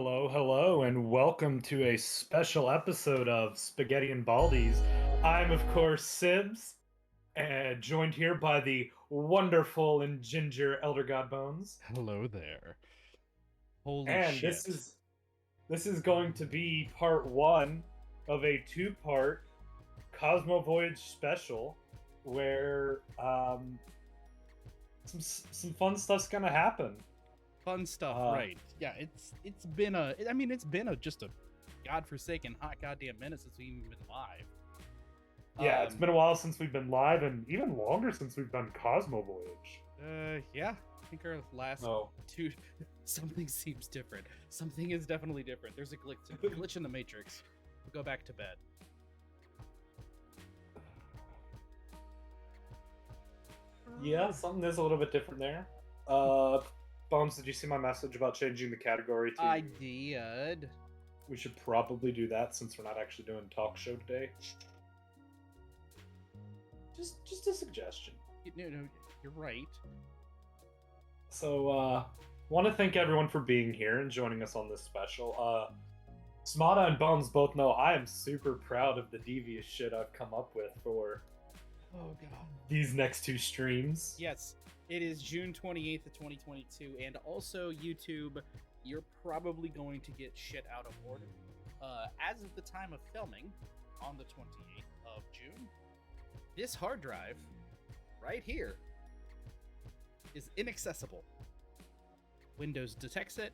Hello, hello, and welcome to a special episode of Spaghetti and Baldies. I'm, of course, Sibs, and joined here by the wonderful and ginger Elder God Bones. Hello there. Holy And shit. this is going to be part one of a two-part Cosmo Voyage special, where some fun stuff's gonna happen. Fun stuff, right. Yeah, it's been just a godforsaken hot goddamn minute since we've even been live. Yeah, it's been a while since we've been live, and even longer since we've done Cosmo Voyage. Yeah, I think our last two something seems different. Something is definitely different. There's a glitch in the matrix. We'll go back to bed. Yeah, something is a little bit different there. Bones, did you see my message about changing the category to... I did. We should probably do that since we're not actually doing talk show today. Just a suggestion. No, you're right. So, want to thank everyone for being here and joining us on this special. Smada and Bones both know I am super proud of the devious shit I've come up with for these next two streams. Yes, it is June 28th of 2022, and also YouTube, you're probably going to get shit out of order. As of the time of filming, on the 28th of June, this hard drive, right here, is inaccessible. Windows detects it,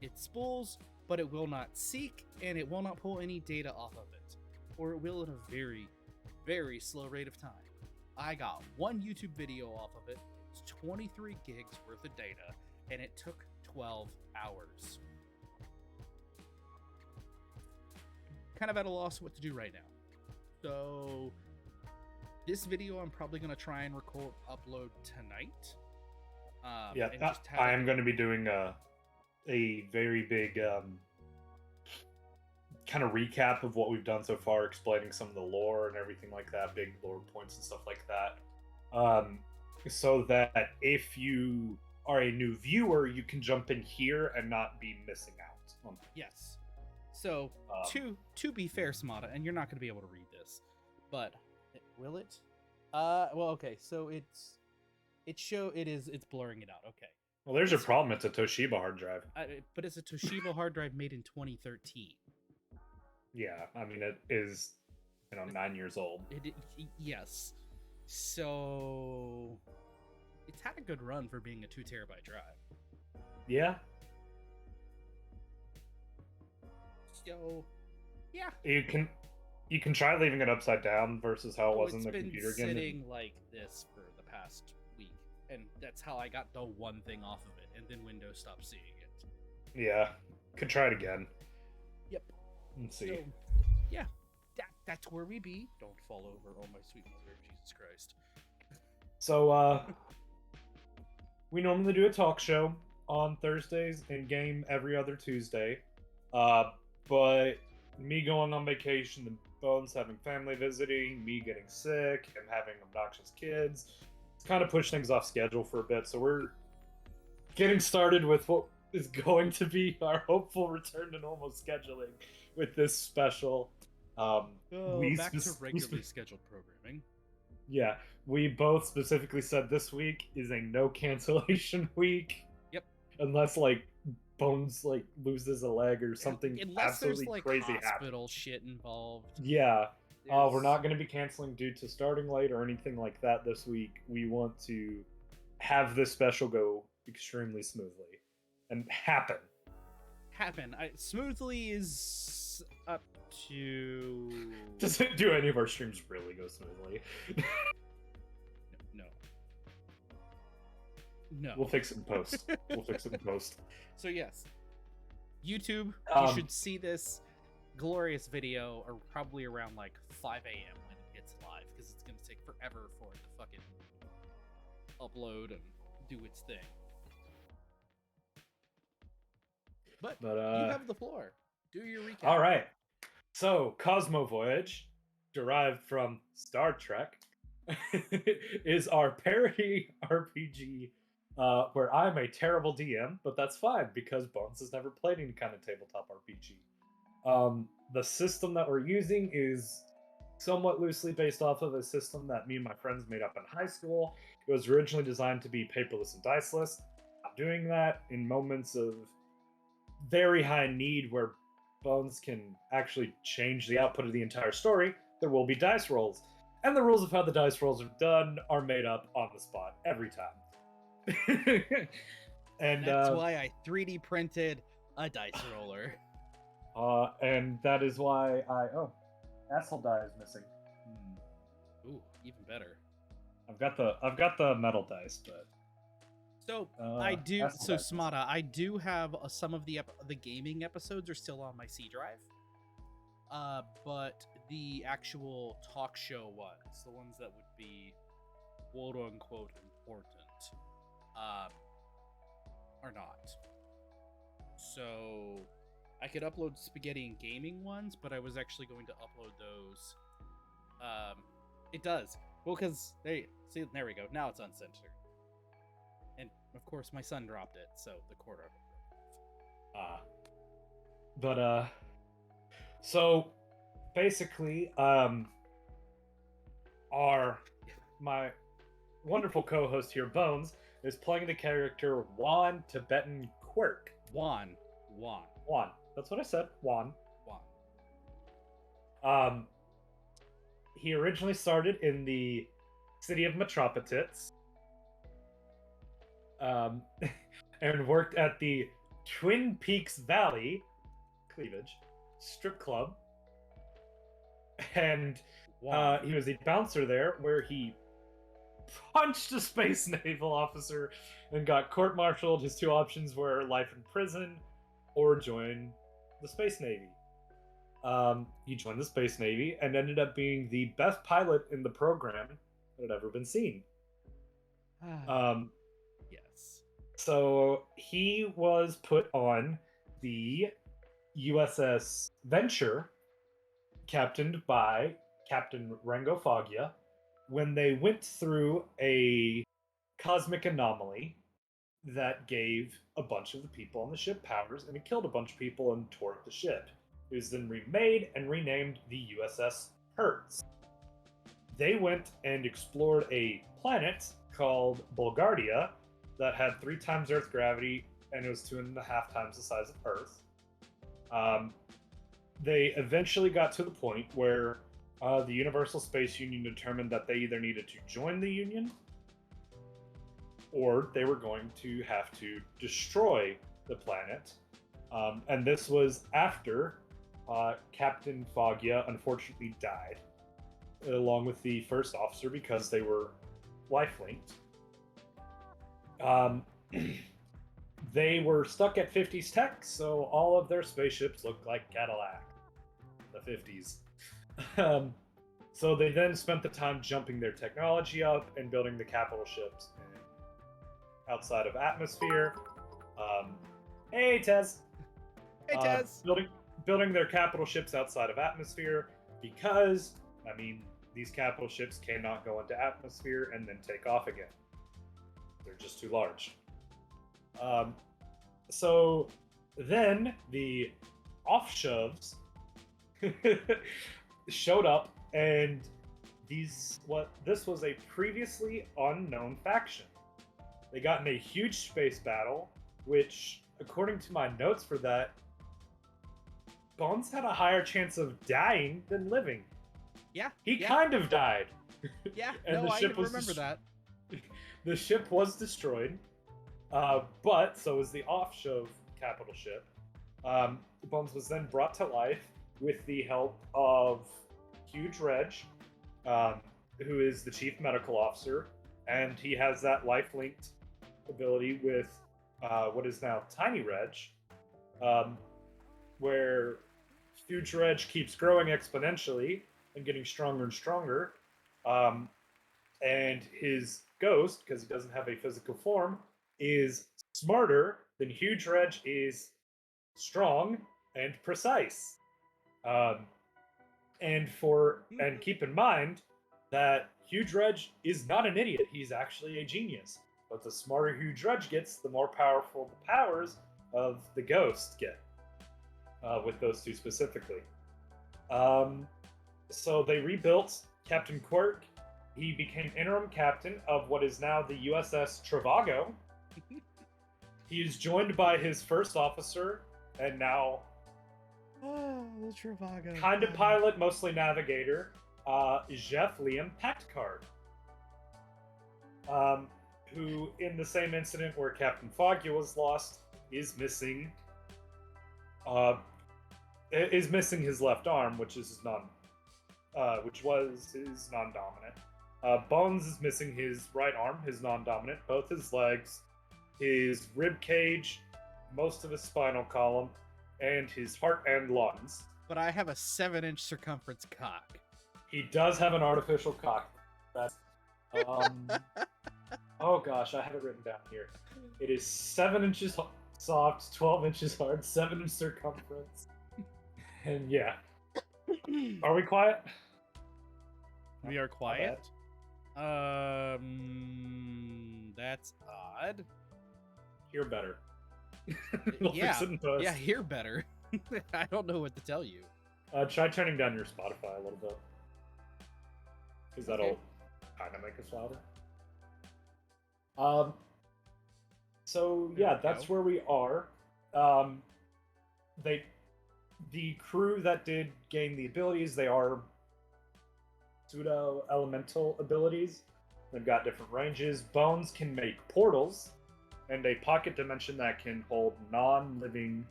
it spools, but it will not seek, and it will not pull any data off of it. Or it will at a very, very slow rate of time. I got one YouTube video off of it. It's 23 gigs worth of data, and it took 12 hours. Kind of at a loss what to do right now. So this video I'm probably going to try and upload tonight. I am going to be doing a very big kind of recap of what we've done so far, explaining some of the lore and everything like that, big lore points and stuff like that, so that if you are a new viewer, you can jump in here and not be missing out. Yes. So to be fair, Smada, and you're not going to be able to read this, but will it? Well, okay. So it's blurring it out. Okay. Well, there's your problem. It's a Toshiba hard drive. But it's a Toshiba hard drive made in 2013. Yeah, I mean, it is, 9 years old. Yes. So it's had a good run for being a 2 terabyte drive. Yeah. So, yeah. You can try leaving it upside down versus how it was in the computer game. It's been sitting like this for the past week, and that's how I got the one thing off of it, and then Windows stopped seeing it. Yeah, could try it again. Yep. Let's see. So, yeah, that's where we be. Don't fall over, oh my sweet mother of Jesus Christ. So, we normally do a talk show on Thursdays and game every other Tuesday. But me going on vacation, the Bones having family visiting, me getting sick, and having obnoxious kids, it's kind of pushed things off schedule for a bit. So we're getting started with what is going to be our hopeful return to normal scheduling with this special. Back to regularly scheduled programming. Yeah, we both specifically said this week is a no cancellation week. Yep. Unless Bones loses a leg or something absolutely there's, crazy hospital happens. Shit involved. Yeah. We're not going to be canceling due to starting late or anything like that this week. We want to have this special go extremely smoothly and happen. Smoothly is up to... Do any of our streams really go smoothly? No. We'll fix it in post. So yes, YouTube, you should see this glorious video or probably around 5 a.m. when it hits live, because it's going to take forever for it to fucking upload and do its thing. But you have the floor. Do your recap. All right. So, Cosmo Voyage, derived from Star Trek, is our parody RPG where I'm a terrible DM, but that's fine because Bones has never played any kind of tabletop RPG. The system that we're using is somewhat loosely based off of a system that me and my friends made up in high school. It was originally designed to be paperless and diceless. I'm doing that in moments of very high need where Bones can actually change the output of the entire story. There will be dice rolls. And the rules of how the dice rolls are done are made up on the spot every time. And That's why I 3D printed a dice roller. And that is why asshole die is missing. Ooh, even better. I've got the metal dice, but so I do. So dice. Smata, I do have some of the gaming episodes are still on my C drive. But the actual talk show ones, the ones that would be quote unquote important, are not. So I could upload spaghetti and gaming ones, but I was actually going to upload those. It does. Well, because there we go. Now it's uncensored. And of course my son dropped it, so the quarter of it. So basically, my wonderful co-host here, Bones, is playing the character Juan Tibetan Quirk. Juan. That's what I said. Juan. Juan. He originally started in the city of Metropolitans, and worked at the Twin Peaks Valley, Cleavage, strip club. And he was a bouncer there, where he punched a space naval officer and got court-martialed. His two options were life in prison or join the Space Navy. He joined the Space Navy and ended up being the best pilot in the program that had ever been seen. Yes. So he was put on the USS Venture, captained by Captain Rango Foggia, when they went through a cosmic anomaly that gave a bunch of the people on the ship powers, and it killed a bunch of people and tore up the ship. It was then remade and renamed the USS Hertz. They went and explored a planet called Bulgardia that had 3 times Earth's gravity, and it was 2.5 times the size of Earth. They eventually got to the point where the Universal Space Union determined that they either needed to join the Union or they were going to have to destroy the planet. And this was after Captain Foggia unfortunately died, along with the first officer, because they were life-linked. They were stuck at 50s tech, so all of their spaceships looked like Cadillac. The 50s. So they then spent the time jumping their technology up and building the capital ships outside of atmosphere. Hey, Tez! Hey, Tez! Building their capital ships outside of atmosphere because, these capital ships cannot go into atmosphere and then take off again. They're just too large. So then the offshoves showed up, and this was a previously unknown faction. They got in a huge space battle, which, according to my notes for that, Bones had a higher chance of dying than living. Yeah. He kind of died. Yeah, and no, I remember that. The ship was destroyed, but so was the offshove capital ship. Bones was then brought to life with the help of Huge Reg, who is the chief medical officer, and he has that life-linked ability with what is now Tiny Reg, where Huge Reg keeps growing exponentially and getting stronger and stronger, and his ghost, because he doesn't have a physical form, is smarter than Huge Reg is strong and precise. And keep in mind that Huge Reg is not an idiot. He's actually a genius. But the smarter Huge Dredge gets, the more powerful the powers of the Ghost get. With those two specifically. So they rebuilt Captain Quirk. He became interim captain of what is now the USS Travago. He is joined by his first officer, and now the Travago. kind of pilot, mostly navigator, Jeff Liam Packard. Who, in the same incident where Captain Foggy was lost, is missing his left arm, which is which was his non-dominant. Bones is missing his right arm, his non-dominant, both his legs, his rib cage, most of his spinal column, and his heart and lungs. But I have a 7-inch circumference cock. He does have an artificial cock. That's oh gosh, I have it written down here. It is 7 inches soft, 12 inches hard, 7-inch circumference. And yeah. Are we quiet? We are quiet. That's odd. Hear better. Yeah, hear better. I don't know what to tell you. Try turning down your Spotify a little bit, because that'll kind of make us louder. So yeah, that's where we are. The crew that did gain the abilities, they are pseudo-elemental abilities. They've got different ranges. Bones can make portals, and a pocket dimension that can hold non-living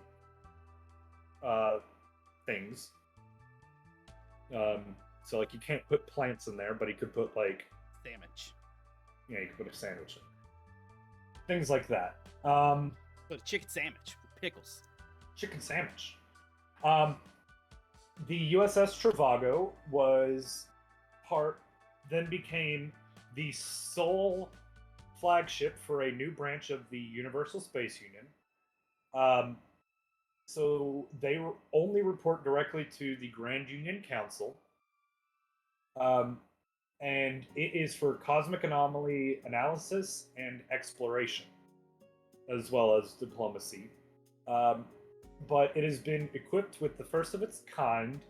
things. So like, you can't put plants in there, but he could put like sandwich. Yeah, you could put a sandwich in. Things like that. Put a chicken sandwich with pickles. Chicken sandwich. The USS Travago then became the sole flagship for a new branch of the Universal Space Union. So they only report directly to the Grand Union Council. And it is for cosmic anomaly analysis and exploration, as well as diplomacy. But it has been equipped with the first of its kind,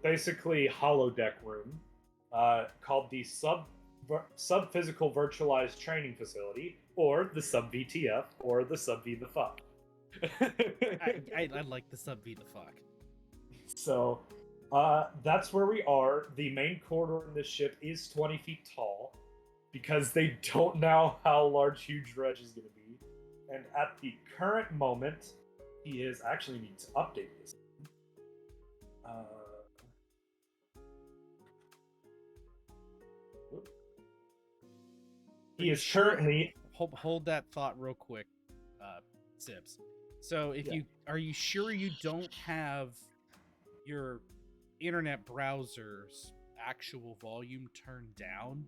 basically holodeck room, called the Sub-Physical Virtualized Training Facility, or the Sub-VTF, or the Sub-V the Fuck. I like the Sub-V the Fuck. So, that's where we are. The main corridor in this ship is 20 feet tall, because they don't know how large Huge Dredge is going to be. And at the current moment, he is actually need to update this. He is currently hold that thought real quick, Sibs. So if are you sure you don't have your internet browser's actual volume turned down,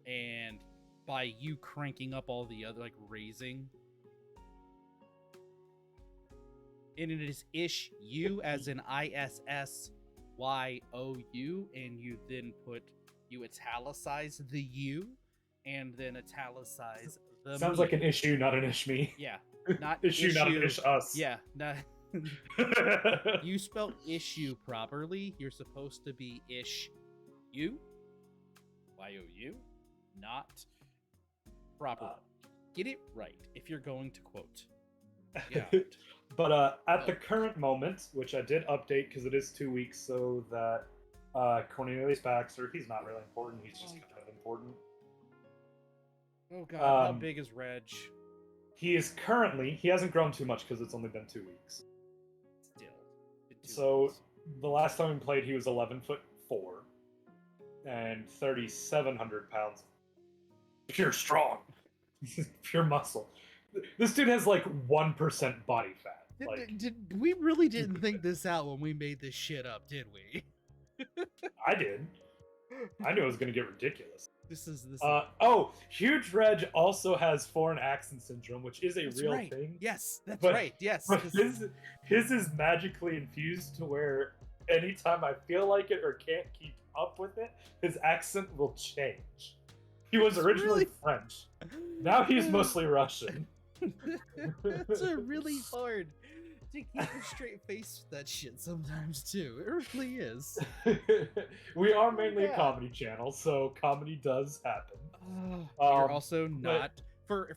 and by you cranking up all the other, like raising, and it is issue as in ISSYOU, and you italicize the U and then italicize the sounds me. like an issue, not an ish me. Yeah, not issue, not an ish us. Yeah, not. You spelled issue properly. You're supposed to be ish you, YOU, not proper. Get it right if you're going to quote. Yeah. But at the current moment, which I did update because it is 2 weeks, so that Cornelius Baxter, he's not really important. He's just kind of important. Oh god, how big is Reg? He hasn't grown too much because it's only been 2 weeks. Still. So the last time we played, he was 11'4" and 3,700 pounds. Pure strong. Pure muscle. This dude has like 1% body fat. We really didn't think this out when we made this shit up, did we? I did. I knew it was going to get ridiculous. This is Huge Reg also has foreign accent syndrome, which is a real thing. Yes, that's right. Yes. But his is magically infused to where anytime I feel like it or can't keep up with it, his accent will change. He was It's originally really- French. Now he's mostly Russian. It's really hard to keep a straight face with that shit sometimes too. It really is. We are mainly a Yeah. comedy channel, so comedy does happen. You're Um, also but- not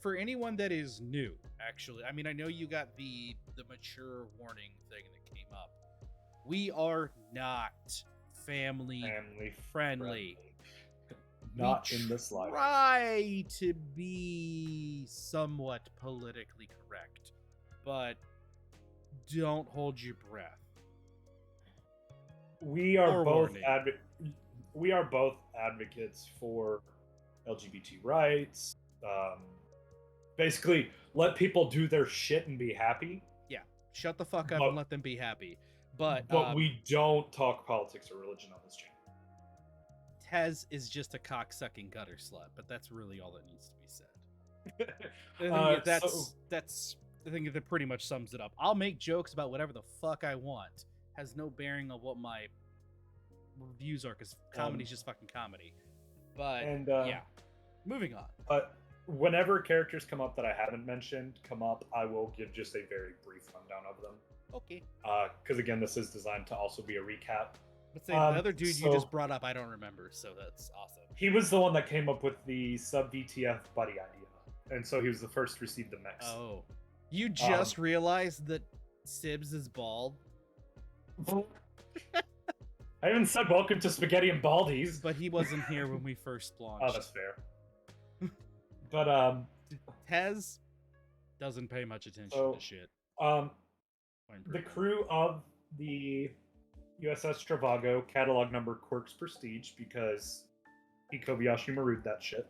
for anyone that is new. Actually, I mean, I know you got the mature warning thing that came up. We are not family Family friendly. Not We in this life. try to be somewhat politically correct, but don't hold your breath. We are Or both warning. we are both advocates for LGBT rights. Basically, let people do their shit and be happy. Shut the fuck up But- and let them be happy. But we don't talk politics or religion on this channel. Tez is just a cocksucking gutter slut, but that's really all that needs to be said. I think that's I think that pretty much sums it up. I'll make jokes about whatever the fuck I want. Has no bearing on what my reviews are, because comedy's just fucking comedy. But And yeah, moving on. But whenever characters come up that I haven't mentioned I will give just a very brief rundown of them. Okay. Because again, this is designed to also be a recap. But say the other dude you so- just brought up, I don't remember, so that's awesome. He was the one that came up with the sub VTF buddy idea, and so he was the first to receive the mix. Oh, you just realized that Sibs is bald, I even said welcome to Spaghetti and Baldies. but he wasn't here when we first launched. Oh, that's fair. But Tez doesn't pay much attention So- to shit. the crew of the USS Travago catalog number Quirks Prestige because he Kobayashi Maru'd that shit.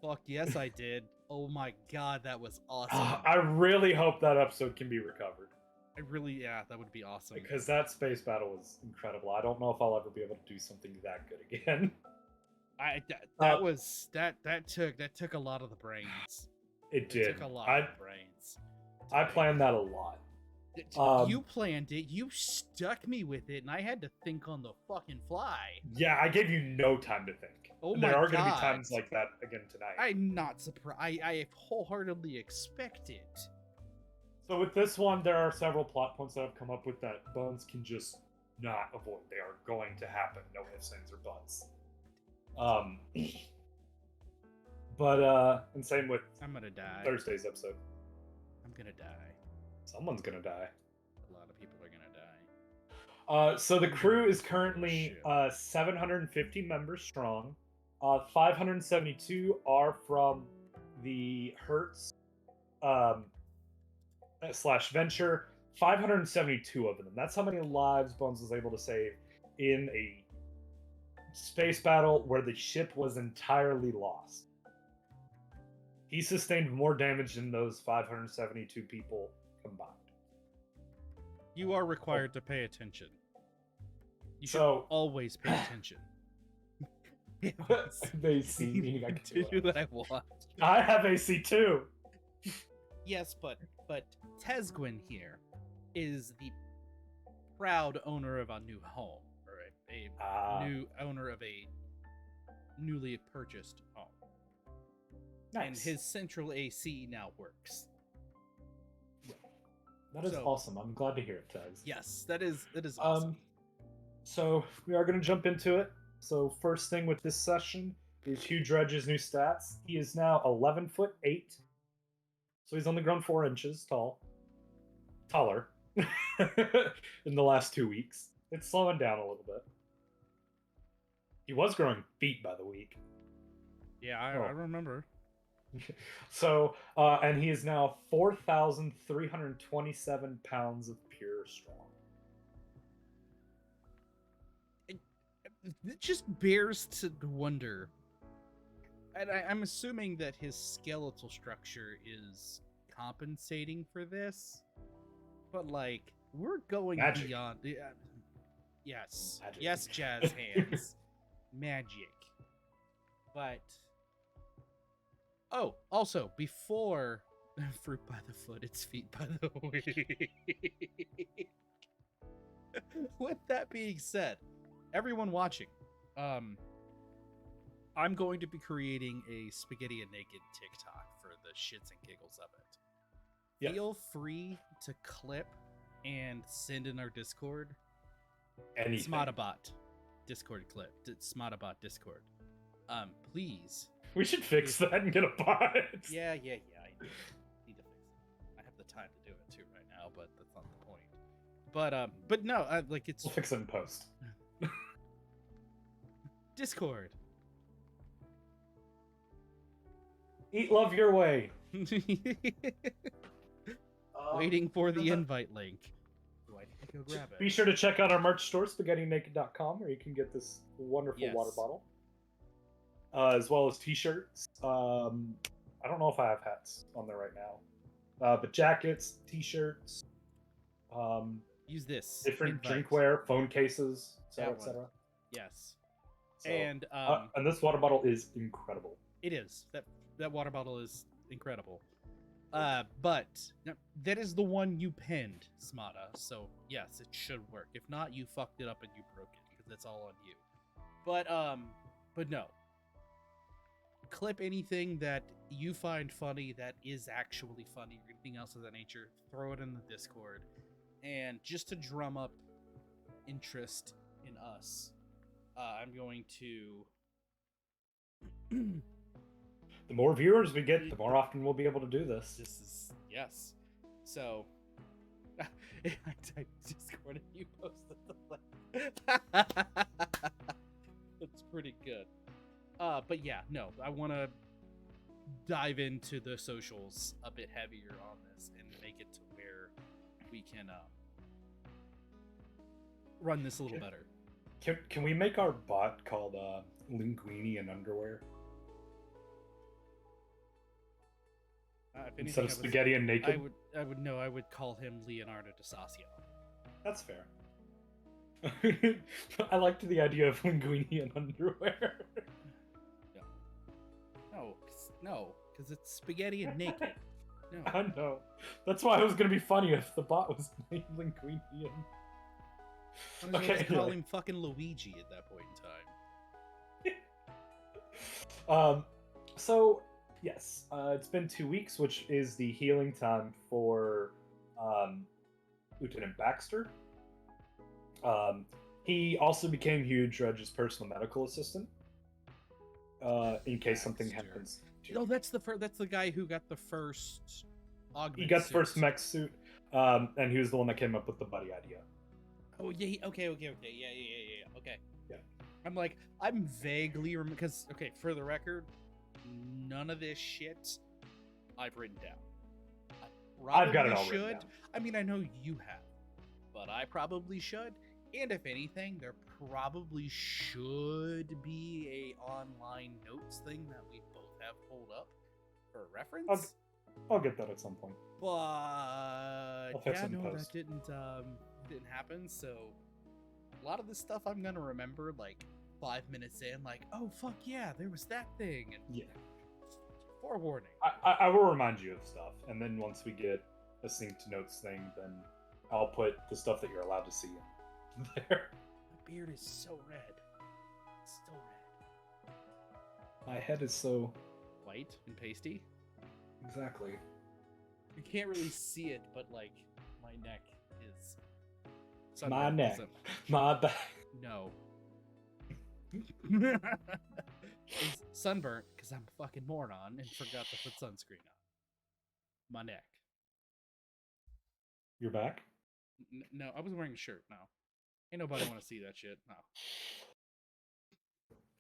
Fuck yes, I did. Oh my god, that was awesome. I really hope that episode can be recovered That would be awesome. because that space battle was incredible. I don't know if I'll ever be able to do something that good again. That took a lot of the brains. It did. Took a lot of the brains. I planned that a lot. You planned it. You stuck me with it, and I had to think on the fucking fly. Yeah, I gave you no time to think. Oh And my there are going to be God. times like that again tonight. I'm not surprised. I wholeheartedly expect it. So with this one, there are several plot points that I've come up with that Bones can just not avoid. They are going to happen. No ifs, ands, or buts. And same with I'm gonna die. Thursday's episode. I'm gonna die. Someone's gonna die. A lot of people are gonna die. So the crew is currently Shit. 750 members strong. 572 are from the Hertz / Venture. 572 of them. That's how many lives Bones was able to save in a space battle where the ship was entirely lost. He sustained more damage than those 572 people combined. You are required to pay attention. You should So- always pay attention. They see me. I can do what I want. I have AC too. Yes, but Tezgwin here is the proud owner of a new home, or a new owner of a newly purchased home, and Nice. his central AC now works. That is So- awesome. I'm glad to hear it, Tez. Yes, that is awesome. So we are going to jump into it. So first thing with this session is Hugh Dredge's new stats. He is now 11'8". So he's only grown 4 inches taller in the last 2 weeks. It's slowing down a little bit. He was growing feet by the week. Yeah, I oh. remember. So, and he is now 4,327 pounds of pure strong. It just bears to wonder. And I'm assuming that his skeletal structure is compensating for this. But, like, we're going Magic. beyond. Yes. Magic. Yes, jazz hands. Magic. But. Oh, also, before fruit by the foot, it's feet by the week. With that being said, everyone watching, I'm going to be creating a spaghetti and naked TikTok for the shits and giggles of it. Yeah. Feel free to clip and send in our Discord. Anything. Smotabot Discord clip. Smotabot Discord. Please. We should fix that and get a bot. Yeah. I need to fix it. I have the time to do it too right now, but that's not the point. But no, like it's We'll fix it in post. Discord. Eat love your way. Waiting for the invite link. Do I need to go grab it? Be sure to check out our merch store, spaghettinaked.com, where you can get this wonderful water bottle. As well as t-shirts. I don't know if I have hats on there right now. But jackets, t-shirts. Use this. Different invite. drinkware, phone cases, etc., etc. Yes. So, and this water bottle is incredible. It is. That water bottle is incredible. But no, that is the one you pinned, Smata. So yes, it should work. If not, you fucked it up and you broke it because that's all on you. But no. Clip anything that you find funny that is actually funny or anything else of that nature. Throw it in the Discord, and just to drum up interest in us, I'm going to. The more viewers we get, the more often we'll be able to do this. This is yes. So I typed Discord and you posted the link. That's pretty good. But yeah, no, I want to dive into the socials a bit heavier on this and make it to where we can run this a little better. Can we make our bot called Linguini in Underwear? Instead of spaghetti and naked? I would call him Leonardo DiSasio. That's fair. I liked the idea of Linguini in Underwear. No, because it's spaghetti and naked. No. I know. That's why it was gonna be funny if the bot was named Linguini and... Okay. Call him fucking Luigi at that point in time. So yes, it's been 2 weeks, which is the healing time for Lieutenant Baxter. He also became Hugh Drudge's personal medical assistant. In case something happens. No, that's the guy who got the first augment. He got the first mech suit, and he was the one that came up with the buddy idea. Oh yeah, okay, yeah, okay. Yeah. I'm vaguely because for the record, none of this shit I've written down. I've got it all written down. I mean, I know you have, but I probably should. And if anything, there probably should be a online notes thing that we both have pulled up for reference. I'll get that at some point. But yeah, no, that didn't happen. So a lot of this stuff I'm gonna remember like 5 minutes in, like, oh fuck yeah, there was that thing. And yeah. Forewarning. I will remind you of stuff, and then once we get a synced notes thing, then I'll put the stuff that you're allowed to see in there. My beard is so red. It's still red. My head is so white and pasty. Exactly. You can't really see it, but like my neck is my neck. My back. No. It's sunburnt because I'm a fucking moron and forgot to put sunscreen on. My neck. Your back? No, I was wearing a shirt. No. Ain't nobody want to see that shit. No.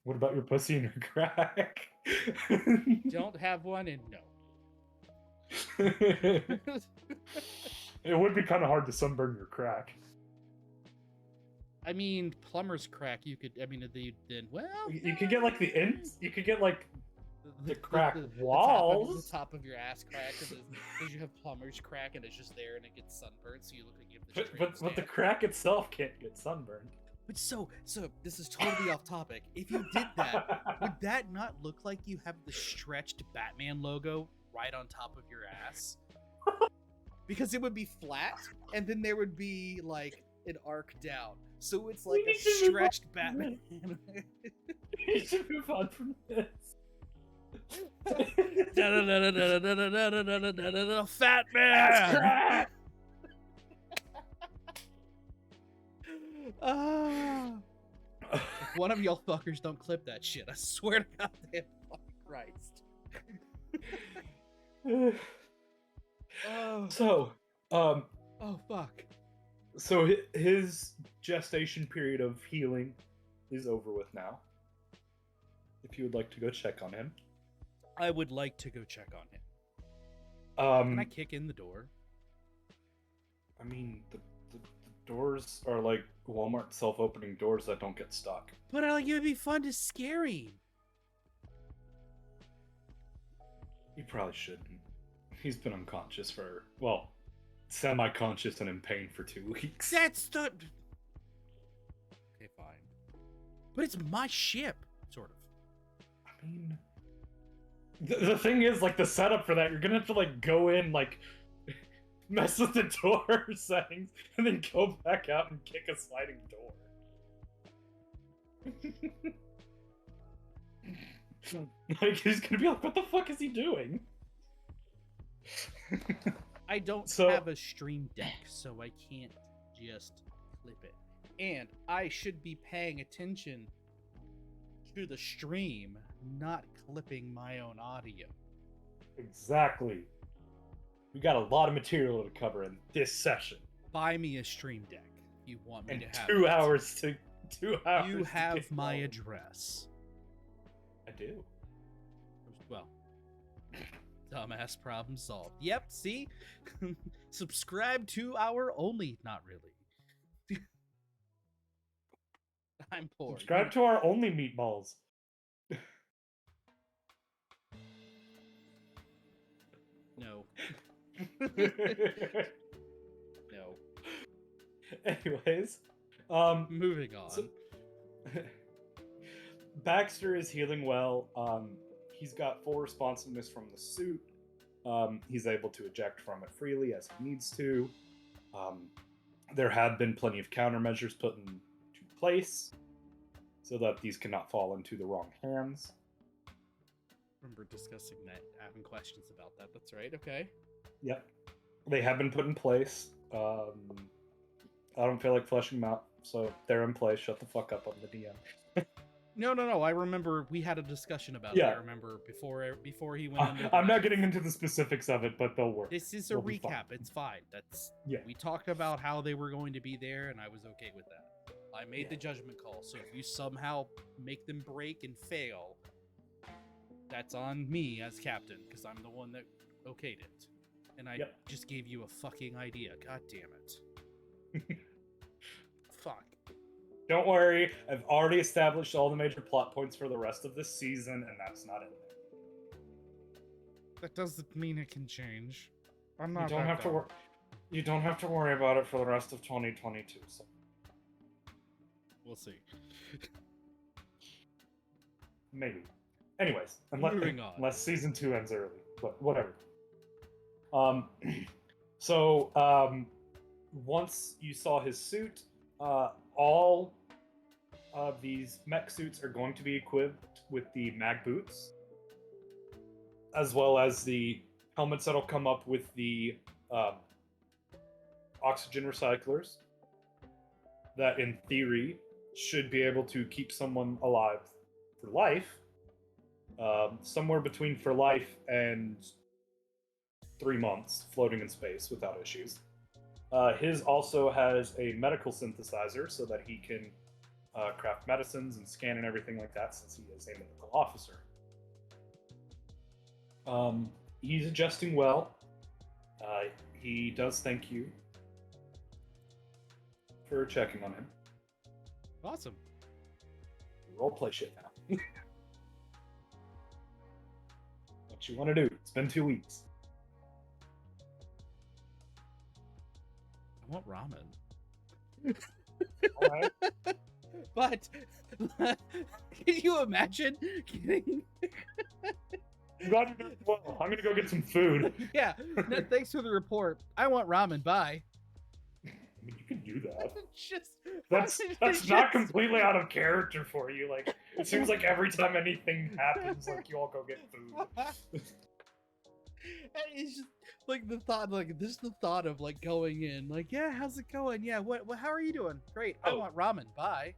What about your pussy and your crack? Don't have one and no. It would be kind of hard to sunburn your crack. I mean, plumber's crack. You could. I mean, you could get like the ends. You could get like the crack walls. The top of your ass crack, because you have plumber's crack and it's just there and it gets sunburned, so you look like you have this. But the crack itself can't get sunburned. But so this is totally off topic. If you did that, would that not look like you have the stretched Batman logo right on top of your ass? Because it would be flat, and then there would be like an arc down. So it's like a stretched Batman. You You should move on from this. Fat That's man. crap! If one of y'all fuckers don't clip that shit, I swear to goddamn fucking Christ. Oh. So, Oh fuck. so his gestation period of healing is over with now. If you would like to go check on him. I would like to go check on him. Can I kick in the door? I mean, the doors are like Walmart self-opening doors that don't get stuck. But it would be fun to scare him. You probably shouldn't. He's been unconscious for, well, semi-conscious and in pain for 2 weeks. That's the... Okay, fine. But it's my ship, sort of. I mean, the thing is, like, the setup for that, you're gonna have to, like, go in, like, mess with the door settings, and then go back out and kick a sliding door. Like, he's gonna be like, what the fuck is he doing? I don't So- have a stream deck, so I can't just clip it. And I should be paying attention to the stream, not clipping my own audio. Exactly. We got a lot of material to cover in this session. Buy me a stream deck if you want me And to have 2 it. hours to 2 hours. You to have get my going. address. I do. Well, dumbass problem solved. Yep, see? Subscribe to our only... Not really. I'm poor. Subscribe to our only meatballs. No. No. Anyways, Moving on. so- Baxter is healing well. He's got full responsiveness from the suit. He's able to eject from it freely as he needs to. There have been plenty of countermeasures put into place so that these cannot fall into the wrong hands. Remember discussing that, having questions about that. That's right. Okay. Yep. They have been put in place. I don't feel like fleshing them out, so they're in place. Shut the fuck up on the DM. No. I remember we had a discussion about it. Yeah. I remember before he went under. I'm not getting into the specifics of it, but they'll work. This is a We'll be fine. recap. It's fine. That's Yeah. We talked about how they were going to be there, and I was okay with that. I made Yeah. the judgment call. So if you somehow make them break and fail, that's on me as captain, because I'm the one that okayed it. And I Yep. just gave you a fucking idea. God damn it. Fuck. Don't worry, I've already established all the major plot points for the rest of this season, and that's not in there. That doesn't mean it can change. I'm You not. don't that have to dumb. worry. You don't have to worry about it for the rest of 2022. So. We'll see. Maybe. Anyways, Moving on. unless season 2 ends early, but whatever. Once you saw his suit, all of these mech suits are going to be equipped with the mag boots, as well as the helmets that'll come up with the oxygen recyclers. That, in theory, should be able to keep someone alive for life. Somewhere between for life and 3 months, floating in space without issues. His also has a medical synthesizer so that he can craft medicines and scan and everything like that, since he is a medical officer. He's adjusting well. He does thank you for checking on him. Awesome. Roleplay shit now. What you want to do? It's been 2 weeks. I want ramen. Alright. But can you imagine getting? Glad you're doing well. I'm gonna go get some food. Yeah. No, thanks for the report. I want ramen. Bye. I mean, you can do that. Just That's not completely out of character for you. Like, it seems like every time anything happens, like you all go get food. It's just like the thought, like this is the thought of like going in, like, yeah, how's it going? Yeah, what how are you doing? Great. I want ramen. Bye.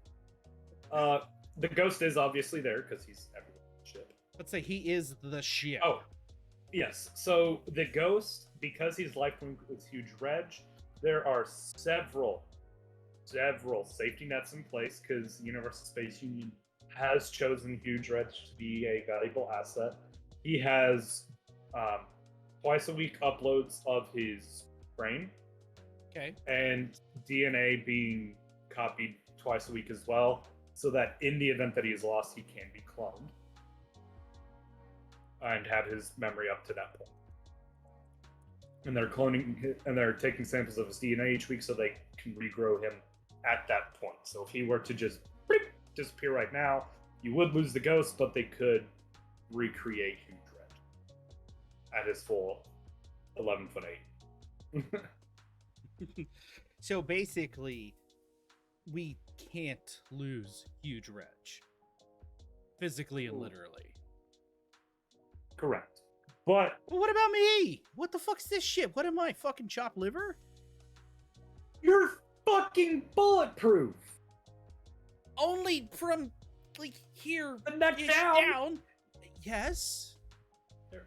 The ghost is obviously there because he's everywhere. Shit. Let's say he is the ship. Oh, yes. So the ghost, because he's lifelink with Huge Reg, there are several safety nets in place because the Universal Space Union has chosen Huge Reg to be a valuable asset. He has twice a week uploads of his brain. Okay. And DNA being copied twice a week as well, so that in the event that he is lost, he can be cloned and have his memory up to that point. And they're cloning, and they're taking samples of his DNA each week so they can regrow him at that point. So if he were to just disappear right now, you would lose the ghost, but they could recreate Huge Red at his full 11'8". So basically, we can't lose Huge Reg. Physically and literally. Correct. But what about me? What the fuck's this shit? What am I, fucking chopped liver? You're fucking bulletproof. Only from, like, here. The neck down. Yes. There.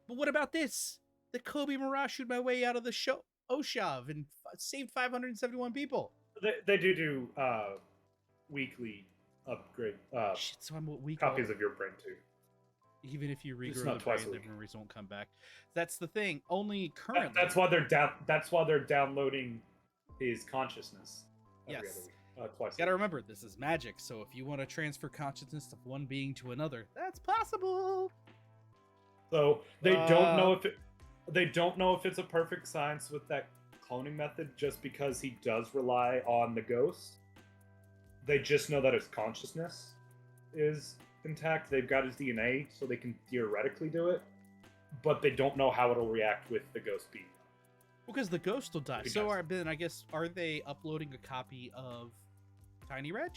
But what about this? The Kobe Mirage my way out of the show Oshav and saved 571 people. They do weekly upgrade Shit, so I'm what week copies of your brain too. Even if you regrow It's the not twice brain, a the week. memories won't come back. That's the thing. Only currently. That's why they're downloading his consciousness every Yes. other week, twice. Gotta remember, this is magic. So if you want to transfer consciousness of one being to another, that's possible. So they don't know if it's a perfect science with that cloning method, just because he does rely on the ghost. They just know that his consciousness is intact. They've got his DNA, so they can theoretically do it, but they don't know how it'll react with the ghost being. Because the ghost will die. He So does. then I guess, are they uploading a copy of Tiny Reg?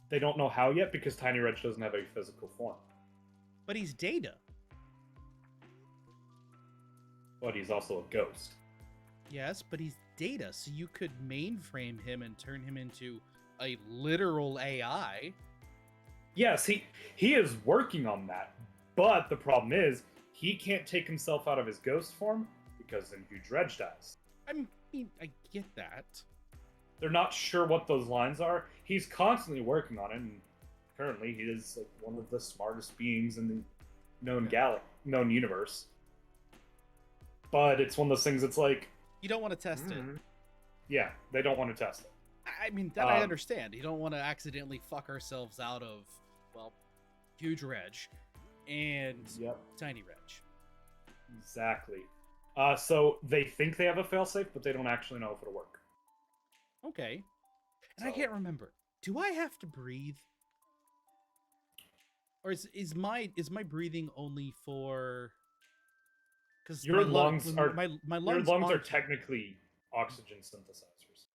They don't know how yet because Tiny Reg doesn't have a physical form. But he's data. But he's also a ghost. Yes, but he's data, so you could mainframe him and turn him into a literal AI. Yes, he is working on that. But the problem is, he can't take himself out of his ghost form because then Huge Reg dies. I mean, I get that. They're not sure what those lines are. He's constantly working on it, and currently he is like one of the smartest beings in the known universe. But it's one of those things. It's like You don't want to test it. Yeah, they don't want to test it. I mean, that I understand. You don't want to accidentally fuck ourselves out of, well, Huge Reg and Tiny Reg. Exactly. So they think they have a failsafe, but they don't actually know if it'll work. Okay. And I can't remember. Do I have to breathe? Or is my breathing only for? Because your lungs are are technically oxygen synthesizers.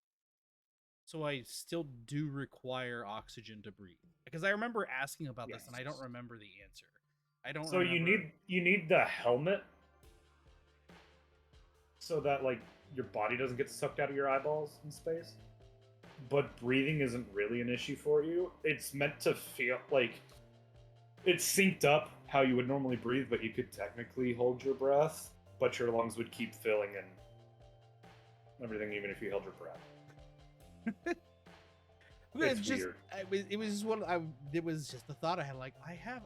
So I still do require oxygen to breathe. Because I remember asking about this, and I don't remember the answer. I don't. So remember... you need the helmet, so that like your body doesn't get sucked out of your eyeballs in space. But breathing isn't really an issue for you. It's meant to feel like it's synced up how you would normally breathe, but you could technically hold your breath, but your lungs would keep filling and everything, even if you held your breath. It's just weird. it was just the thought I had, like, I have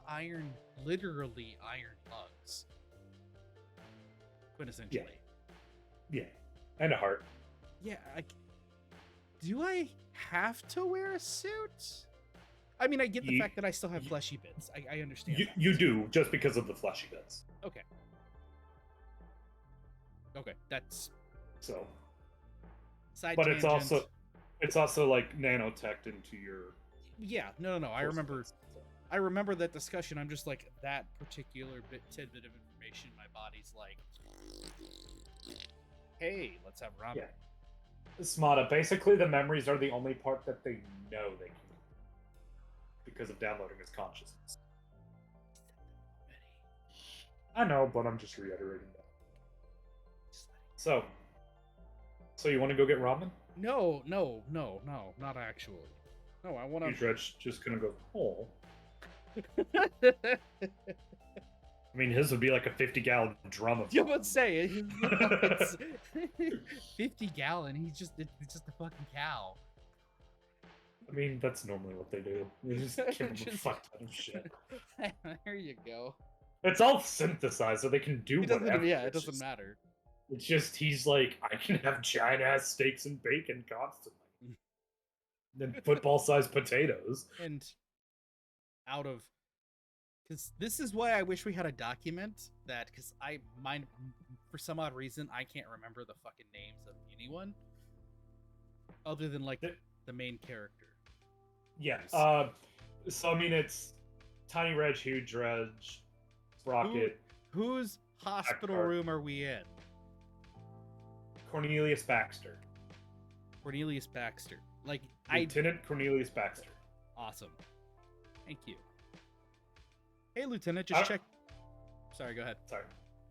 literally iron lungs, quintessentially. Yeah, and a heart. Yeah, do I have to wear a suit? I mean, I get the fact that I still have fleshy bits. I understand. You do, just because of the fleshy bits. Okay. Okay, that's so. Side but tangent. it's also like nanotech into your. Yeah, no. I remember that discussion. I'm just like, that particular tidbit of information. My body's like, hey, let's have ramen. Yeah. Smata, basically the memories are the only part that they know they can because of downloading his consciousness. I know, but I'm just reiterating that. So you want to go get ramen? No, not actually. No, I want Huge Red's just gonna go, oh. to. I mean, his would be like a 50-gallon drum of You ramen. would say he's the fucking 50-gallon. It's just a fucking cow. I mean, that's normally what they do. They just give him a fuck ton of shit. There you go. It's all synthesized, so they can do whatever. Yeah, it It's doesn't just- matter. It's just he's like, I can have giant ass steaks and bacon constantly. Then football-sized potatoes. And out of, because this is why I wish we had a document that, because for some odd reason I can't remember the fucking names of anyone other than like the main character. Yeah. So I mean, it's Tiny Reg, Huge Reg, Rocket, Whose hospital Eckhart. room are we in? Cornelius Baxter. Cornelius Baxter. Like Lieutenant Cornelius Baxter. Awesome. Thank you. Hey, Lieutenant, just check. Sorry, go ahead. Sorry.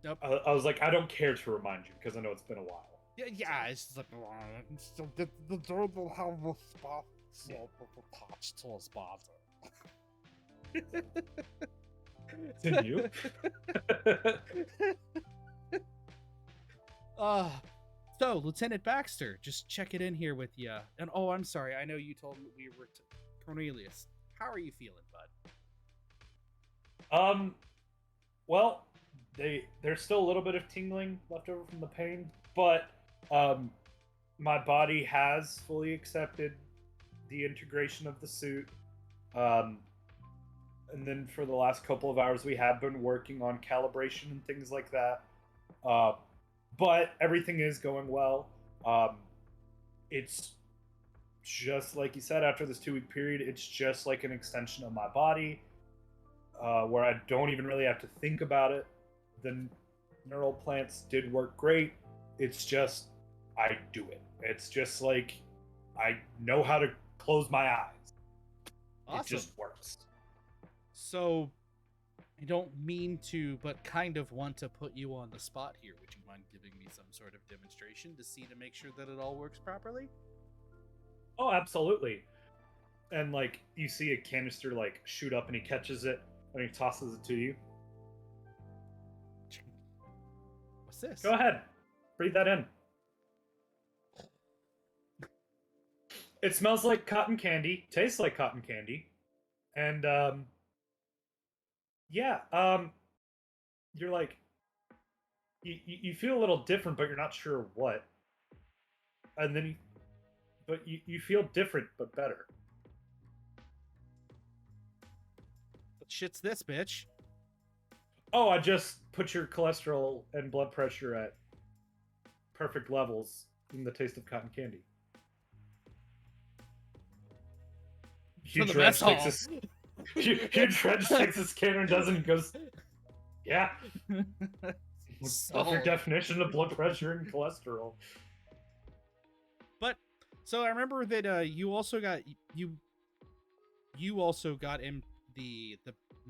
Nope. I was like, I don't care to remind you because I know it's been a while. Yeah, it's just like So the door will have the spot so attached to his body. Continue. So Lieutenant Baxter, just check it in here with you. And oh, I'm sorry, I know you told me we were Cornelius. How are you feeling, bud? Well, there's still a little bit of tingling left over from the pain, but my body has fully accepted the integration of the suit. And then for the last couple of hours, we have been working on calibration and things like that. But everything is going well. It's just like you said, after this 2-week period, it's just like an extension of my body, where I don't even really have to think about it. The neural plants did work great. It's just, I do it. It's just like, I know how to close my eyes. Awesome. It just works. So, I don't mean to, but kind of want to put you on the spot here. Would you mind giving me some sort of demonstration to make sure that it all works properly? Oh, absolutely. And like, you see a canister like shoot up and he catches it and he tosses it to you. What's this? Go ahead. Breathe that in. It smells like cotton candy, tastes like cotton candy. And yeah, you're like, you feel a little different, but you're not sure what. And then you feel different, but better. What shit's this, bitch? Oh, I just put your cholesterol and blood pressure at perfect levels in the taste of cotton candy. Huge Reg takes his Huge Reg takes his scanner and does it and goes, yeah. Perfect definition of blood pressure and cholesterol. But so I remember that you also got him the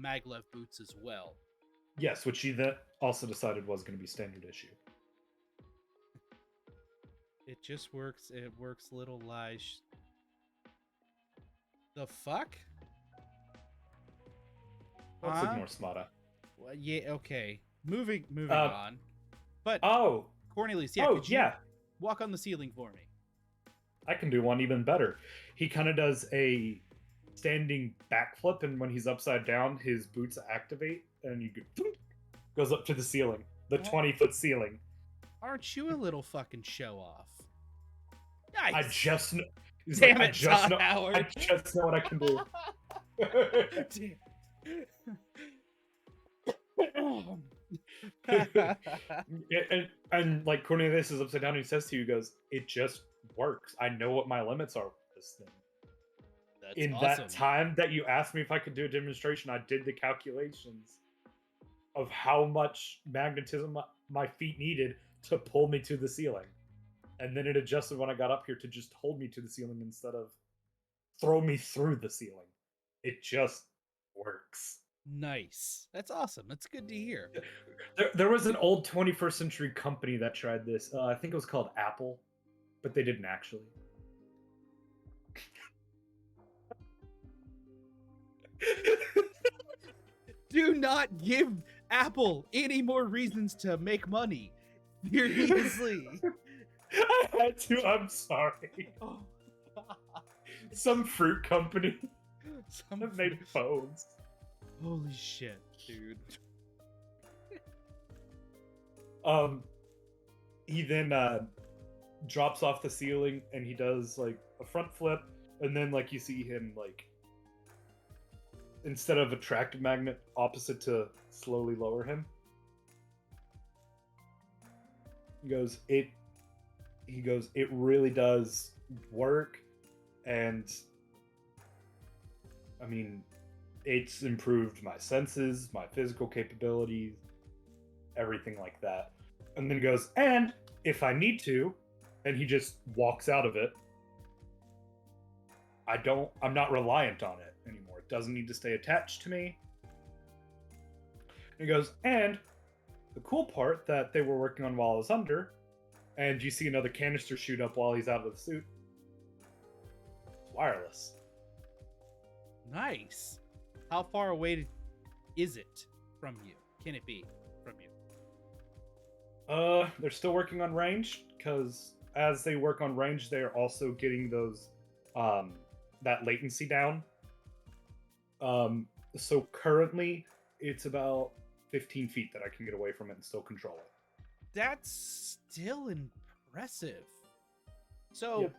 maglev boots as well. Yes, which he then also decided was going to be standard issue. It just works. It works, little lies. The fuck? Let's ignore Smata. Well, yeah. Okay. Moving on. But Cornelius, yeah. Could you walk on the ceiling for me? I can do one even better. He kind of does a standing backflip, and when he's upside down, his boots activate, and you goes up to the ceiling, the 20-foot ceiling. Aren't you a little fucking show off? Nice. I just know. Damn like, it, Todd Howard. I just know what I can do. and like Cornelius is upside down, and he says to you, he goes, "It just works. I know what my limits are with this thing." That's awesome. That time that you asked me if I could do a demonstration, I did the calculations of how much magnetism my feet needed to pull me to the ceiling. And then it adjusted when I got up here to just hold me to the ceiling instead of throw me through the ceiling. It just works. Nice. That's awesome. That's good to hear. There was an old 21st century company that tried this. I think it was called Apple, but they didn't actually. Do not give Apple any more reasons to make money. Seriously. I had to. I'm sorry. Oh, Some fruit company some that made phones. Holy shit, dude. He then drops off the ceiling and he does like a front flip, and then like you see him like instead of attractive magnet opposite to slowly lower him. He goes, it really does work, and I mean, it's improved my senses, my physical capabilities, everything like that. And then he goes, and if I need to, and he just walks out of it, I'm not reliant on it anymore. It doesn't need to stay attached to me. And he goes, and the cool part that they were working on while I was under, and you see another canister shoot up while he's out of the suit, it's wireless. Nice. How far away is it from you? Can it be from you? They're still working on range, because as they work on range, they're also getting those, that latency down. So currently, it's about 15 feet that I can get away from it and still control it. That's still impressive. So, Yep.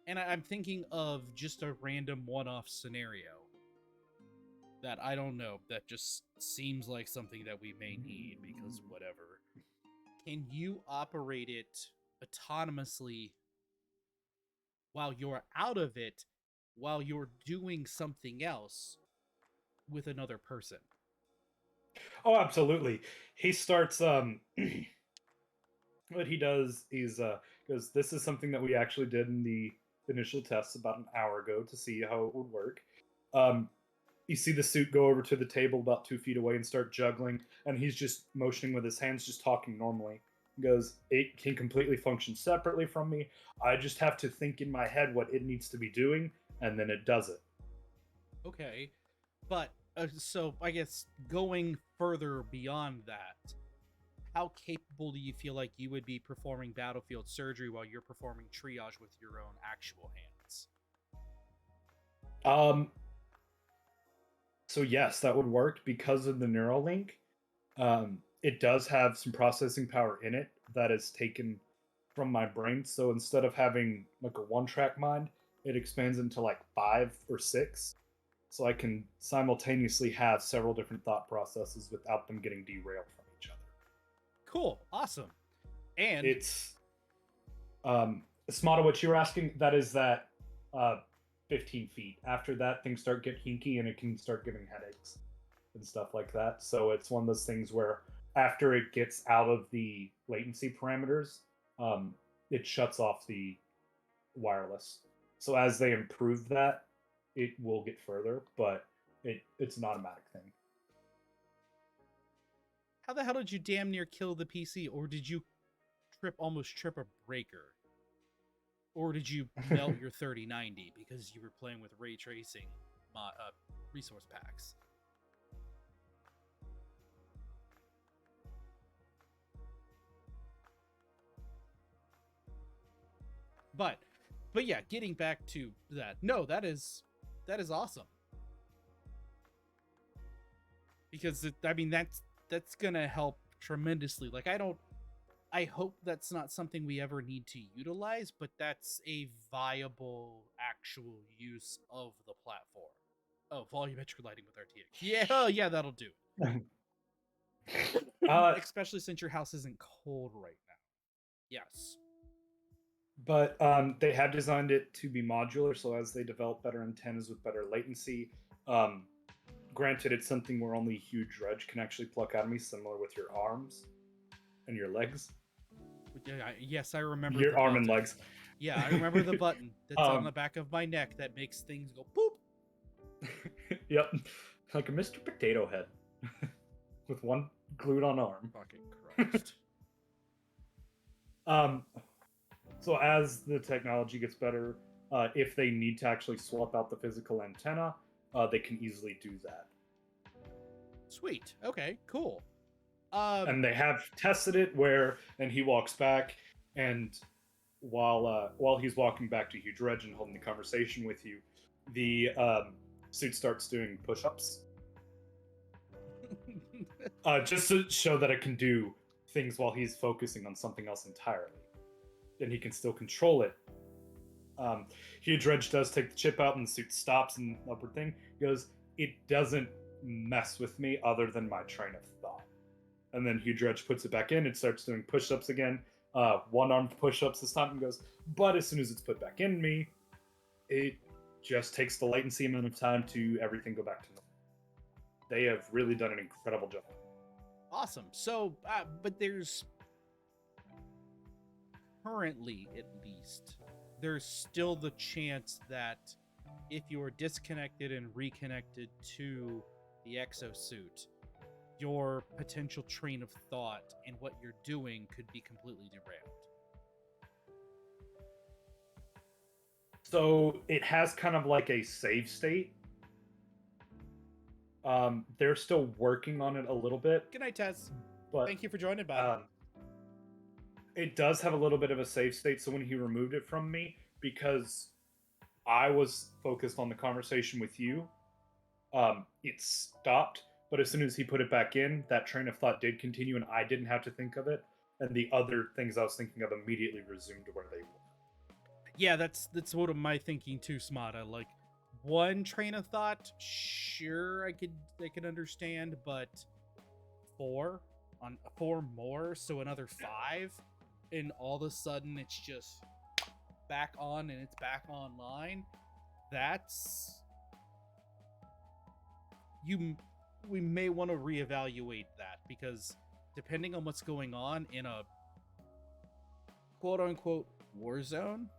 and I'm thinking of just a random one-off scenario that I don't know, that just seems like something that we may need because whatever. Can you operate it autonomously while you're out of it, while you're doing something else with another person? Oh, absolutely. He starts, what he does is, goes, this is something that we actually did in the initial tests about an hour ago to see how it would work. You see the suit go over to the table about 2 feet away and start juggling, and he's just motioning with his hands, just talking normally. He goes, it can completely function separately from me. I just have to think in my head what it needs to be doing, and then it does it. Okay, but so I guess going further beyond that, how capable do you feel like you would be performing battlefield surgery while you're performing triage with your own actual hands? So yes, that would work because of the Neuralink. It does have some processing power in it that is taken from my brain. So instead of having like a one-track mind, it expands into like 5 or 6. So I can simultaneously have several different thought processes without them getting derailed from each other. Cool, awesome. And It's Smata, what you were asking, that is that 15 feet. After that, things start getting hinky and it can start giving headaches and stuff like that. So it's one of those things where after it gets out of the latency parameters, it shuts off the wireless. So as they improve that, it will get further, but it's an automatic thing. how the hell did you damn near kill the PC, or did you almost trip a breaker? Or did you melt your 3090 because you were playing with ray tracing resource packs? But yeah, getting back to that. No, that is awesome. Because that's gonna help tremendously. Like I hope that's not something we ever need to utilize, but that's a viable actual use of the platform. Oh, volumetric lighting with RTX. Yeah, oh, yeah, that'll do. Especially since your house isn't cold right now. Yes. But they have designed it to be modular, so as they develop better antennas with better latency, granted, it's something where only huge dredge can actually pluck out of me, similar with your arms. and your legs. Yes, I remember Your the arm and button. legs. Yeah, I remember the button that's on Um, the back of my neck that makes things go boop. Yep, like a Mr. Potato Head with one glued on arm. Fucking Christ. Um, so as the technology gets better, if they need to actually swap out the physical antenna, they can easily do that. Sweet. Okay, cool. And they have tested it where, and he walks back, and while he's walking back to Huge Reg and holding the conversation with you, the suit starts doing push-ups, just to show that it can do things while he's focusing on something else entirely, and he can still control it. Huge Reg does take the chip out, and the suit stops and upward thing. He goes, it doesn't mess with me other than my train of thought. And then Huge Reg puts it back in. It starts doing push-ups again, one-armed push-ups this time, and goes. But as soon as it's put back in me, it just takes the latency amount of time to everything go back to normal. They have really done an incredible job. Awesome. So, but there's currently, at least, there's still the chance that if you are disconnected and reconnected to the exosuit, your potential train of thought and what you're doing could be completely derailed. So it has kind of like a save state. They're still working on it a little bit. Good night, Tess. But Thank you for joining, bud. it does have a little bit of a save state. So when he removed it from me, because I was focused on the conversation with you, it stopped. But as soon as he put it back in, that train of thought did continue, and I didn't have to think of it. And the other things I was thinking of immediately resumed where they were. Yeah, that's what of my thinking too, Smada. Like, one train of thought, sure, I could understand, but four more, so another 5, and all of a sudden it's just back on and it's back online. That's we may want to reevaluate that, because depending on what's going on in a quote unquote war zone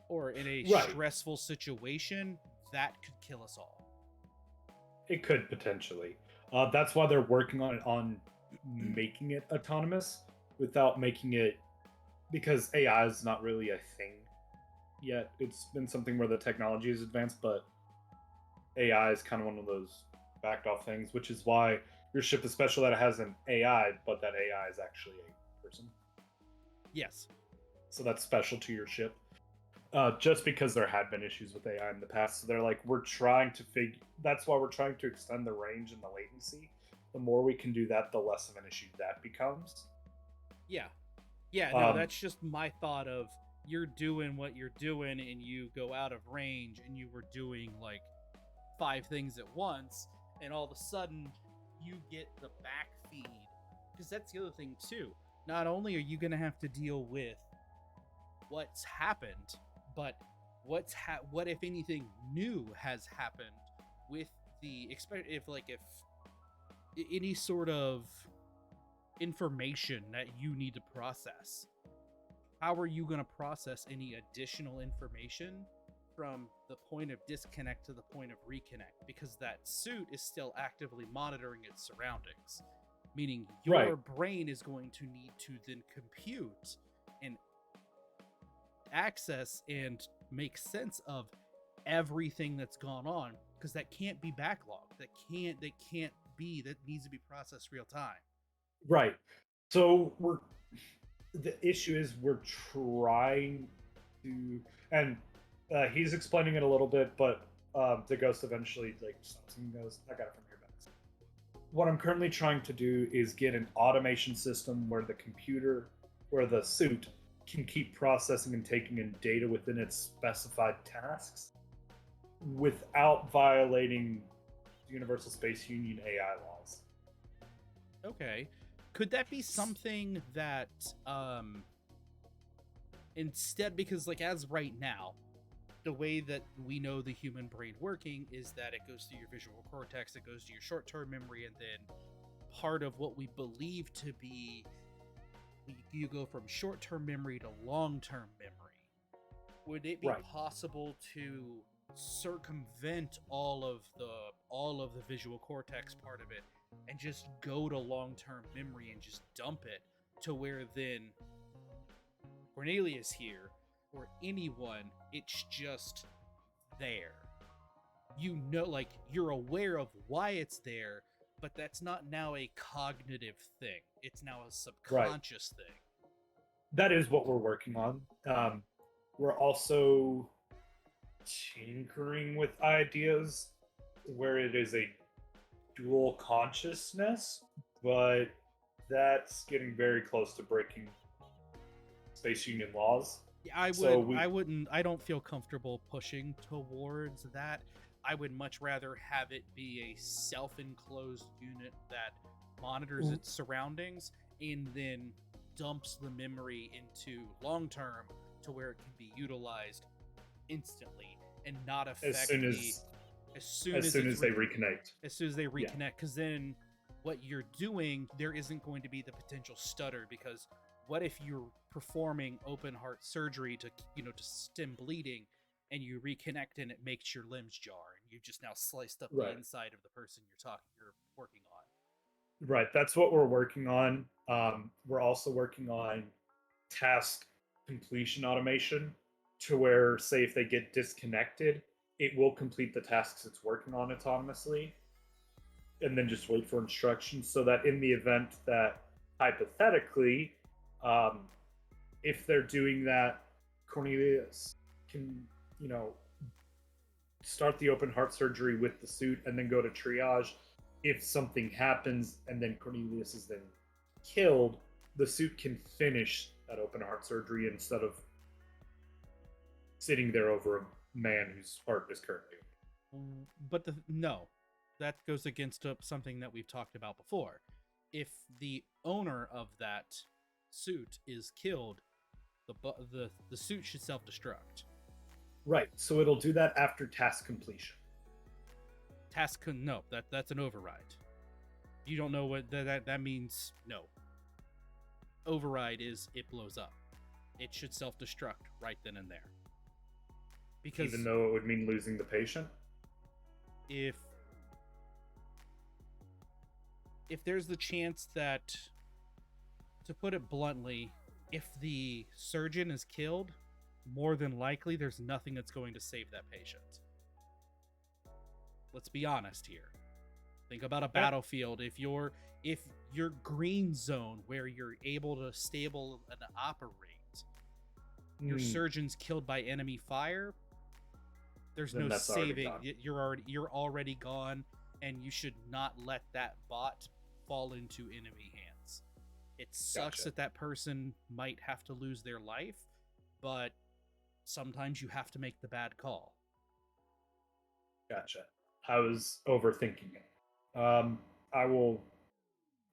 or in a stressful situation, that could kill us all. It could potentially. That's why they're working on making it autonomous without making it, because AI is not really a thing yet. It's been something where the technology is advanced, but AI is kind of one of those backed off things, which is why your ship is special that it has an AI, but that AI is actually a person. Yes. So that's special to your ship. Just because there had been issues with AI in the past. So they're like, we're trying to that's why we're trying to extend the range and the latency. The more we can do that, the less of an issue that becomes. Yeah. Yeah, no, that's just my thought of, you're doing what you're doing and you go out of range and you were doing like 5 things at once, and all of a sudden you get the back feed. Because that's the other thing too. Not only are you going to have to deal with what's happened, but what if anything new has happened with the if any sort of information that you need to process. How are you going to process any additional information from the point of disconnect to the point of reconnect? Because that suit is still actively monitoring its surroundings, meaning your brain is going to need to then compute and access and make sense of everything that's gone on, because that can't be backlogged. That needs to be processed real time. Right. So the issue is we're trying to, and he's explaining it a little bit, but the ghost eventually like stops and goes, I got it from your bags. What I'm currently trying to do is get an automation system where the suit can keep processing and taking in data within its specified tasks without violating Universal Space Union AI laws. Okay. Could that be something that instead, because like as right now, the way that we know the human brain working is that it goes through your visual cortex, it goes to your short-term memory, and then part of what we believe to be you go from short-term memory to long-term memory. Would it be Right. possible to circumvent all of the visual cortex part of it and just go to long-term memory and just dump it to where then Cornelius here or anyone, it's just there. You know, like, you're aware of why it's there, but that's not now a cognitive thing. It's now a subconscious thing. That is what we're working on. We're also tinkering with ideas where it is a dual consciousness, but that's getting very close to breaking Space Union laws. I So I don't feel comfortable pushing towards that. I would much rather have it be a self-enclosed unit that monitors its surroundings and then dumps the memory into long-term to where it can be utilized instantly and not affect as soon as they reconnect. As soon as they reconnect, because then what you're doing, there isn't going to be the potential stutter, because what if you're performing open heart surgery to stem bleeding and you reconnect and it makes your limbs jar and you just now sliced up the inside of the person you're working on. Right, that's what we're working on. We're also working on task completion automation to where, say, if they get disconnected, it will complete the tasks it's working on autonomously and then just wait for instructions, so that in the event that hypothetically, if they're doing that, Cornelius can, start the open heart surgery with the suit and then go to triage. If something happens and then Cornelius is then killed, the suit can finish that open heart surgery instead of sitting there over a man whose heart is currently. But that goes against something that we've talked about before. If the owner of that suit is killed, the suit should self-destruct. Right, so it'll do that after task completion. That's an override. You don't know what that means. No. Override is it blows up. It should self-destruct right then and there. Because even though it would mean losing the patient? If there's the chance that, to put it bluntly, if the surgeon is killed, more than likely there's nothing that's going to save that patient. Let's be honest here. Think about a battlefield. If your green zone where you're able to stable and operate, your surgeon's killed by enemy fire, there's then no saving. You're already gone, and you should not let that bot fall into enemy hands. It sucks that person might have to lose their life, but sometimes you have to make the bad call. Gotcha. I was overthinking it. I will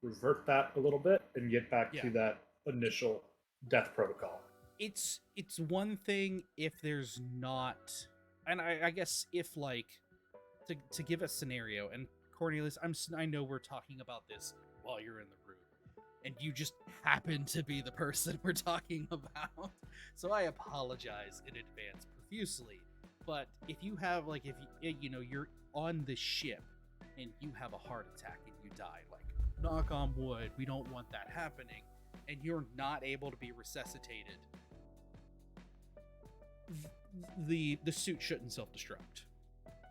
revert that a little bit and get back to that initial death protocol. It's one thing if there's not, and I guess if, like, to give a scenario, and Cornelius, I know we're talking about this while you're in the room, and you just happen to be the person we're talking about, so I apologize in advance profusely. But if you have, like, if you're on the ship and you have a heart attack and you die, like, knock on wood, we don't want that happening, and you're not able to be resuscitated, the suit shouldn't self-destruct.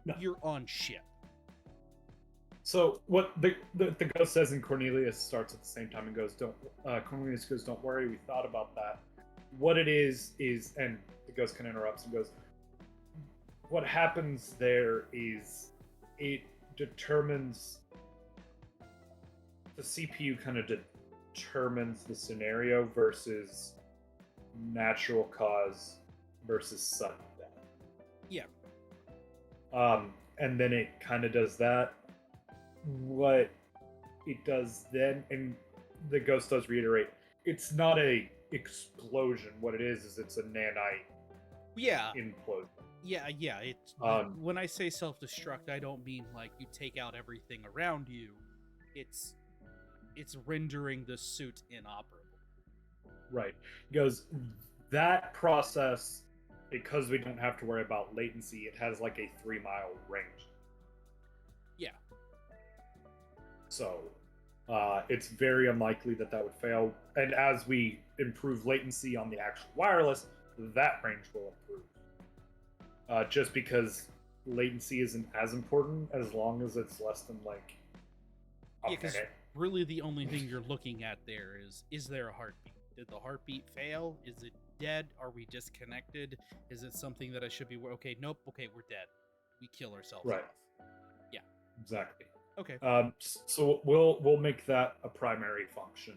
No. You're on ship. So what the ghost says, and Cornelius starts at the same time and goes, Cornelius goes, don't worry, we thought about that. What it is, and the ghost kind of interrupts and goes, what happens there is it determines, the CPU kind of determines the scenario versus natural cause versus sudden death. Yeah. And then it kind of does that. What it does then, and the ghost does reiterate, it's not a explosion. What it is it's a nanite implosion. Yeah. It's when I say self-destruct, I don't mean like you take out everything around you. It's rendering the suit inoperable. Right. He goes, that process, because we don't have to worry about latency, it has like a 3-mile range. Yeah. So it's very unlikely that that would fail. And as we improve latency on the actual wireless, that range will improve. Just because latency isn't as important as long as it's less than like a because minute. really the only thing you're looking at there is there a heartbeat? Did the heartbeat fail? Is it dead? Are we disconnected? Is it something that I should be? Okay, nope. Okay, we're dead. We kill ourselves Right. off. Yeah. Exactly. Okay. So we'll make that a primary function,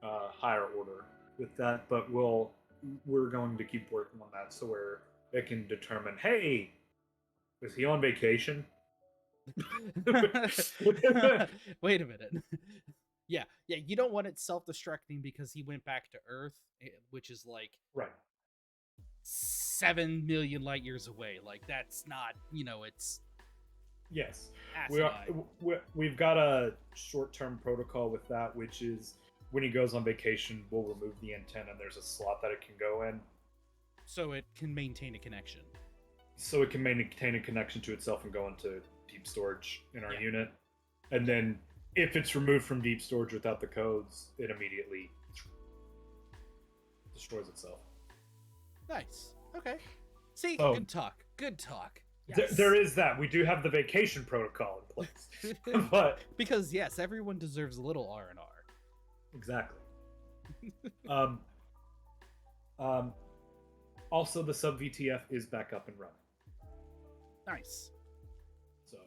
higher order with that, but we're going to keep working on that so where it can determine, hey, is he on vacation? Wait a minute. Yeah, you don't want it self-destructing because he went back to Earth, which is like Right. 7 million light years away. Like that's not, it's Yes. asinine. We've got a short-term protocol with that, which is when he goes on vacation, we'll remove the antenna and there's a slot that it can go in. So it can maintain a connection. So it can maintain a connection to itself and go into deep storage in our Yeah. unit. And then if it's removed from deep storage without the codes, it immediately destroys itself. Nice. Okay. See, Oh. good talk. Good talk. Yes. There is that. We do have the vacation protocol in place. But because yes, everyone deserves a little R&R. Exactly. Also, the sub VTF is back up and running. Nice. So,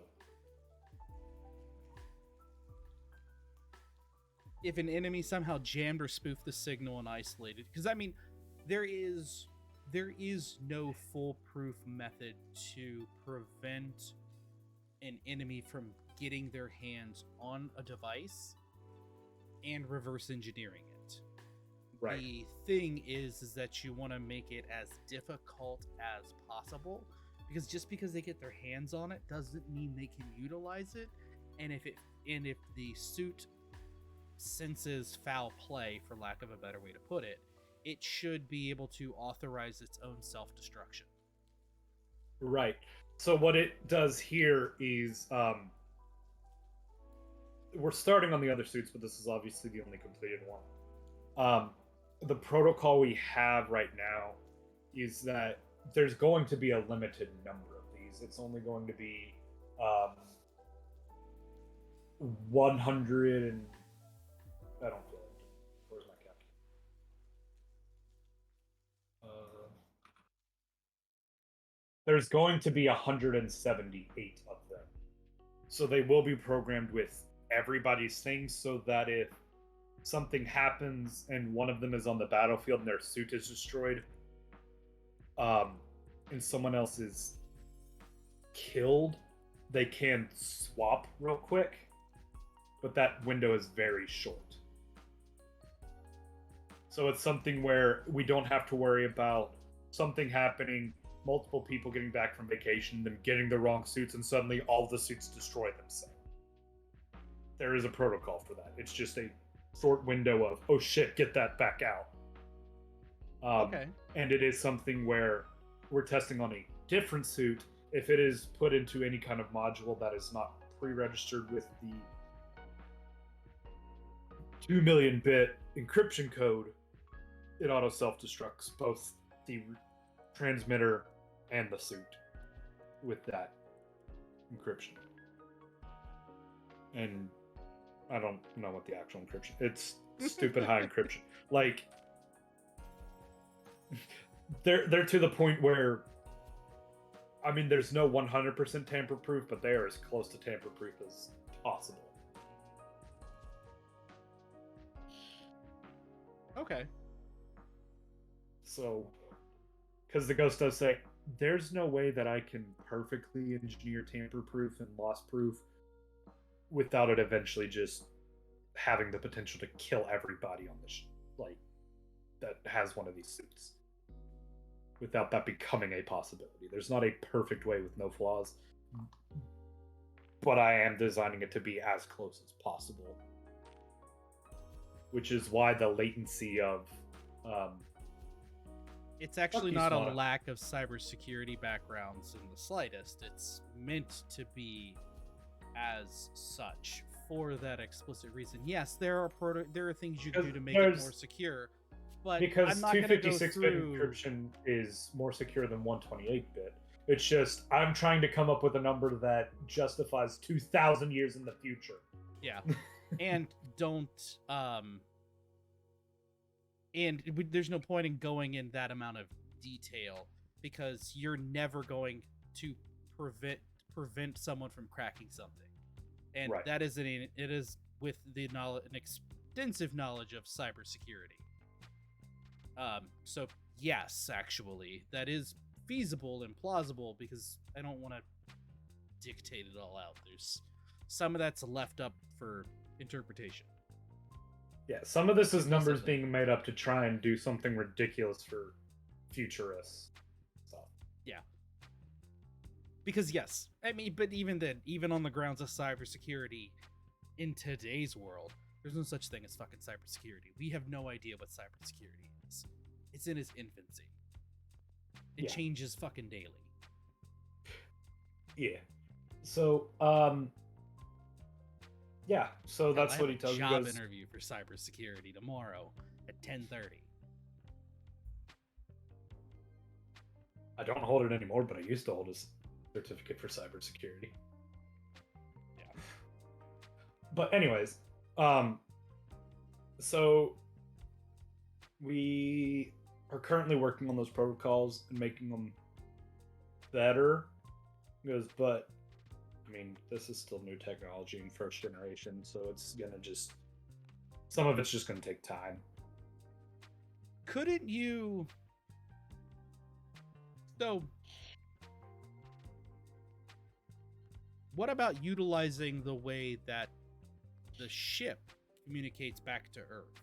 if an enemy somehow jammed or spoofed the signal and isolated, because I mean, there is no foolproof method to prevent an enemy from getting their hands on a device and reverse engineering it. right. The thing is that you want to make it as difficult as possible, because just because they get their hands on it doesn't mean they can utilize it. And if the suit senses foul play, for lack of a better way to put it, it should be able to authorize its own self-destruction. Right. So what it does here is we're starting on the other suits, but this is obviously the only completed one. The protocol we have right now is that there's going to be a limited number of these. It's only going to be 100 and I don't feel it. Where's my calculator? There's going to be 178 of them. So they will be programmed with everybody's things so that if something happens and one of them is on the battlefield and their suit is destroyed, and someone else is killed, they can swap real quick, but that window is very short. So it's something where we don't have to worry about something happening, multiple people getting back from vacation, them getting the wrong suits, and suddenly all the suits destroy themselves. There is a protocol for that. It's just a short window of, oh shit, get that back out. Okay. And it is something where we're testing on a different suit. If it is put into any kind of module that is not pre-registered with the 2 million bit encryption code, it auto self-destructs both the transmitter and the suit with that encryption. And I don't know what the actual encryption. It's stupid high encryption. Like they're to the point where I mean there's no 100% tamper proof, but they are as close to tamper proof as possible. Okay. So because the ghost does say there's no way that I can perfectly engineer tamper proof and loss proof without it eventually just having the potential to kill everybody on the like that has one of these suits without that becoming a possibility. There's not a perfect way with no flaws, but I am designing it to be as close as possible, which is why the latency of It's actually you, not a Smarta. lack of cybersecurity backgrounds in the slightest. It's meant to be as such for that explicit reason. Yes, there are things you can do to make it more secure, but because I'm not going to go 256-bit through. encryption is more secure than 128-bit. It's just I'm trying to come up with a number that justifies 2,000 years in the future. Yeah, and don't there's no point in going in that amount of detail because you're never going to prevent someone from cracking something, and Right. that is it is with the knowledge, an extensive knowledge of cybersecurity. So yes, actually, that is feasible and plausible because I don't want to dictate it all out. There's some of that's left up for interpretation. Yeah, some of this is numbers Explicitly. being made up to try and do something ridiculous for futurists. So, Yeah. Because yes, I mean, but even then, even on the grounds of cybersecurity, in today's world, there's no such thing as fucking cybersecurity. We have no idea what cybersecurity is. It's in its infancy. It Yeah. changes fucking daily. yeah. So, yeah. So that's I what have he tells a you. job Goes, interview for cybersecurity tomorrow at 10:30. I don't hold it anymore, but I used to hold a certificate for cybersecurity. Yeah. But anyways, so we are currently working on those protocols and making them better. Because, but I mean, this is still new technology in first generation, so it's gonna just some of it's just gonna take time. Couldn't you? So, what about utilizing the way that the ship communicates back to Earth?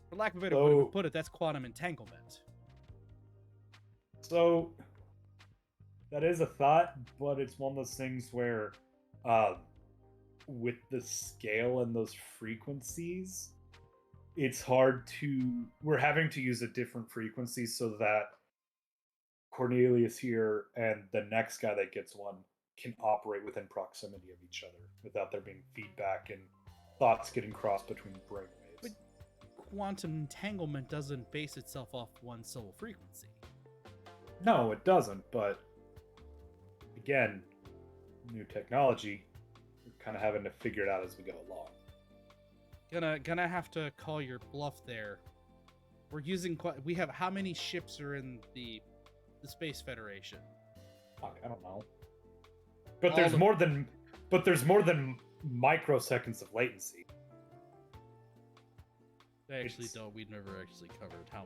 For lack of a better way to put it, that's quantum entanglement. So that is a thought, but it's one of those things where, with the scale and those frequencies, it's hard to. We're having to use a different frequency so that Cornelius here and the next guy that gets one can operate within proximity of each other without there being feedback and thoughts getting crossed between brainwaves. But quantum entanglement doesn't base itself off one sole frequency. No, it doesn't, but again, new technology, we're kind of having to figure it out as we go along. Gonna have to call your bluff there. We're using we have how many ships are in the Space Federation? I don't know. But there's more than microseconds of latency. I actually don't. We never actually covered how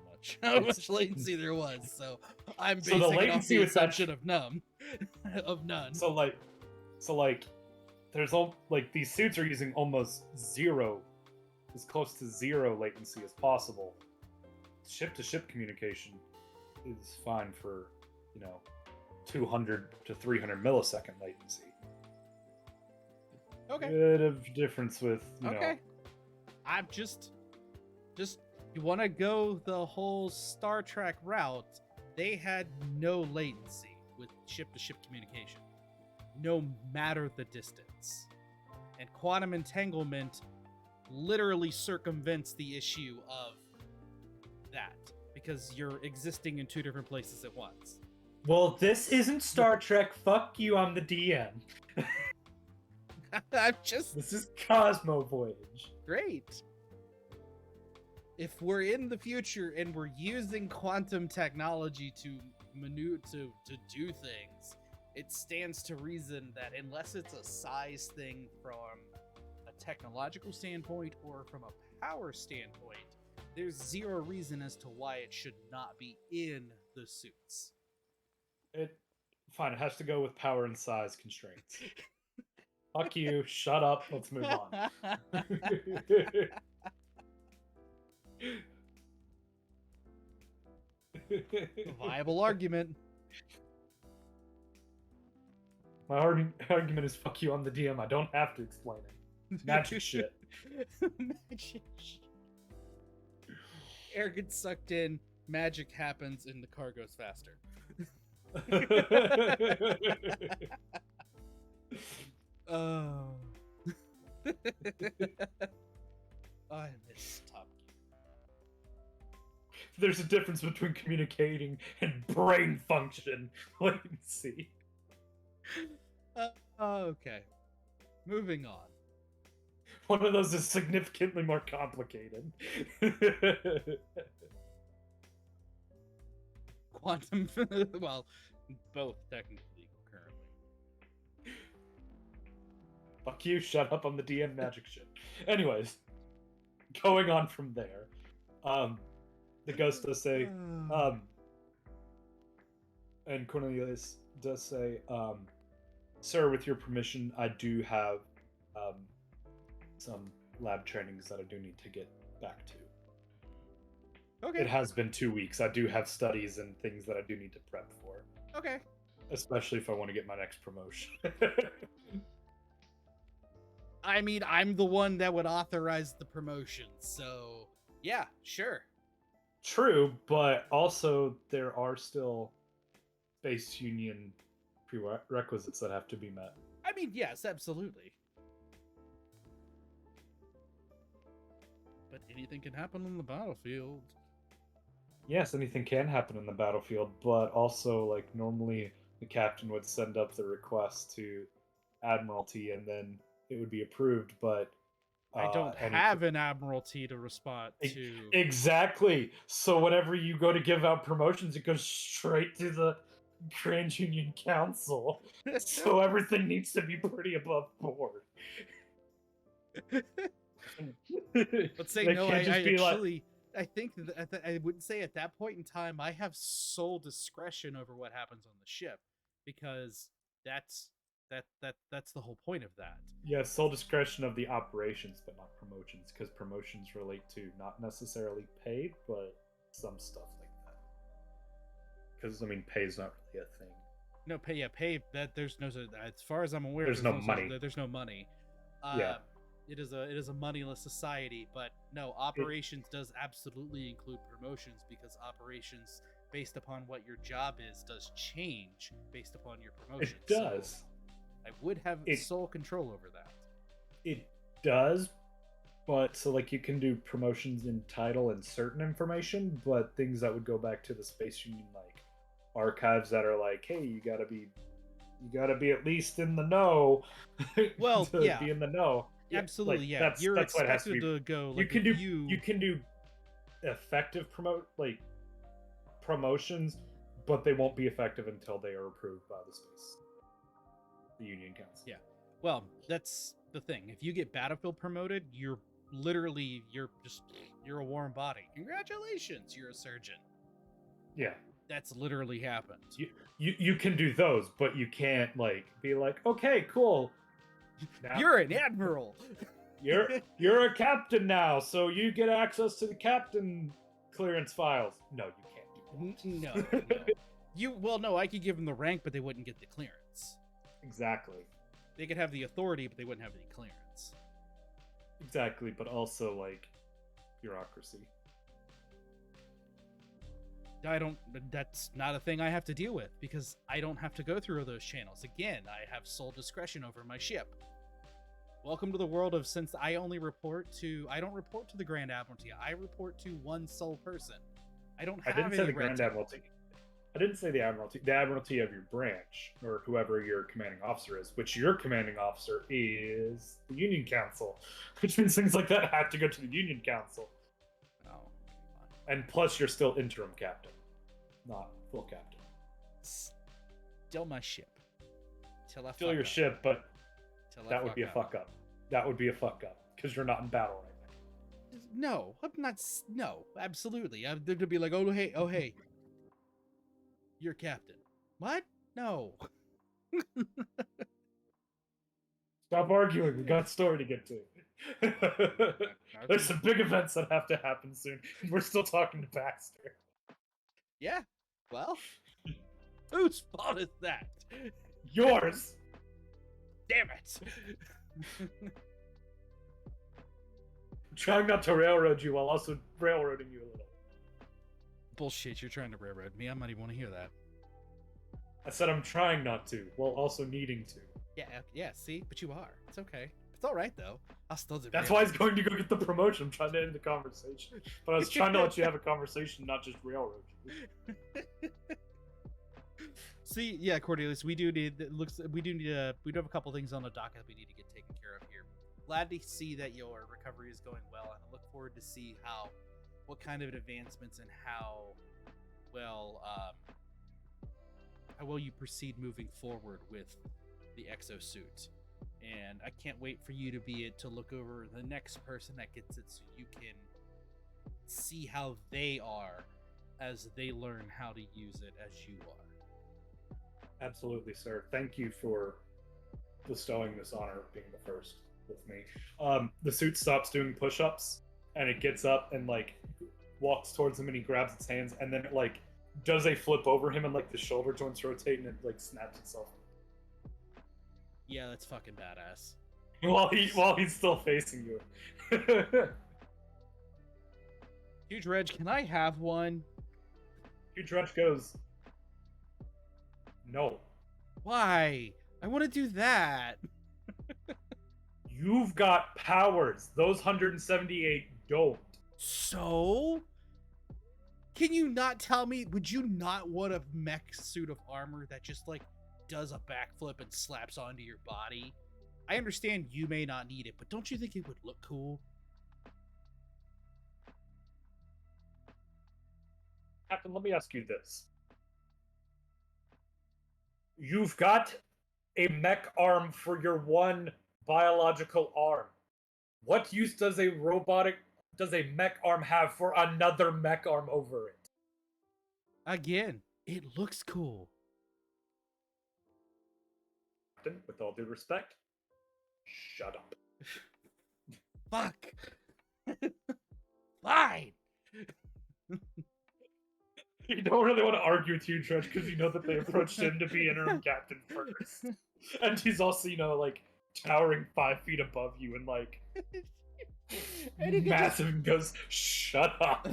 much latency there was. So I'm basing the it off latency the was assumption of none. So there's these suits are using almost zero, as close to zero latency as possible. Ship to ship communication is fine for 200 to 300 millisecond latency. Okay. Bit of difference with okay. I'm just you want to go the whole Star Trek route. They had no latency with ship-to-ship communication, no matter the distance. And quantum entanglement literally circumvents the issue of that because you're existing in two different places at once. Well, this isn't Star Trek. Fuck you, I'm the DM. This is Cosmo Voyage. Great. If we're in the future and we're using quantum technology to do things, it stands to reason that unless it's a size thing from a technological standpoint or from a power standpoint, there's zero reason as to why it should not be in the suits. Fine, it has to go with power and size constraints. Fuck you, shut up, let's move on. Viable argument. My argument is fuck you, I'm the DM, I don't have to explain it. Magic shit. Magic shit. Air gets sucked in, magic happens, and the car goes faster. Oh. I miss Top Gear. There's a difference between communicating and brain function. Latency. Okay. Moving on. One of those is significantly more complicated. Quantum, well, both technically currently. Fuck you, shut up on the DM magic shit. Anyways, going on from there, the ghost does say, and Cornelius does say, sir, with your permission, I do have some lab trainings that I do need to get back to. Okay. It has been 2 weeks. I do have studies and things that I do need to prep for. Okay. Especially if I want to get my next promotion. I mean, I'm the one that would authorize the promotion, so yeah, sure. True, but also there are still Space Union prerequisites that have to be met. I mean, yes, absolutely. But anything can happen on the battlefield. Yes, anything can happen in the battlefield, but also, like, normally the captain would send up the request to Admiralty and then it would be approved, but I don't have an Admiralty to respond to. Exactly. So whenever you go to give out promotions, it goes straight to the Grand Union Council. So everything needs to be pretty above board. Let's say no. I think that I would say at that point in time, I have sole discretion over what happens on the ship, because that's the whole point of that. Yeah, sole discretion of the operations, but not promotions, because promotions relate to not necessarily pay, but some stuff like that. Because I mean, pay is not really a thing. No pay. Yeah, pay. That there's no. As far as I'm aware, there's no money. There's no money. Yeah. It is a moneyless society, but no, operations does absolutely include promotions, because operations, based upon what your job is, does change based upon your promotion. It does. So I would have sole control over that. It does, but so like you can do promotions in title and certain information, but things that would go back to the Space Union, like archives that are like, hey, you gotta be at least in the know. Well, to yeah, be in the know. Absolutely, like, yeah. You're that's what it has expected to go. You Like, can do effective promotions, but they won't be effective until they are approved by the Union Council. Yeah. Well, that's the thing. If you get battlefield promoted, you're a warm body. Congratulations, you're a surgeon. Yeah. That's literally happened. You can do those, but you can't like be like, okay, cool. Now, you're an admiral. You're a captain now, so you get access to the captain clearance files. No, you can't do that. No. No, I could give them the rank, but they wouldn't get the clearance. Exactly. They could have the authority, but they wouldn't have the clearance. Exactly, but also like bureaucracy. That's not a thing I have to deal with, because I don't have to go through those channels. Again, I have sole discretion over my ship. Welcome to the world of, since I don't report to the Grand Admiralty. I report to one sole person. I didn't say the Grand Admiralty. I didn't say the Admiralty. The Admiralty of your branch, or whoever your commanding officer is, which your commanding officer is the Union Council, which means things like that have to go to the Union Council. And plus, you're still interim captain, not full captain. Still my ship. Still your ship, but that would be a fuck up. That would be a fuck up, because you're not in battle right now. No, I'm not. No, absolutely. They're gonna be like, oh hey, you're captain. What? No. Stop arguing. We got a story to get to. There's some big events that have to happen soon. We're still talking to Baxter. Yeah. Well, whose fault is that? Yours. Damn it. I'm trying not to railroad you while also railroading you a little. Bullshit, you're trying to railroad me. I might even want to hear that. I said I'm trying not to, while also needing to. Yeah, see? But you are. It's okay. It's alright, though. I'll still do That's why he's going to go get the promotion. I'm trying to end the conversation. But I was trying to let you have a conversation, not just railroad you. See, yeah, Cornelius, we do need we do have a couple things on the docket we need to get taken care of here. Glad to see that your recovery is going well, and I look forward to see what kind of advancements and how well you proceed moving forward with the exosuit. And I can't wait for you to be it to look over the next person that gets it, so you can see how they are as they learn how to use it as you are. Absolutely, sir. Thank you for bestowing this honor of being the first with me. The suit stops doing push-ups, and it gets up and like walks towards him, and he grabs its hands, and then it like does a flip over him, and like the shoulder joints rotate, and it like snaps itself. Yeah, that's fucking badass. While he's still facing you. Huge Reg, can I have one? Huge Reg goes, no. Why? I want to do that. You've got powers. Those 178 don't. So? Can you not tell me? Would you not want a mech suit of armor that just like does a backflip and slaps onto your body? I understand you may not need it, but don't you think it would look cool? Captain, let me ask you this. You've got a mech arm for your one biological arm. What use does a mech arm have for another mech arm over it? Again, it looks cool. Captain, with all due respect, shut up. Fuck. Fine. You don't really want to argue with you, Judge, because you know that they approached him to be interim captain first. And he's also, like, towering 5 feet above you and, like, and massive and goes, shut up.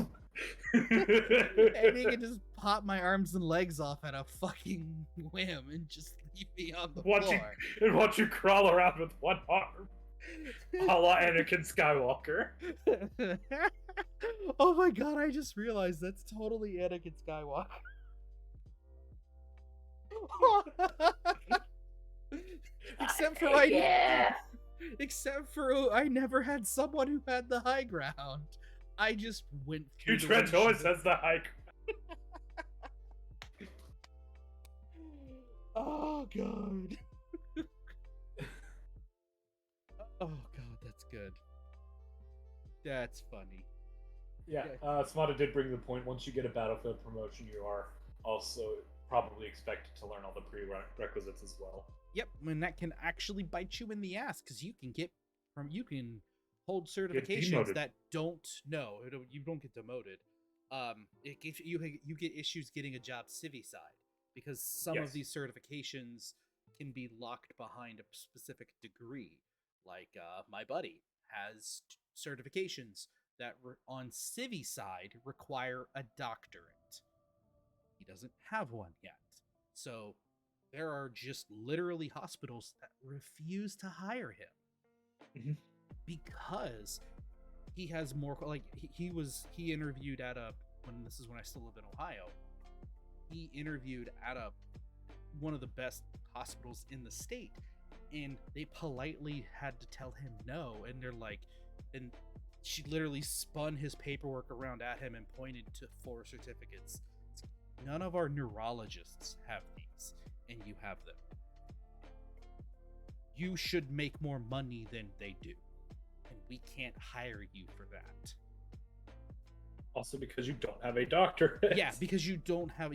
And he can just pop my arms and legs off at a fucking whim and just leave me on the floor. Watch you crawl around with one arm. A la Anakin Skywalker. Oh my god, I just realized that's totally Anakin Skywalker. Except for I never had someone who had the high ground. I just went through Huge Red always has the high ground. Oh god. Oh god, that's good. That's funny. Yeah, Smada did bring the point. Once you get a battlefield promotion, you are also probably expected to learn all the prerequisites as well. Yep, and that can actually bite you in the ass because you can hold certifications that don't you don't get demoted. You get issues getting a job civvy side because some of these certifications can be locked behind a specific degree. Like my buddy has certifications that on civvy side require a doctorate. He doesn't have one yet. So there are just literally hospitals that refuse to hire him because he has more he interviewed at when I still lived in Ohio. He interviewed at one of the best hospitals in the state, and they politely had to tell him no, and they're like, and she literally spun his paperwork around at him and pointed to 4 certificates. None of our neurologists have these, and you have them. You should make more money than they do, and we can't hire you for that. Also because you don't have a doctorate. Yeah, because you don't have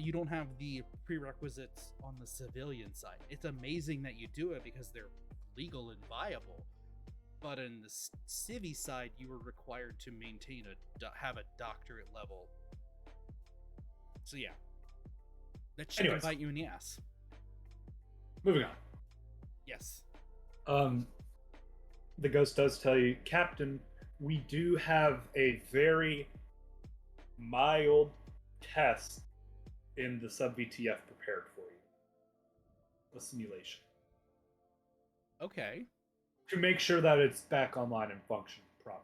the prerequisites on the civilian side. It's amazing that you do it because they're legal and viable. But in the civvy side, you were required to have a doctorate level. So yeah, that should bite you in the ass. Moving on. Yes. The ghost does tell you, Captain, we do have a very mild test in the sub VTF prepared for you. A simulation. Okay. To make sure that it's back online and functioning properly.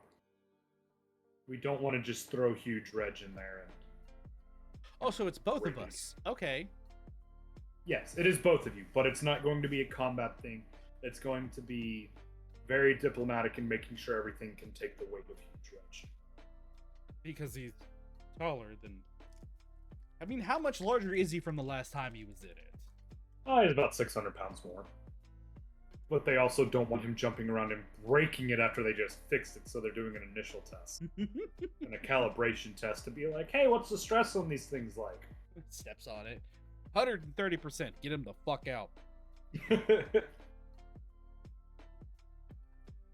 We don't want to just throw huge reg in there. And Oh, so it's both of Really? us. Okay. yes, it is both of you, but it's not going to be a combat thing. It's going to be very diplomatic in making sure everything can take the weight of huge reg. Because he's taller than. I mean, how much larger is he from the last time he was in it? He's about 600 pounds more. But they also don't want him jumping around and breaking it after they just fixed it, so they're doing an initial test and a calibration test to be like, hey, what's the stress on these things like? Steps on it. 130%. Get him the fuck out.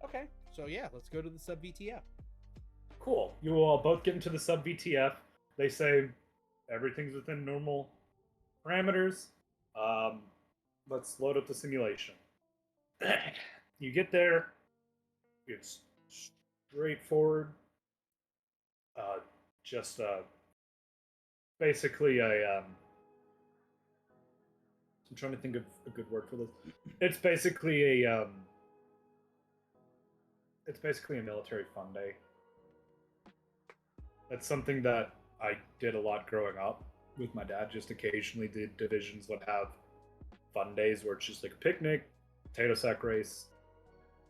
Okay. So yeah, let's go to the sub VTF. Cool. You will both get into the sub VTF. They say everything's within normal parameters. Let's load up the simulation. You get there. It's straightforward. Just basically a. I'm trying to think of a good word for this. It's basically a. It's basically a military fun day. That's something that I did a lot growing up with my dad. Just occasionally, the divisions would have fun days where it's just like a picnic, potato sack race.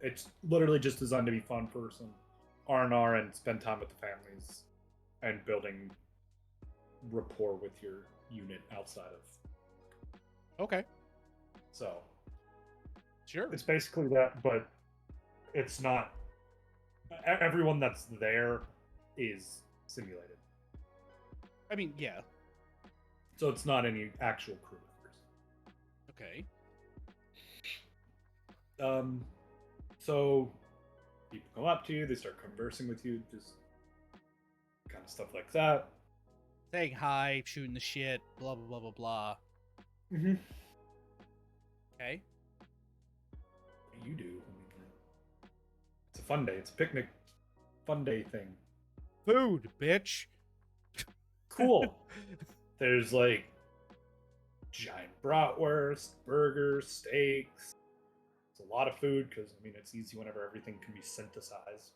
It's literally just designed to be fun for some R&R and spend time with the families and building rapport with your unit outside of. Okay. So Sure. it's basically that, but it's not. Everyone that's there is simulated. I mean, yeah. So it's not any actual crew members. Okay. So people come up to you, they start conversing with you, just kind of stuff like that. Saying hi, shooting the shit, blah blah blah blah blah. Mm-hmm. Okay. What do you do? It's a fun day. It's a picnic, fun day thing. Food, bitch. Cool. There's like giant bratwurst, burgers, steaks. It's a lot of food because I mean it's easy whenever everything can be synthesized.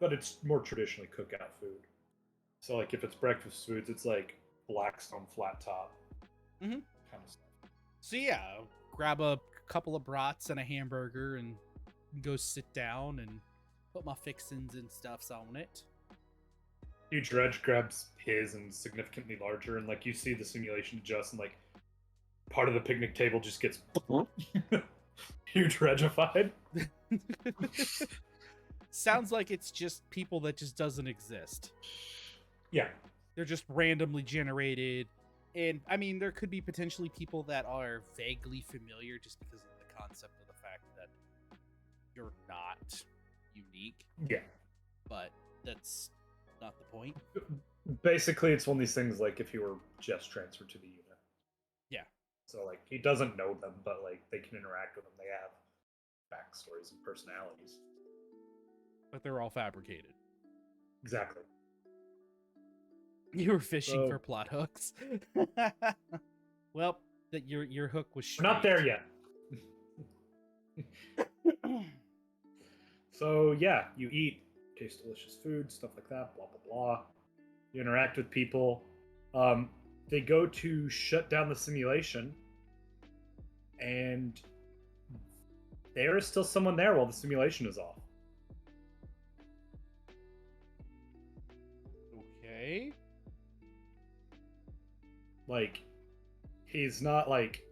But it's more traditionally cookout food. So like if it's breakfast foods, it's like Blackstone flat top Mhm. kind of stuff. So yeah, grab a couple of brats and a hamburger and go sit down and put my fixins and stuffs on it. Huge Reg grabs his and significantly larger, and like you see the simulation adjust, and like part of the picnic table just gets huge regified. Sounds like it's just people that just doesn't exist. Yeah, They're just randomly generated. And I mean, there could be potentially people that are vaguely familiar just because of the concept of the fact that you're not unique, yeah. but that's not the point. Basically, it's one of these things like if you were just transferred to the unit. Yeah. So like he doesn't know them, but like they can interact with them. They have backstories and personalities. But they're all fabricated. Exactly. You were fishing So- for plot hooks. Well, that your hook was We're not there yet. So yeah, you eat, taste delicious food, stuff like that, blah blah blah. You interact with people. They go to shut down the simulation, and there is still someone there while the simulation is off. Okay. Like, he's not like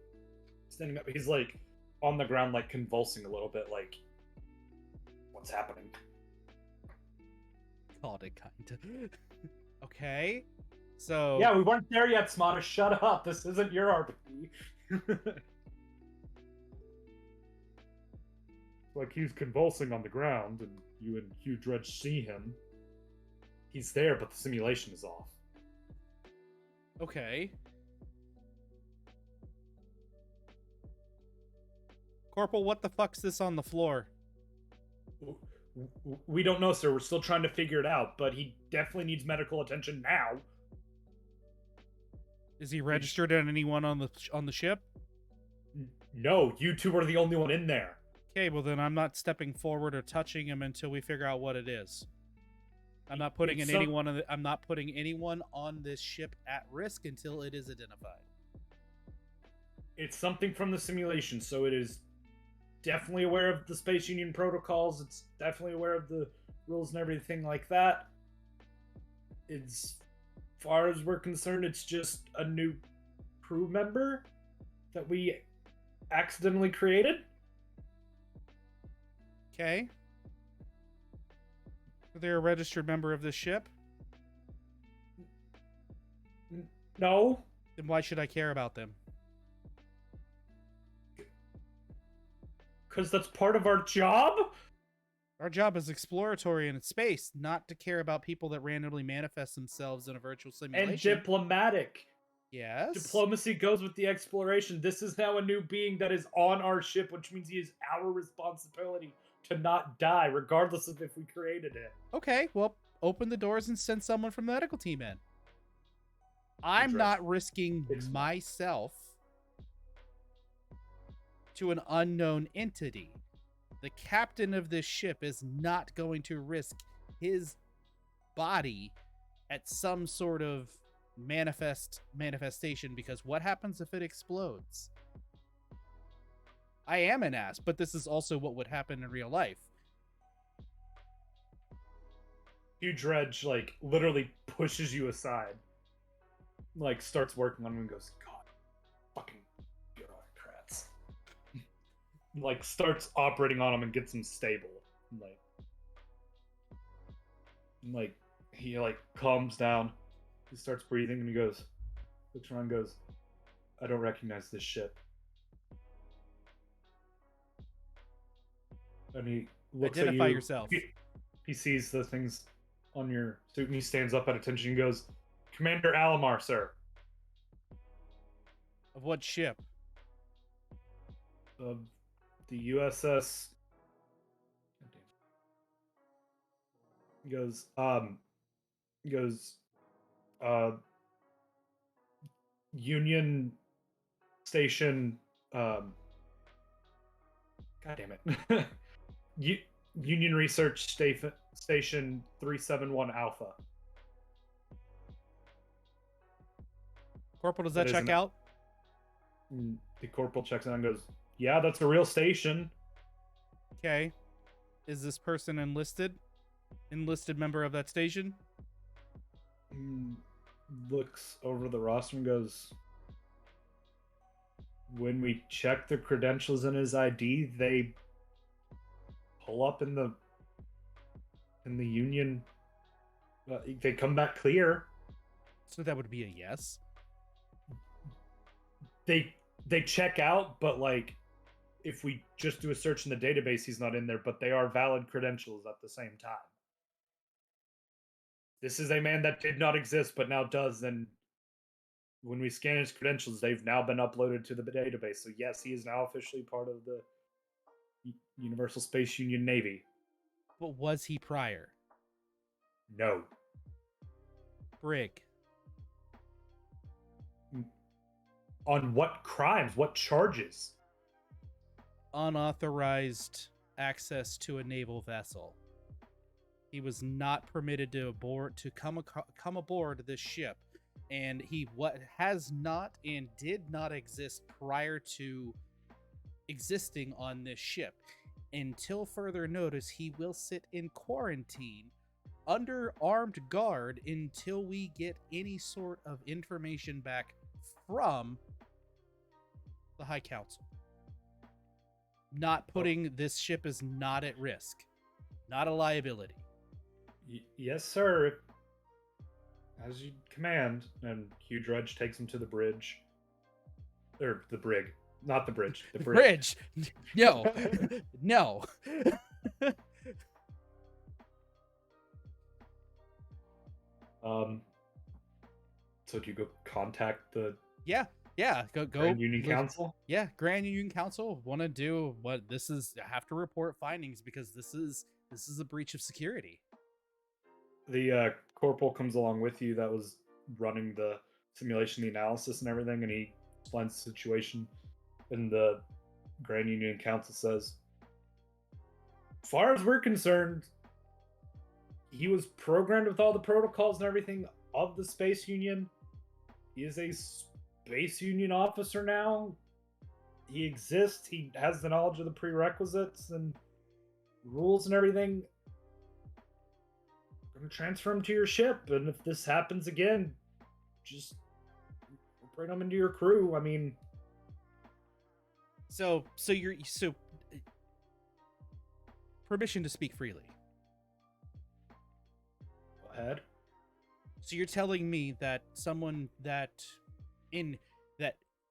standing up. He's like on the ground, like convulsing a little bit. Like, what's happening? Called it kind of. Okay. So Yeah, we weren't there yet, Smata. Shut up. This isn't your RP. Like, he's convulsing on the ground, and you and Hugh Dredge see him. He's there, but the simulation is off. Okay. Corporal, what the fuck's this on the floor? We don't know, sir. We're still trying to figure it out, but he definitely needs medical attention now. Is he registered on anyone on the ship? No, you two are the only one in there. Okay, well then I'm not stepping forward or touching him until we figure out what it is. I'm not putting I'm not putting anyone on this ship at risk until it is identified. It's something from the simulation, so it is definitely aware of the Space Union protocols. It's definitely aware of the rules and everything like that. As far as we're concerned, it's just a new crew member that we accidentally created. Okay. Are they a registered member of this ship? No. Then why should I care about them? Because that's part of our job? Our job is exploratory in space, not to care about people that randomly manifest themselves in a virtual simulation. And diplomatic. Yes. Diplomacy goes with the exploration. This is now a new being that is on our ship, which means he is our responsibility to not die, regardless of if we created it. Okay, well, open the doors and send someone from the medical team in. I'm not risking myself to an unknown entity. The captain of this ship is not going to risk his body at some sort of manifestation, because what happens if it explodes? I am an ass, but this is also what would happen in real life. Hugh Dredge, like, literally pushes you aside. Like, starts working on him and goes, God, fucking bureaucrats. Like, starts operating on him and gets him stable. Like, he, like, calms down. He starts breathing and he goes, looks around and goes, I don't recognize this ship. And he looks at you. Identify yourself. He sees the things on your suit and he stands up at attention and goes, Commander Alamar, sir. Of what ship? Of the USS. He goes, Union Station, God damn it. Union Research Station 371 Alpha. Corporal, does that check out? The corporal checks out and goes, yeah, that's a real station. Okay. Is this person enlisted? Enlisted member of that station? Looks over the roster and goes, when we check the credentials in his ID, they pull up in the Union. They come back clear. So that would be a yes. They check out, but like, if we just do a search in the database, he's not in there. But they are valid credentials at the same time. This is a man that did not exist, but now does. And when we scan his credentials, they've now been uploaded to the database. So yes, he is now officially part of the Universal Space Union Navy. But was he prior? No. Brig. On what crimes? What charges? Unauthorized access to a naval vessel. He was not permitted to come aboard this ship, and he has not and did not exist prior to existing on this ship. Until further notice, he will sit in quarantine under armed guard until we get any sort of information back from the High Council. Not putting this ship is not at risk. Not a liability. Yes, sir. As you command. And Hugh Dredge takes him to the bridge. Or the brig. Not the bridge. The bridge. No. No. So do you go contact the Yeah. Go Grand Union Council? Yeah, Grand Union Council want to do what this is. Have to report findings because this is a breach of security. The corporal comes along with you that was running the simulation, the analysis, and everything, and he explains the situation. And the Grand Union Council says, as far as we're concerned, he was programmed with all the protocols and everything of the Space Union. He is a Space Union officer now. He exists. He has the knowledge of the prerequisites and rules and everything. I'm going to transfer him to your ship, and if this happens again, just bring him into your crew. I mean, So permission to speak freely. go ahead. So you're telling me that someone that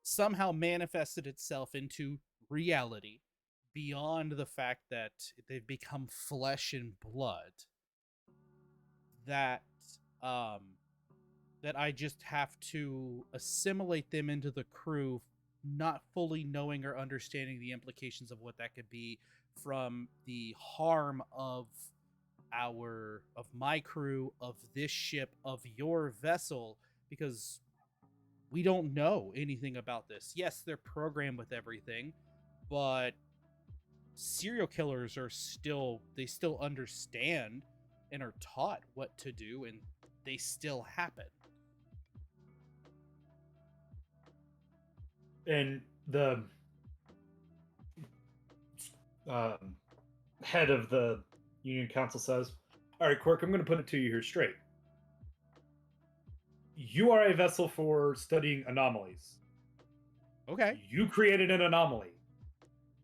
somehow manifested itself into reality beyond the fact that they've become flesh and blood, that that I just have to assimilate them into the crew, not fully knowing or understanding the implications of what that could be from the harm of my crew, of this ship, of your vessel, because we don't know anything about this. Yes, they're programmed with everything, but serial killers still understand and are taught what to do, and they still happen. And the head of the Union Council says, all right, Quirk, I'm going to put it to you here straight. You are a vessel for studying anomalies. Okay. You created an anomaly.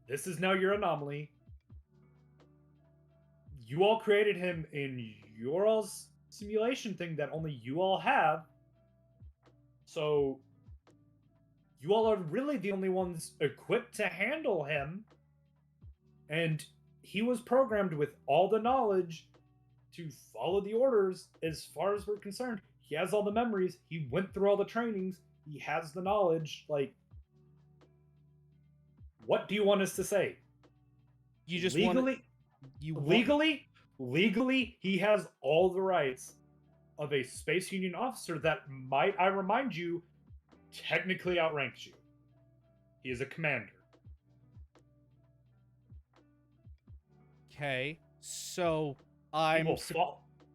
This is now your anomaly. You all created him in your all's simulation thing that only you all have. So you all are really the only ones equipped to handle him. And he was programmed with all the knowledge to follow the orders as far as we're concerned. He has all the memories. He went through all the trainings. He has the knowledge. Like, what do you want us to say? You just legally, legally, he has all the rights of a Space Union officer that, might I remind you, technically outranks you. He is a commander. Okay, so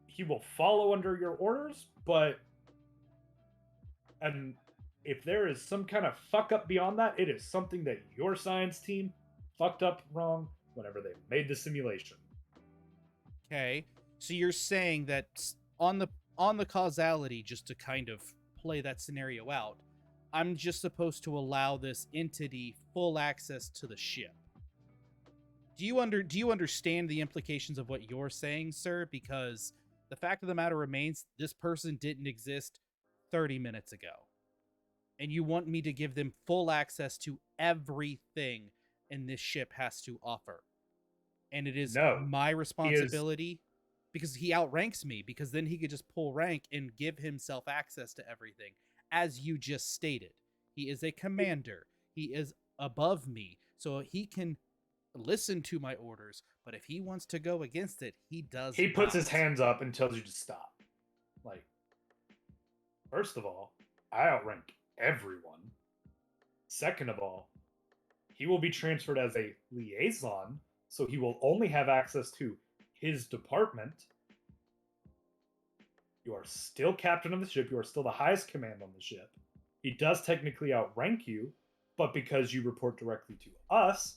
he will follow under your orders, but and if there is some kind of fuck up beyond that, it is something that your science team fucked up wrong whenever they made the simulation. Okay, so you're saying that on the causality, just to kind of play that scenario out, I'm just supposed to allow this entity full access to the ship. Do you understand the implications of what you're saying, sir? Because the fact of the matter remains, this person didn't exist 30 minutes ago. And you want me to give them full access to everything in this ship has to offer. And it is my responsibility, because he outranks me, because then he could just pull rank and give himself access to everything. As you just stated, he is a commander. He is above me, so he can listen to my orders, but if he wants to go against it, he does. He puts his hands up and tells you to stop. Like, first of all, I outrank everyone. Second of all, he will be transferred as a liaison, so he will only have access to his department. You are still captain of the ship. You are still the highest command on the ship. He does technically outrank you, but because you report directly to us,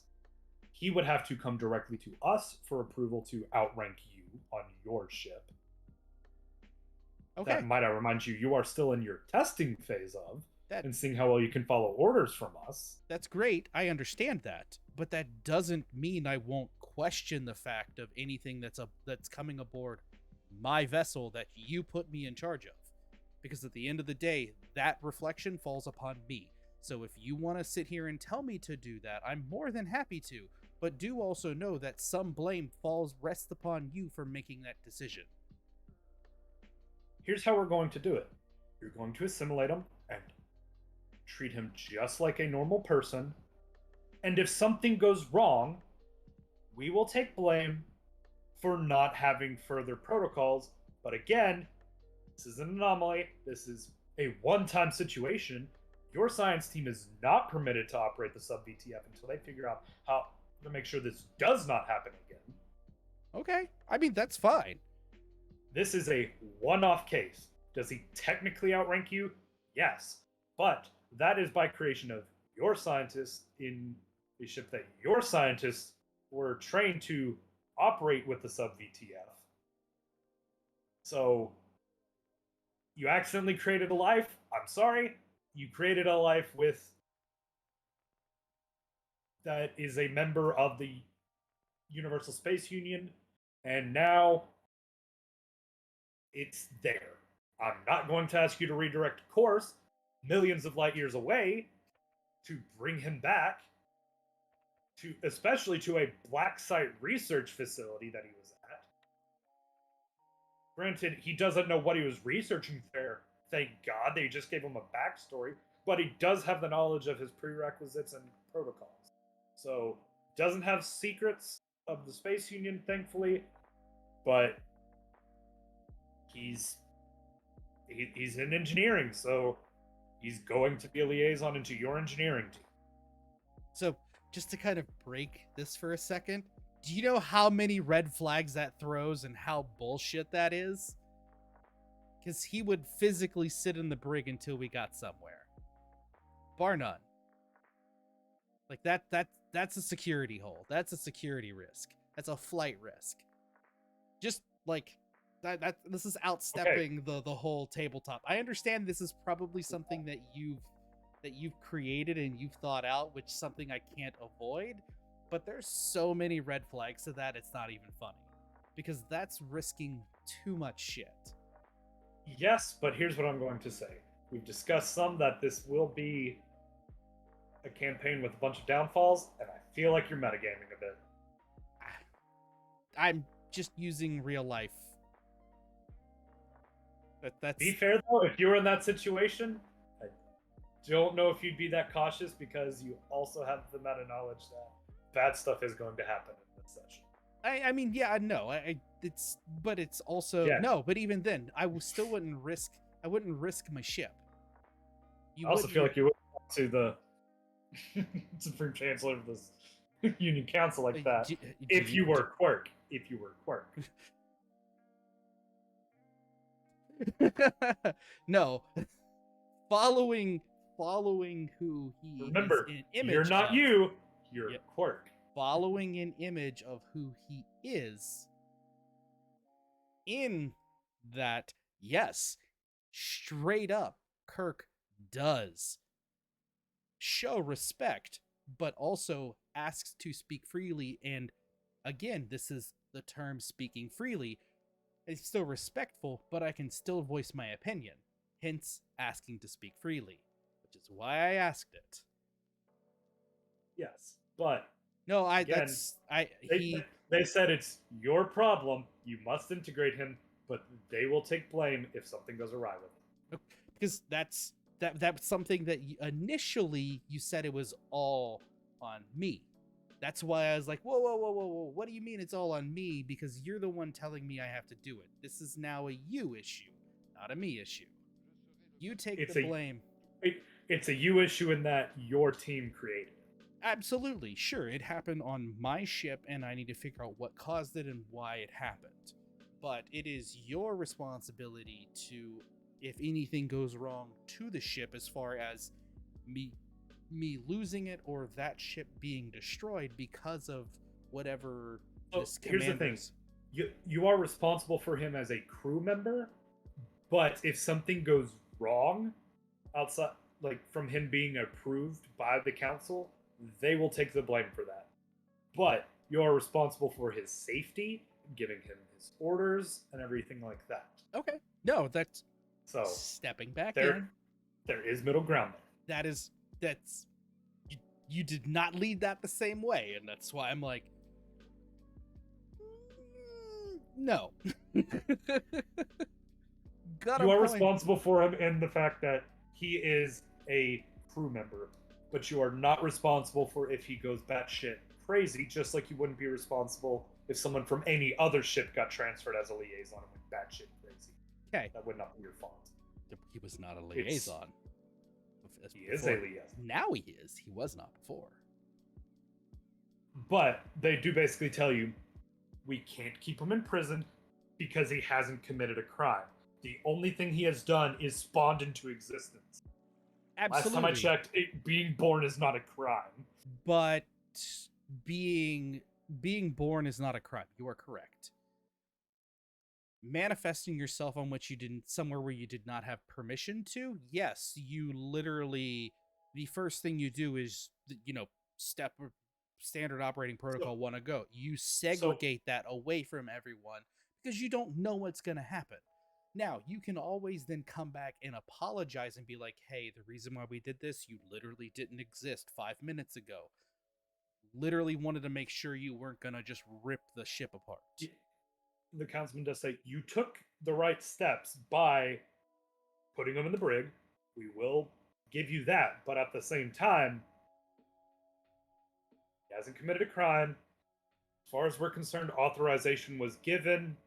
he would have to come directly to us for approval to outrank you on your ship. Okay. That, might I remind you, you are still in your testing phase of, and seeing how well you can follow orders from us. That's great. I understand that. But that doesn't mean I won't question the fact of anything that's coming aboard my vessel that you put me in charge of. Because at the end of the day, that reflection falls upon me. So if you want to sit here and tell me to do that, I'm more than happy to. But do also know that some blame rests upon you for making that decision. Here's how we're going to do it. You're going to assimilate him and treat him just like a normal person. And if something goes wrong, we will take blame for not having further protocols. But again, this is an anomaly. This is a one-time situation, your science team is not permitted to operate the sub VTF until they figure out how to make sure this does not happen again. Okay. I mean, that's fine. This is a one-off case. Does he technically outrank you? Yes. But that is by creation of your scientists in a ship that your scientists were trained to operate with the sub VTF. So you accidentally created a life. I'm sorry. You created a life with that is a member of the Universal Space Union, and now it's there. I'm not going to ask you to redirect course millions of light years away to bring him back to, especially to a black site research facility that he was at. Granted, he doesn't know what he was researching there. Thank God they just gave him a backstory, but he does have the knowledge of his prerequisites and protocols. So, doesn't have secrets of the Space Union, thankfully, but he's in engineering, so he's going to be a liaison into your engineering team. So, just to kind of break this for a second, do you know how many red flags that throws and how bullshit that is? Because he would physically sit in the brig until we got somewhere. Bar none. Like that's a security hole. That's a security risk. That's a flight risk. Just like that this is outstepping the whole tabletop. I understand this is probably something that you've created and you've thought out, which is something I can't avoid, but there's so many red flags to that it's not even funny. Because that's risking too much shit. Yes, but here's what I'm going to say. We've discussed some that this will be a campaign with a bunch of downfalls, and I feel like you're metagaming a bit. I'm just using real life. That's Be fair though, if you were in that situation, I don't know if you'd be that cautious because you also have the meta knowledge that bad stuff is going to happen in this session. I mean, yeah, no, it's also Yeah. no, but even then, I still wouldn't risk. I wouldn't risk my ship. I also feel like you would talk to the Supreme Chancellor of this Union Council like that. If you were Quirk. No. Following who he Remember, is an image you're not of, you, you're Quirk. Following an image of who he is in that, yes, straight up, Kirk does show respect, but also asks to speak freely. And again, this is the term speaking freely. It's still respectful, but I can still voice my opinion, hence asking to speak freely, which is why I asked it. Yes, but no, they said it's your problem. You must integrate him, but they will take blame if something goes awry with him. Because that's something that initially you said it was all on me. That's why I was like, whoa, what do you mean it's all on me? Because you're the one telling me I have to do it. This is now a you issue, not a me issue. You take the blame. It's a you issue in that your team created it. Absolutely, sure, it happened on my ship, and I need to figure out what caused it and why it happened. But it is your responsibility to, if anything goes wrong to the ship as far as me losing it or that ship being destroyed because of whatever this here's the thing. You are responsible for him as a crew member, but if something goes wrong outside, like from him being approved by the council, they will take the blame for that. But you're responsible for his safety, giving him his orders and everything like that. Okay. No, that's so stepping back there is middle ground there. That's you did not lead that the same way, and that's why I'm like, no. You are responsible for him in the fact that he is a crew member, but you are not responsible for if he goes batshit crazy, just like you wouldn't be responsible if someone from any other ship got transferred as a liaison and went batshit crazy. Okay. That would not be your fault. He was not a liaison. He is a liaison. Now he is. He was not before. But they do basically tell you, we can't keep him in prison because he hasn't committed a crime. The only thing he has done is spawned into existence. Absolutely. Last time I checked, being born is not a crime. But being born is not a crime. You are correct. Manifesting yourself on which you didn't, somewhere where you did not have permission to, yes, you literally, the first thing you do is, standard operating protocol 1 to go. You segregate that away from everyone because you don't know what's going to happen. Now, you can always then come back and apologize and be like, hey, the reason why we did this, you literally didn't exist 5 minutes ago. Literally wanted to make sure you weren't going to just rip the ship apart. The councilman does say, you took the right steps by putting him in the brig. We will give you that. But at the same time, he hasn't committed a crime. As far as we're concerned, authorization was given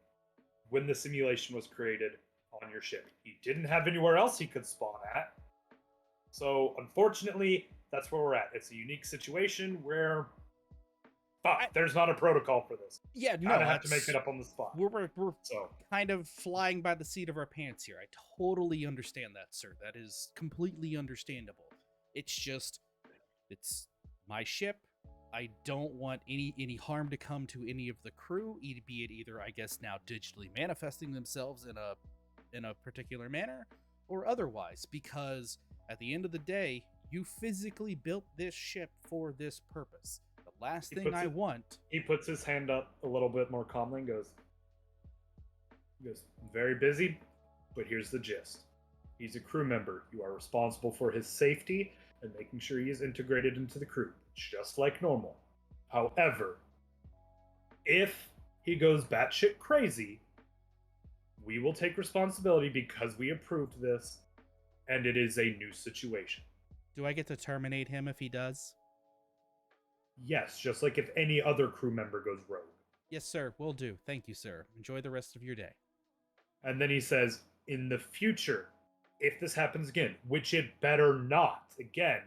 when the simulation was created on your ship. He didn't have anywhere else he could spawn at. So, unfortunately, that's where we're at. It's a unique situation where there's not a protocol for this. Yeah, no, I have to make it up on the spot. We're kind of flying by the seat of our pants here. I totally understand that, sir. That is completely understandable. It's just, it's my ship. I don't want any harm to come to any of the crew, be it either, I guess, now digitally manifesting themselves in a particular manner or otherwise, because at the end of the day, you physically built this ship for this purpose. The last thing I want... He puts his hand up a little bit more calmly and goes, very busy, but here's the gist. He's a crew member. You are responsible for his safety and making sure he is integrated into the crew, just like normal. However, if he goes batshit crazy, we will take responsibility because we approved this, and it is a new situation. Do I get to terminate him if he does? Yes, just like if any other crew member goes rogue. Yes, sir. Will do. Thank you, sir. Enjoy the rest of your day. And then he says, in the future, if this happens again, which it better not, again,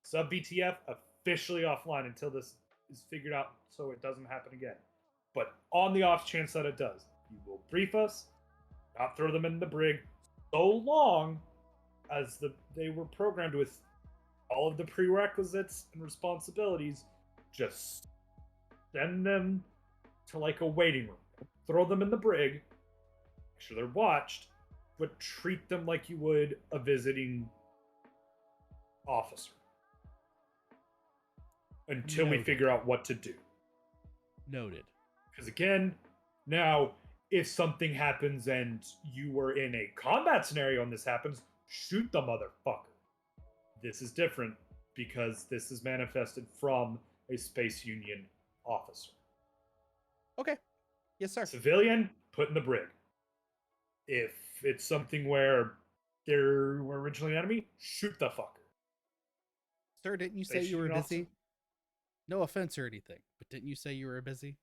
sub-BTF officially offline until this is figured out so it doesn't happen again. But on the off chance that it does, you will brief us, not throw them in the brig so long as they were programmed with all of the prerequisites and responsibilities. Just send them to like a waiting room. Throw them in the brig, make sure they're watched, but treat them like you would a visiting officer. Until we figure out what to do. Noted. Because again, now, if something happens and you were in a combat scenario and this happens, shoot the motherfucker. This is different because this is manifested from a Space Union officer. Okay. Yes, sir. Civilian, put in the brig. If it's something where they were originally an enemy, shoot the fucker. Sir, didn't you say you were busy? No offense or anything, but didn't you say you were busy?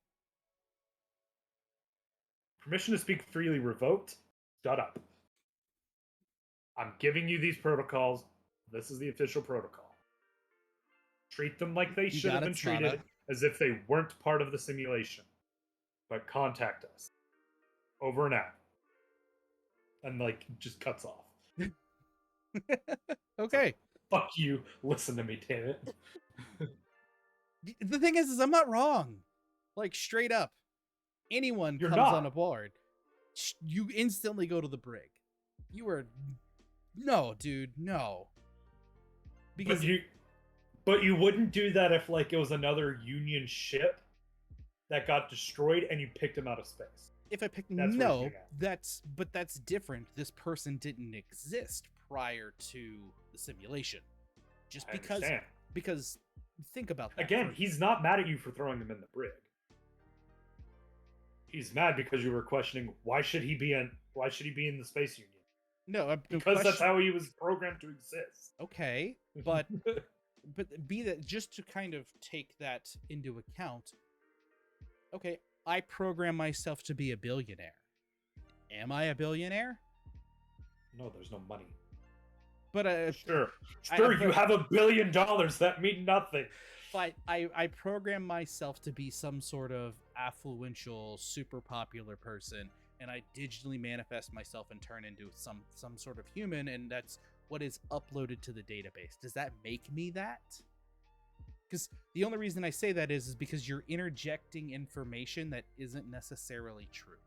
Permission to speak freely revoked? Shut up. I'm giving you these protocols. This is the official protocol. Treat them like they should have been treated, as if they weren't part of the simulation. But contact us. Over and out. And, just cuts off. Okay. So, fuck you. Listen to me, damn it. The thing is I'm not wrong. Straight up. Anyone comes on a board, you instantly go to the brig. No, dude, no. Because but you wouldn't do that if it was another Union ship that got destroyed and you picked him out of space. If I picked that's different. This person didn't exist prior to the simulation. Just because think about that. Again, he's not mad at you for throwing him in the brig. He's mad because you were questioning why should he be in the Space Union? No, because that's how he was programmed to exist. Okay, but be that just to kind of take that into account. Okay, I program myself to be a billionaire. Am I a billionaire? No, there's no money. But Sure, you have $1 billion. That means nothing. But I program myself to be some sort of affluential, super popular person, and I digitally manifest myself and turn into some sort of human, and that's what is uploaded to the database. Does that make me that? Because the only reason I say that is because you're interjecting information that isn't necessarily true.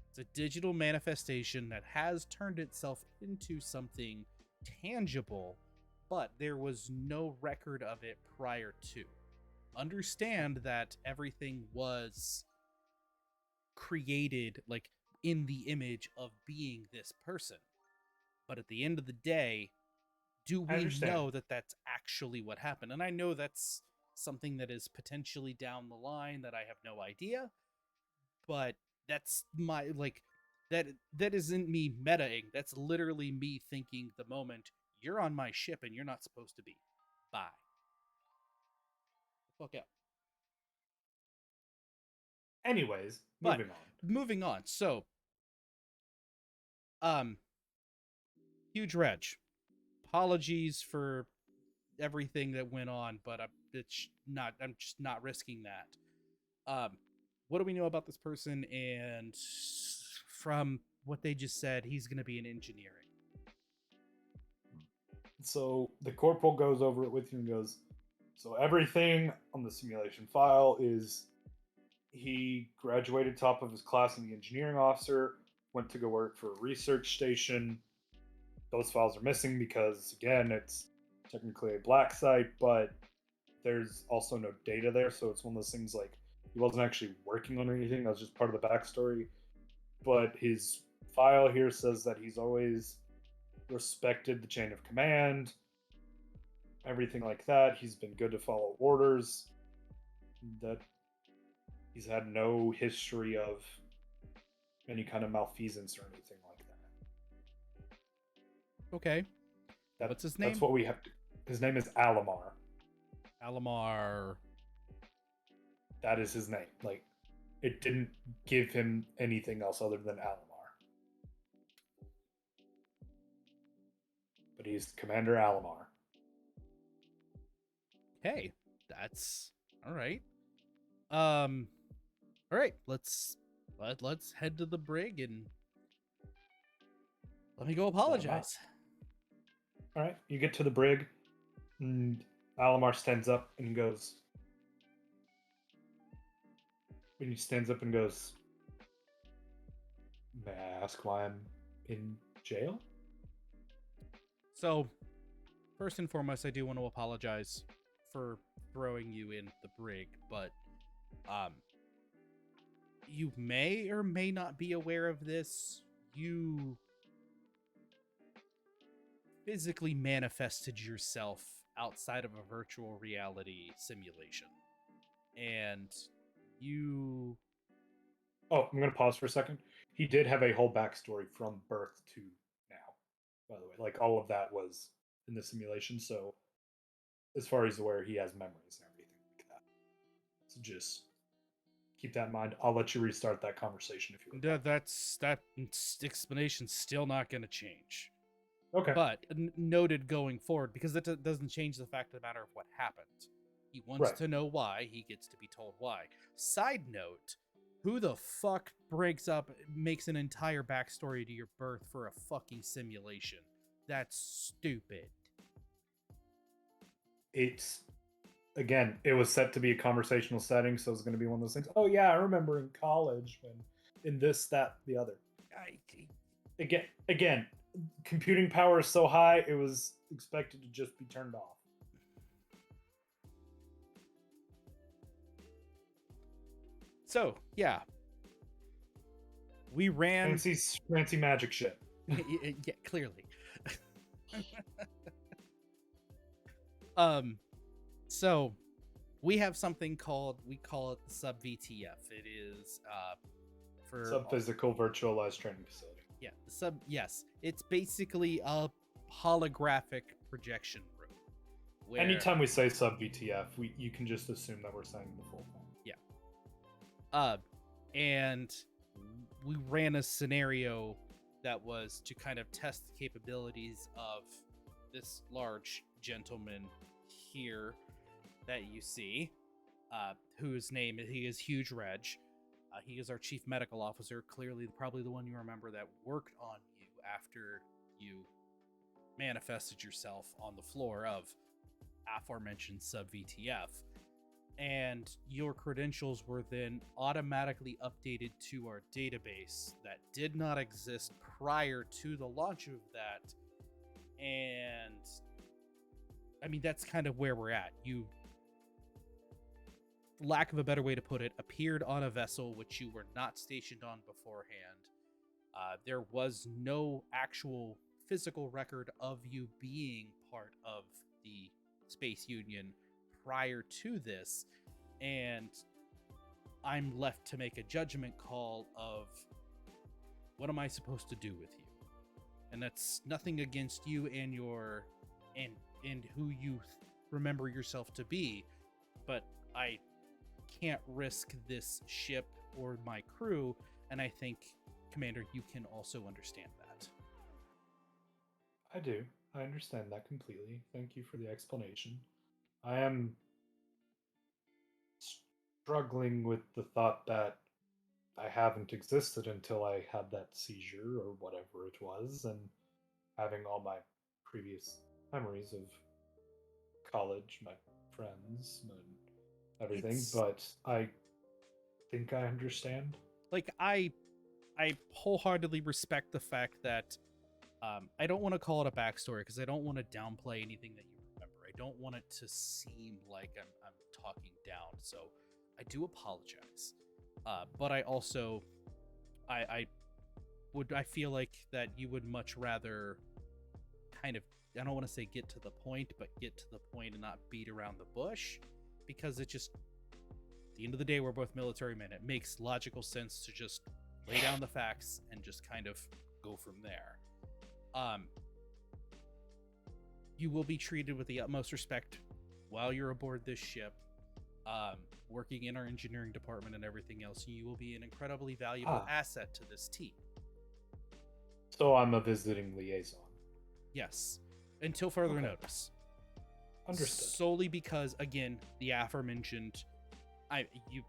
It's a digital manifestation that has turned itself into something tangible, but there was no record of it prior to. Understand that everything was created like in the image of being this person. But at the end of the day, do we know that that's actually what happened? And I know that's something that is potentially down the line that I have no idea, but that's my that isn't me metaing. That's literally me thinking the moment you're on my ship and you're not supposed to be. Bye. Fuck out. Anyways, But moving on. moving on. So, huge Reg. Apologies for everything that went on, but I'm just not risking that. What do we know about this person? And from what they just said, he's going to be in engineering. So the corporal goes over it with you and goes, so everything on the simulation file is he graduated top of his class in the engineering officer, went to go work for a research station. Those files are missing because, again, it's technically a black site, but there's also no data there. So it's one of those things like he wasn't actually working on anything. That was just part of the backstory. But his file here says that he's always respected the chain of command, everything like that. He's been good to follow orders. That he's had no history of any kind of malfeasance or anything like that. Okay. What's his name? That's what we have. His name is Alamar. Alamar. That is his name. Like, it didn't give him anything else other than Alamar. But he's Commander Alamar. Hey, that's all right. All right. Let's head to the brig and let me go apologize. All right, you get to the brig, and Alamar stands up and goes. When he stands up and goes, "May I ask why I'm in jail?" So, first and foremost, I do want to apologize for throwing you in the brig, but you may or may not be aware of this. You physically manifested yourself outside of a virtual reality simulation. And you... Oh, I'm going to pause for a second. He did have a whole backstory from birth to now, by the way. Like, all of that was in the simulation, so as far as he's aware, he has memories and everything like that. So just keep that in mind. I'll let you restart that conversation if you would. That explanation's still not going to change. Okay. But noted going forward, because that doesn't change the fact of the matter of what happened. He wants to know why. He gets to be told why. Side note, who the fuck makes an entire backstory to your birth for a fucking simulation? That's stupid. It's, again, it was set to be a conversational setting, so it's going to be one of those things. Oh, yeah, I remember in college when in this, that, the other. Again, computing power is so high, it was expected to just be turned off. So, yeah. We ran... Fancy magic shit. Yeah, clearly. So we have something we call it the sub VTF. It is for sub-physical virtualized training facility. Yeah, yes. It's basically a holographic projection room. Where... Anytime we say sub VTF, you can just assume that we're saying the full thing. Yeah. And we ran a scenario that was to kind of test the capabilities of this large gentleman here that you see, whose name he is Huge Reg. He is our chief medical officer, clearly probably the one you remember that worked on you after you manifested yourself on the floor of aforementioned sub VTF. And your credentials were then automatically updated to our database that did not exist prior to the launch of that. And I mean, that's kind of where we're at. You, lack of a better way to put it, appeared on a vessel which you were not stationed on beforehand. There was no actual physical record of you being part of the Space Union prior to this, and I'm left to make a judgment call of what am I supposed to do with you. And that's nothing against you and your and who you remember yourself to be, but I can't risk this ship or my crew, and I think, Commander, you can also understand that. I do. I understand that completely. Thank you for the explanation. I am struggling with the thought that I haven't existed until I had that seizure or whatever it was, and having all my previous memories of college, my friends, and everything, but I think I understand. Like, I wholeheartedly respect the fact that I don't want to call it a backstory because I don't want to downplay anything that you remember. I don't want it to seem like I'm talking down. So I do apologize. But I also, I feel like that you would much rather kind of, I don't want to say get to the point, but get to the point and not beat around the bush, because it just, at the end of the day, we're both military men. It makes logical sense to just lay down the facts and just kind of go from there. You will be treated with the utmost respect while you're aboard this ship, working in our engineering department and everything else. You will be an incredibly valuable asset to this team. So I'm a visiting liaison. Yes, until further notice. Understood. Solely because, again, the aforementioned, you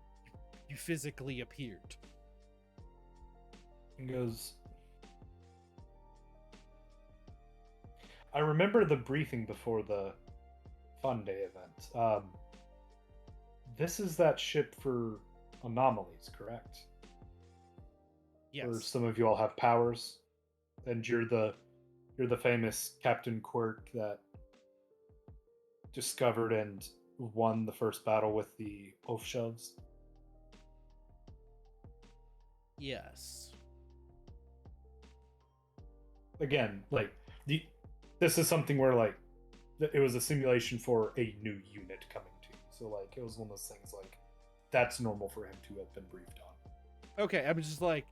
physically appeared. He goes, I remember the briefing before the Fun Day event. This is that ship for anomalies, correct? Yes. Where some of you all have powers, and you're the famous Captain Quirk that discovered and won the first battle with the oaf shelves. Yes. Again, like this is something where like it was a simulation for a new unit coming to you. So like it was one of those things like that's normal for him to have been briefed on. Okay, I was just like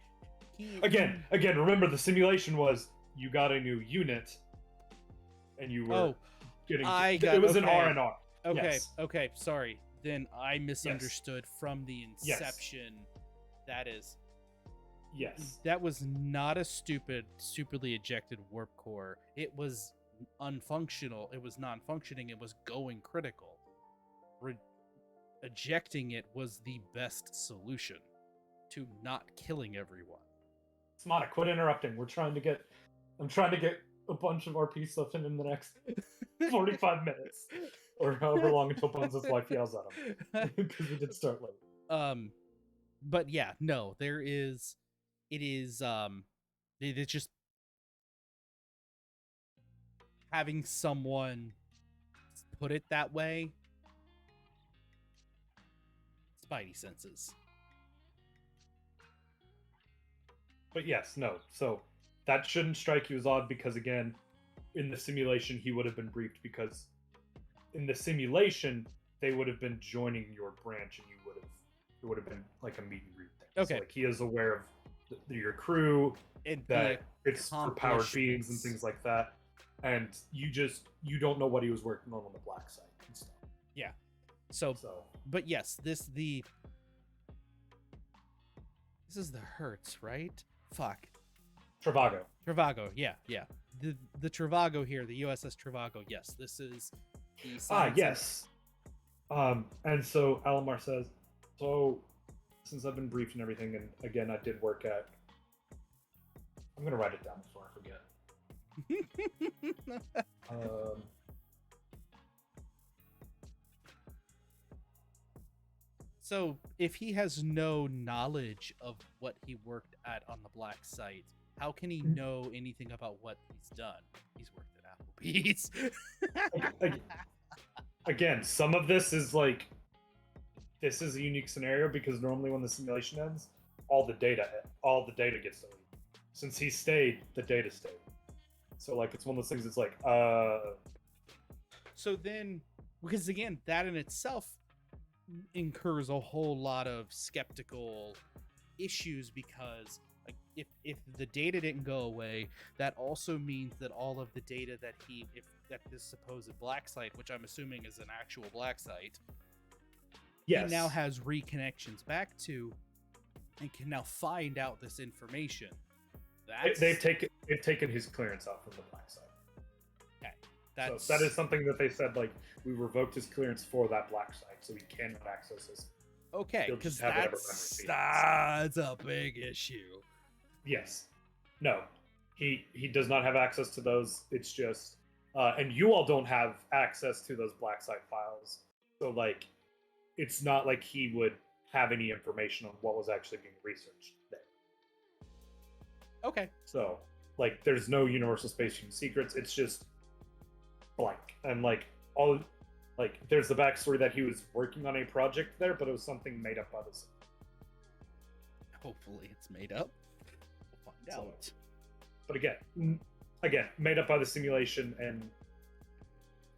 Again, remember the simulation was you got a new unit and you were getting it was an R&R. Okay, yes. Okay, sorry. Then I misunderstood from the inception. Yes. That is Yes. That was not a stupidly ejected warp core. It was unfunctional. It was non-functioning. It was going critical. Ejecting it was the best solution to not killing everyone. Samana, quit interrupting. I'm trying to get a bunch of RP stuff in the next 45 minutes. Or however long until Bones' wife yells at him. Because we did start late. But yeah, no, it's just having someone put it that way. Spidey senses. But yes, no. So that shouldn't strike you as odd because again, in the simulation he would have been briefed because in the simulation they would have been joining your branch and it would have been like a meet and greet thing. Okay. So like he is aware of your crew and that it's for powered beings and things like that. And you don't know what he was working on the black site and stuff. Yeah. So but yes, this is the Hertz, right? Fuck. Travago. Travago, yeah. The Travago here, the USS Travago. Yes, this is the science. Yes. And so Alamar says, so since I've been briefed and everything, and again, I did work at. I'm gonna write it down before I forget. So, if he has no knowledge of what he worked at on the black site, how can he know anything about what he's done? He's worked at Applebee's. Again, some of this is like, this is a unique scenario because normally when the simulation ends, all the data gets deleted. Since he stayed, the data stayed. So like, it's one of those things. It's like, So then, because again, that in itself incurs a whole lot of skeptical issues, because like if the data didn't go away, that also means that all of the data that that this supposed black site, which I'm assuming is an actual black site, yes, he now has reconnections back to, and can now find out this information. They've taken his clearance out from the black site. Okay, so that is something that they said, like, we revoked his clearance for that black site, so he cannot access this. Okay, He'll because just have whatever that's a big issue. Yes. No. He does not have access to those. It's just and you all don't have access to those black site files. So like, it's not like he would have any information on what was actually being researched there. Okay. So like, there's no universal space station secrets. It's just blank. And like, there's the backstory that he was working on a project there, but it was something made up by the. Hopefully it's made up. We'll find out. But again, made up by the simulation, and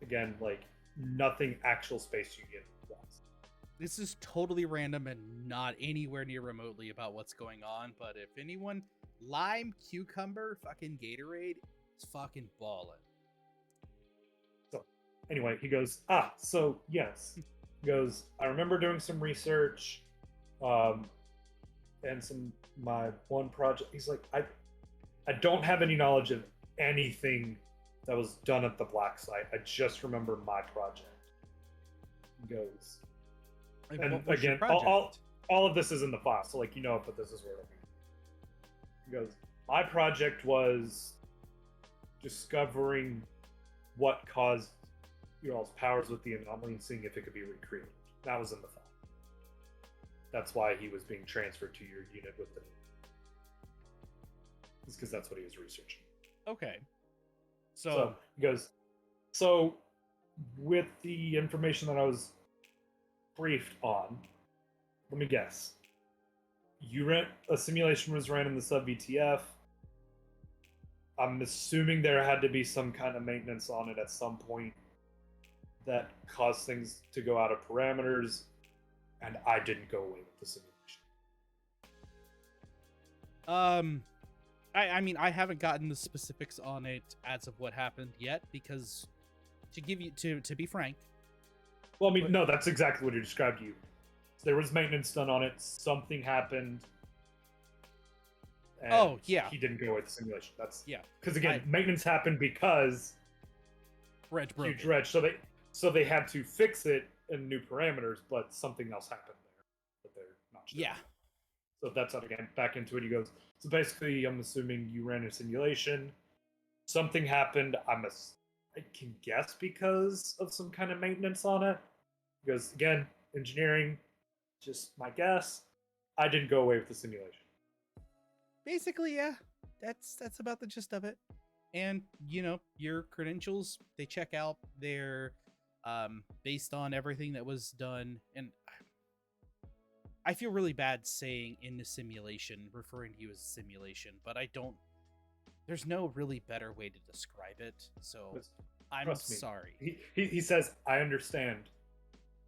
again, like, nothing actual space you get was. This is totally random and not anywhere near remotely about what's going on, but if anyone, lime, cucumber, fucking Gatorade is fucking ballin'. So anyway, he goes, so yes. He goes, I remember doing some research, and my one project. He's like, I don't have any knowledge of anything that was done at the black site. I just remember my project. He goes, and again, all of this is in the file, so like, but this is where it'll be. He goes, my project was discovering what caused y'all's powers with the anomaly and seeing if it could be recreated. That was in the file. That's why he was being transferred to your unit with the. It's because that's what he was researching. Okay. So he goes, so with the information that I was briefed on, let me guess. A simulation was ran in the sub VTF. I'm assuming there had to be some kind of maintenance on it at some point that caused things to go out of parameters, and I didn't go away with the simulation. I mean, I haven't gotten the specifics on it as of what happened yet, because to be frank. Well, I mean, no, that's exactly what he described to you. So there was maintenance done on it. Something happened. And he didn't go away with the simulation. That's because again, maintenance happened because Reg broke huge Reg. So they had to fix it in new parameters, but something else happened there that they're not sure. Yeah. So that's not, again, back into it. He goes, so basically, I'm assuming you ran a simulation. Something happened. I can guess because of some kind of maintenance on it. He goes, again, engineering, just my guess. I didn't go away with the simulation. Basically, yeah. That's about the gist of it. And, your credentials, they check out. They're based on everything that was done. And I feel really bad saying in the simulation, referring to you as a simulation, but there's no really better way to describe it. So I'm sorry. He says, I understand.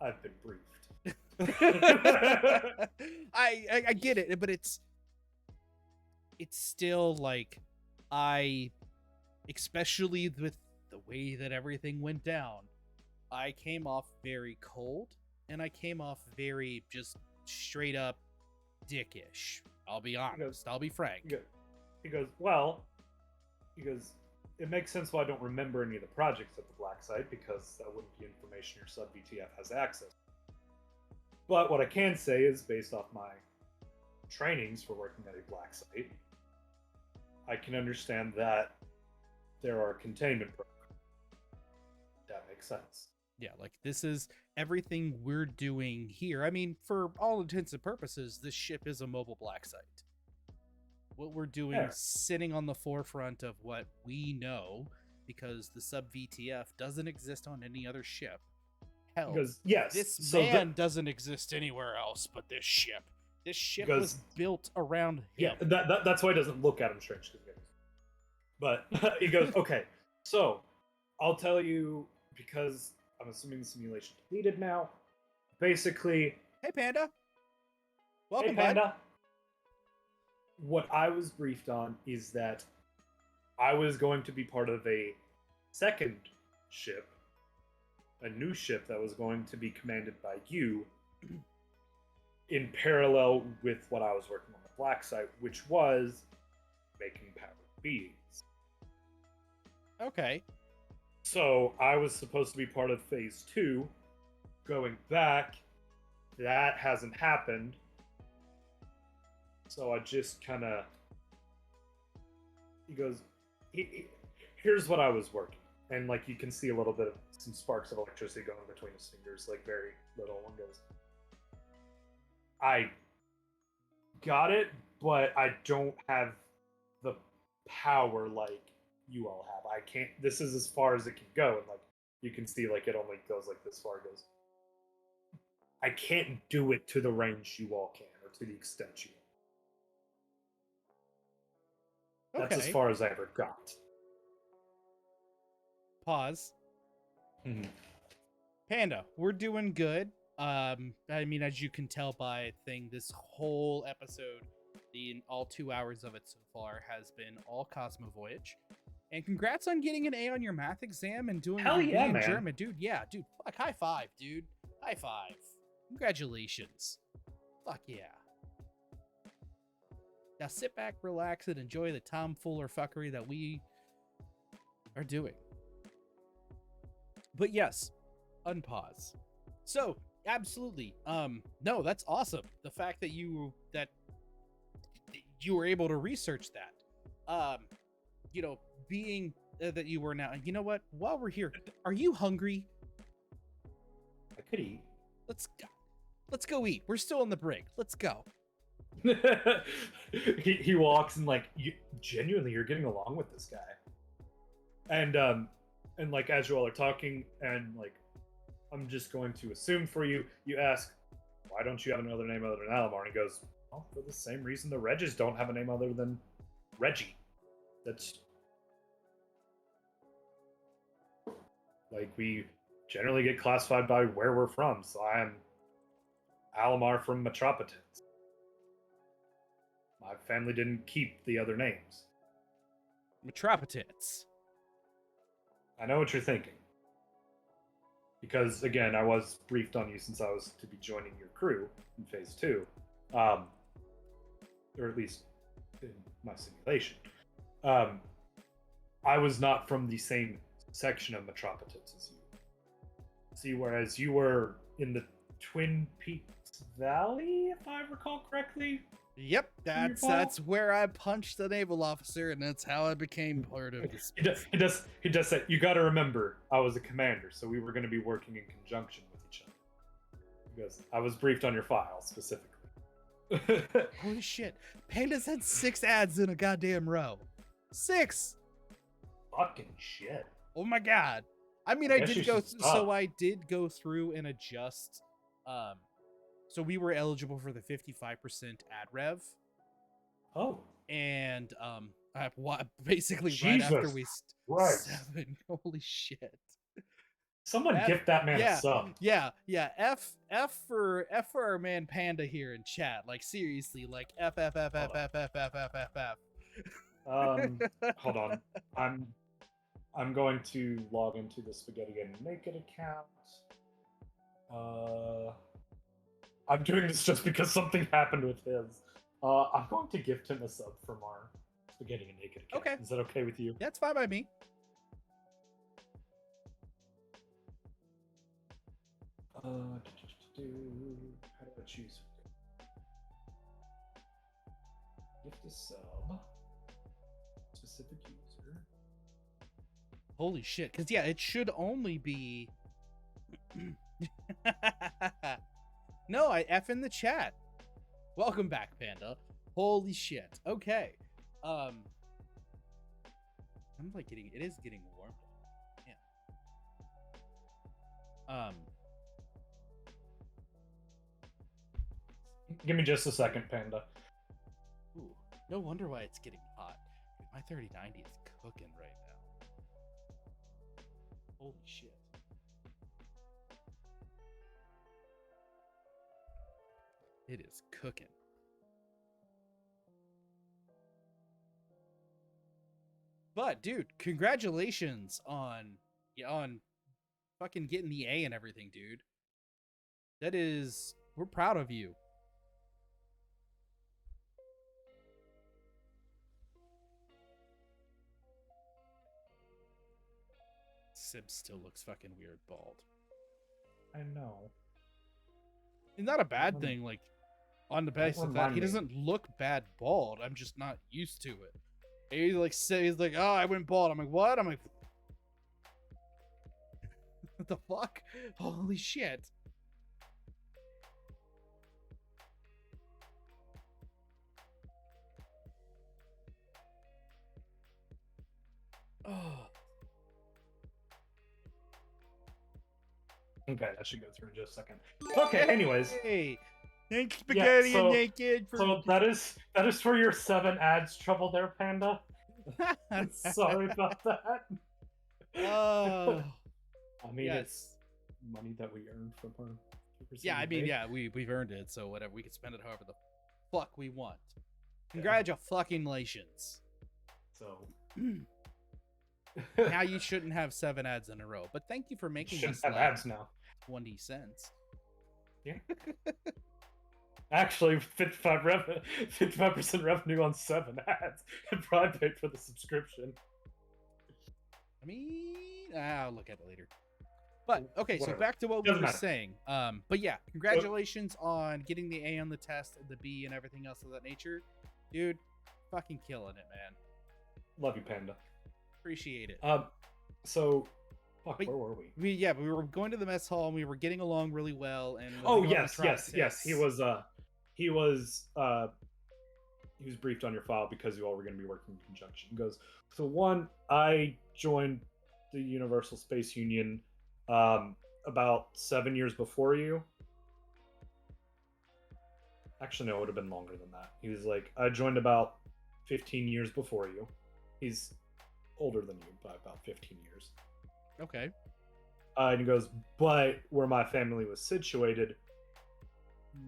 I've been briefed. I get it, but it's still like, especially with the way that everything went down, I came off very cold, and I came off very just straight up dickish. I'll be honest. I'll be frank. he goes, well, he goes, it makes sense why I don't remember any of the projects at the black site because that wouldn't be information your sub VTF has access to. But what I can say is, based off my trainings for working at a black site, I can understand that there are containment programs. That makes sense. Yeah, like this is everything we're doing here. I mean, for all intents and purposes, this ship is a mobile black site. What we're doing, Yeah. sitting on the forefront of what we know, because the sub VTF doesn't exist on any other ship. Hell, Because yes, this so man doesn't exist anywhere else but this ship. This ship was built around him. Yeah, that's why he doesn't look at him strange. But he goes, okay, so I'll tell you, because I'm assuming the simulation completed now. Basically, Hey, Panda. Welcome, hey, Panda. bud. What I was briefed on is that I was going to be part of a second ship, a new ship that was going to be commanded by you in parallel with what I was working on the black site, which was making powered beings. Okay. So I was supposed to be part of phase 2. Going back, that hasn't happened. So I just kind of... He goes, here's what I was working. And like you can see a little bit of some sparks of electricity going between his fingers, like very little. One goes, I got it, but I don't have the power like you all have. I can't. This is as far as it can go, and like you can see, like it only goes like this far. It goes. I can't do it to the range you all can, or to the extent you. That's as far as I ever got. Pause. Mm-hmm. Panda, we're doing good. I mean, as you can tell by thing, this whole episode, all 2 hours of it so far has been all Cosmo Voyage. And congrats on getting an A on your math exam and doing Hell yeah, man. German, dude. Yeah, dude. Fuck, high five, dude. High five. Congratulations. Fuck yeah. Now sit back, relax, and enjoy the tomfooler fuckery that we are doing. But yes, unpause. So, absolutely. No, that's awesome. The fact that you were able to research that. Being that you were now. You know what? While we're here, are you hungry? I could eat. Let's go eat. We're still on the break. Let's go. he walks and like genuinely you're getting along with this guy. And like as you all are talking and like I'm just going to assume for you, you ask, why don't you have another name other than Alamar? And he goes, well, for the same reason the Regis don't have a name other than Reggie. That's like we generally get classified by where we're from. So I am Alamar from Metropolitans. My family didn't keep the other names. Metropolitans. I know what you're thinking. Because, again, I was briefed on you since I was to be joining your crew in Phase 2. Or at least in my simulation. I was not from the same section of Metropolitans as you. See, whereas you were in the Twin Peaks Valley, if I recall correctly? Yep, that's where I punched the naval officer, and that's how I became part of this. He does say, you got to remember, I was a commander, so we were going to be working in conjunction with each other. Because I was briefed on your file specifically. Holy shit! Panda's had 6 ads in a goddamn row. 6. Fucking shit. Oh my god! I mean, I did go through and adjust. So we were eligible for the 55% ad rev. Oh. And basically Jesus right after we Christ. 7. Holy shit. Someone gift that man a sub. Yeah. F for our man Panda here in chat. Like seriously, like F. Hold on. I'm going to log into the Spaghetti and Naked account. I'm doing this just because something happened with his. I'm going to gift him a sub for Mar. spaghetti and naked again. Okay. Is that okay with you? That's fine by me. How do I choose? Gift a sub. Specific user. Holy shit. Because, yeah, it should only be... No, I F in the chat. Welcome back, Panda. Holy shit. Okay. I'm like getting... It is getting warm. Yeah. Give me just a second, Panda. Ooh, no wonder why it's getting hot. Dude, my 3090 is cooking right now. Holy shit. It is cooking. But dude, congratulations on fucking getting the A and everything, dude. That is, we're proud of you. Sib still looks fucking weird bald. I know. It's not a bad thing, like, on the basis of that. remind He me. doesn't look bad bald. I'm just not used to it. And he like says like, oh, I went bald. I'm like, what? I'm like, what the fuck? Holy shit. Oh. Okay, that should go through in just a second. Okay, anyways. Hey, thank spaghetti so- and naked for So that is for your 7 ads trouble there, Panda. Sorry about that. Oh. I mean, Yes. it's money that we earned from our viewers Yeah, I every mean, day. yeah, we've earned it, so whatever. We can spend it however the fuck we want. Congratulations. So Now you shouldn't have 7 ads in a row, but thank you for making shouldn't us have laugh. ads now. 20 cents. Actually, 55% revenue on 7 ads. It probably paid for the subscription. I mean, I'll look at it later. But okay, so Whatever. back to what we Doesn't were matter. saying. But yeah, congratulations on getting the A on the test, and the B, and everything else of that nature, dude. Fucking killing it, man. Love you, Panda. Appreciate it. So, fuck, But where were we? We were going to the mess hall, and we were getting along really well. And Oh going on yes, trial yes, yes. He was briefed on your file because you all were going to be working in conjunction. He goes, so one, I joined the Universal Space Union about 7 years before you. Actually, no, it would have been longer than that. He was like, I joined about 15 years before you. He's older than you by about 15 years. Okay. And he goes, but where my family was situated,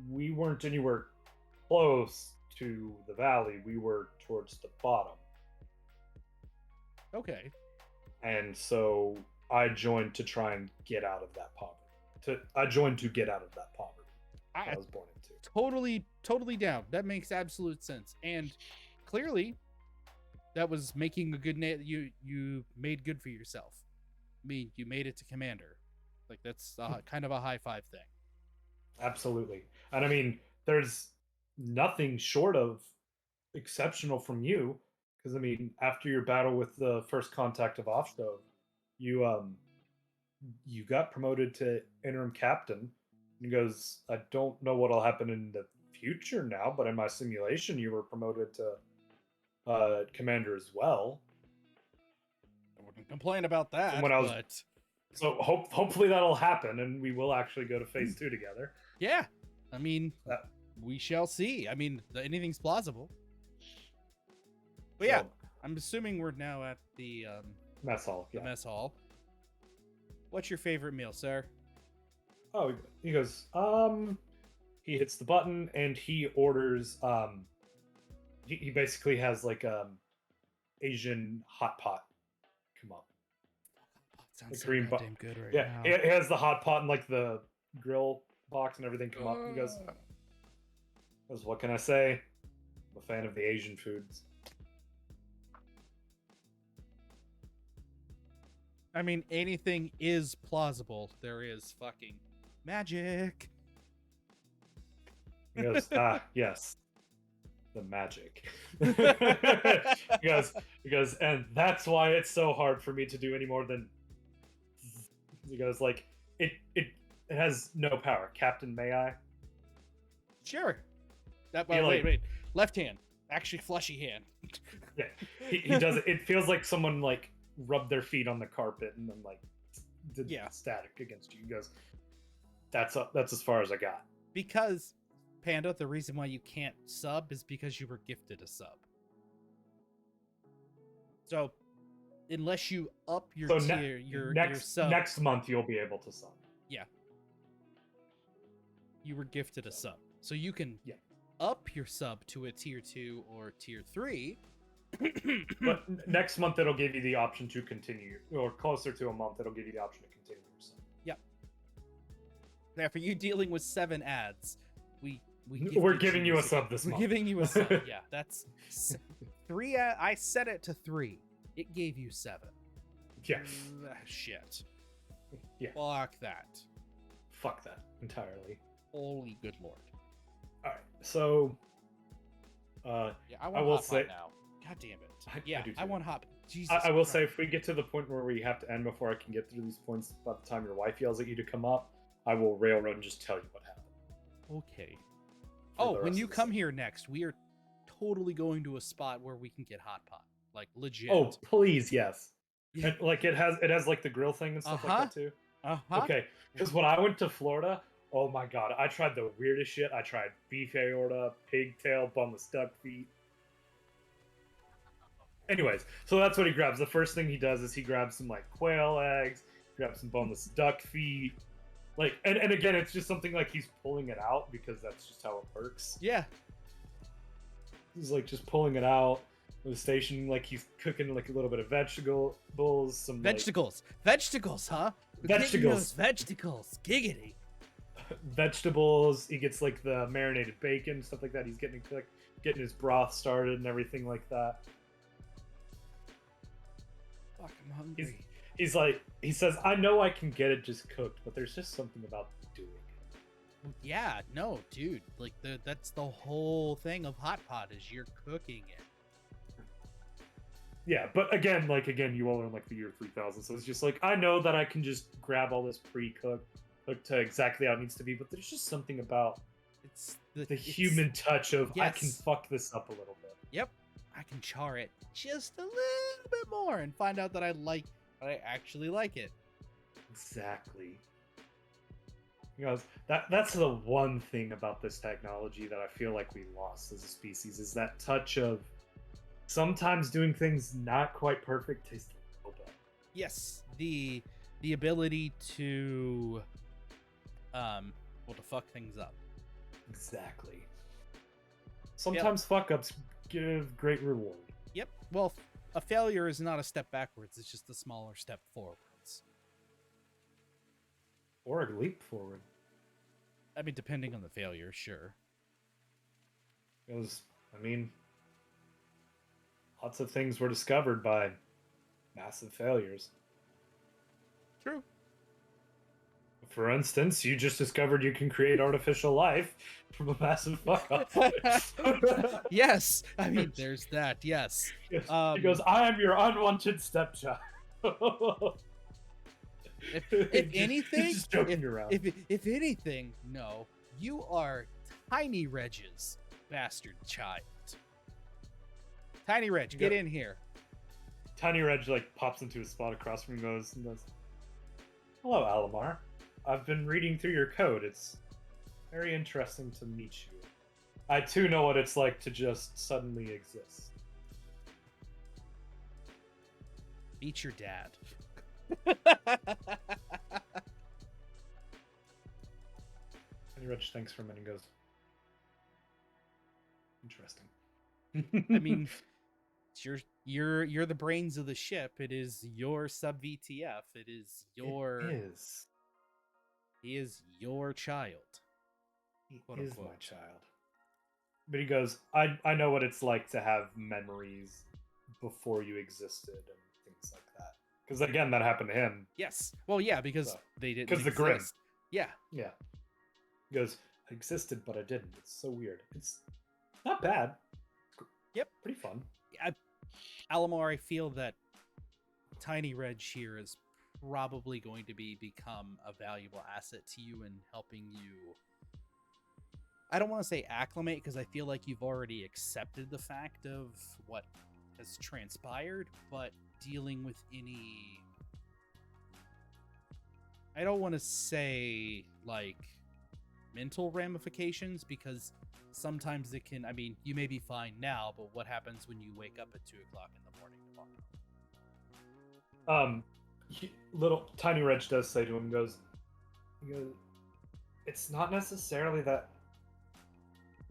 we weren't anywhere close to the valley. We were towards the bottom. Okay. And so I joined to try and get out of that poverty. I joined to get out of that poverty I was born into. Totally down. That makes absolute sense. And clearly, that was making a good you made good for yourself. I mean, you made it to commander. Like, that's kind of a high five thing. Absolutely. And I mean, there's nothing short of exceptional from you. Because I mean, after your battle with the first contact of Offstove, you got promoted to interim captain. And he goes, I don't know what'll happen in the future now, but in my simulation, you were promoted to commander as well. I wouldn't complain about that. When I was- but So hopefully that'll happen, and we will actually go to phase 2 together. yeah, I mean, Uh, we shall see. I mean, anything's plausible. But yeah, I'm assuming we're now at the mess hall. the Yeah. mess hall. What's your favorite meal, sir? Oh, he goes. He hits the button and he orders. He basically has like Asian hot pot come up. Sounds The so green bo- goddamn good right Yeah, now. he has the hot pot and like the grill box and everything come up. He goes, "What can I say? I'm a fan of the Asian foods." I mean, anything is plausible. There is fucking magic. He goes, yes, the magic. He goes, and that's why it's so hard for me to do any more than. He goes, like, it has no power. Captain, may I? Sure. That, He, like- wait. Left hand. Actually, fleshy hand. Yeah, he does it. It feels like someone like rubbed their feet on the carpet and then like did static against you. He goes, that's as far as I got. Because, Panda, the reason why you can't sub is because you were gifted a sub. So, unless you up your So tier, your sub, next month you'll be able to sub. you were gifted a sub. So you can Yeah. up your sub to a tier 2 or tier 3. But next month it'll give you the option to continue, or closer to a month it'll give you the option to continue your sub. Now, for you dealing with 7 ads, We're giving you a sub this month. We're giving you a sub. Yeah, that's 3. I set it to 3. It gave you 7. Yeah. Shit. Yeah. Fuck that. Fuck that entirely. Holy good lord. All right, so Yeah, I I want will hot say- pot now. God damn it. I Yeah, do I too. want hot. Jesus. I will Christ. say, if we get to the point where we have to end before I can get through these points, by the time your wife yells at you to come up, I will railroad and just tell you what happened. Okay. for Oh, the when rest you of the come session. here next, we are totally going to a spot where we can get hot pot. Like legit. Oh, please, yes. And, like it has like the grill thing and stuff like that too. Uh-huh. Okay, because when I went to Florida, oh my god, I tried the weirdest shit. I tried beef aorta, pigtail, boneless duck feet. Anyways, so that's what he grabs. The first thing he does is he grabs some like quail eggs, grabs some boneless duck feet. Like, and again, it's just something like he's pulling it out because that's just how it works. Yeah. He's like just pulling it out of the station, like he's cooking like a little bit of vegetables, some like, Vegetables, huh? We're getting Vegetables. those vegetables. Giggity. vegetables. He gets like the marinated bacon, stuff like that. He's getting his broth started and everything like that. Fuck, I'm hungry. He's like, he says, I know I can get it just cooked, but there's just something about doing it. Yeah, no, dude. Like that's the whole thing of hot pot is you're cooking it. Yeah, but again, you all are in like the year 3000, so it's just like, I know that I can just grab all this pre-cooked, cooked to exactly how it needs to be, but there's just something about It's the human touch of, I can yes. fuck this up a little bit. Yep, I can char it just a little bit more and find out that I actually like it. Exactly. He goes, that's the one thing about this technology that I feel like we lost as a species, is that touch of sometimes doing things not quite perfect tastes a little bit. Yes, the ability to to fuck things up. Exactly. Sometimes fuck ups give great reward. Yep. Well, a failure is not a step backwards, it's just a smaller step forwards. Or a leap forward. I mean, depending on the failure, sure. Because, I mean, lots of things were discovered by massive failures. True. For instance, you just discovered you can create artificial life from a massive fuck up. Yes, I mean, there's that. Yes. He goes, I am your unwanted stepchild. If anything, just joking around. if anything, no, you are Tiny Reg's bastard child. Tiny Reg, get in here. Tiny Reg like pops into a spot across from him and goes, hello, Alamar. I've been reading through your code. It's very interesting to meet you. I too know what it's like to just suddenly exist. Meet your dad. Tiny Reg thanks for a minute and goes, interesting. I mean, it's you're the brains of the ship. It is your sub VTF. It is your. It is. He is your child. He Quote, is unquote. my child. But he goes, I know what it's like to have memories before you existed and things like that. Because again, that happened to him. Yes. Well, yeah, because So, they didn't 'cause the grin. exist. Yeah. Yeah. He goes, I existed, but I didn't. It's so weird. It's not bad. Yep. Pretty fun. Alamar, I feel that Tiny Reg here is probably going to become a valuable asset to you in helping you. I don't want to say acclimate, because I feel like you've already accepted the fact of what has transpired, but dealing with any, I don't want to say like mental ramifications, because sometimes it can, I mean, you may be fine now, but what happens when you wake up at 2 o'clock in the morning tomorrow? Little Tiny Reg does say to him, he goes, it's not necessarily that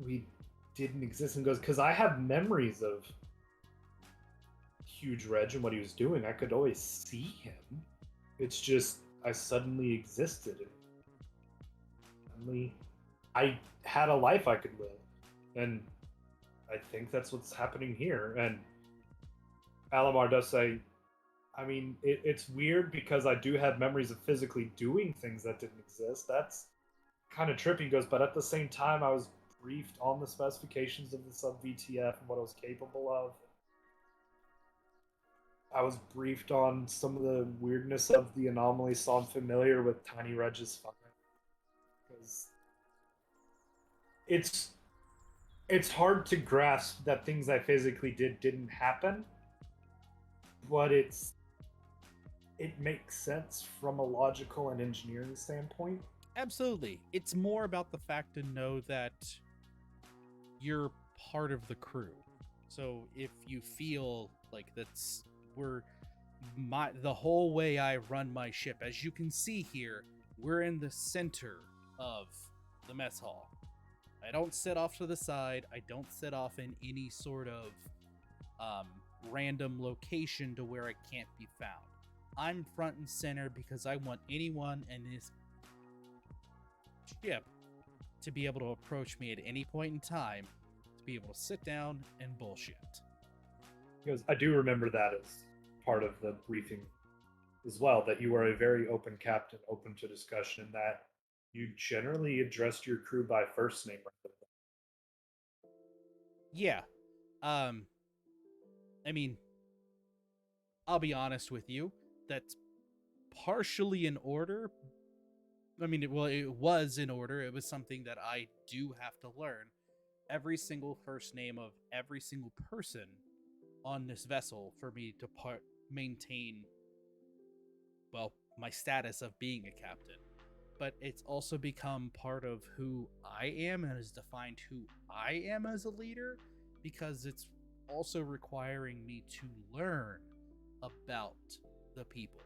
we didn't exist, and goes, because I have memories of Huge Reg and what he was doing. I could always see him. It's just I suddenly existed. And suddenly, I had a life I could live, and I think that's what's happening here. And Alamar does say, I mean, it's weird because I do have memories of physically doing things that didn't exist. That's kind of trippy. He goes, but at the same time, I was briefed on the specifications of the sub VTF and what it was capable of. I was briefed on some of the weirdness of the anomaly, so I'm familiar with Tiny Reg's fire. Because it's hard to grasp that things I physically didn't happen, but it makes sense from a logical and engineering standpoint. Absolutely. It's more about the fact to know that you're part of the crew. So if you feel like the whole way I run my ship, as you can see here, we're in the center of the mess hall. I don't sit off to the side. I don't sit off in any sort of random location to where I can't be found. I'm front and center because I want anyone in this ship to be able to approach me at any point in time, to be able to sit down and bullshit. Because I do remember that as part of the briefing as well, that you are a very open captain, open to discussion, and that you generally addressed your crew by first name. Yeah. I mean, I'll be honest with you, that's partially in order. I mean, it was in order. It was something that I do have to learn. Every single first name of every single person on this vessel for me to maintain, well, my status of being a captain. But it's also become part of who I am and has defined who I am as a leader, because it's also requiring me to learn about the people,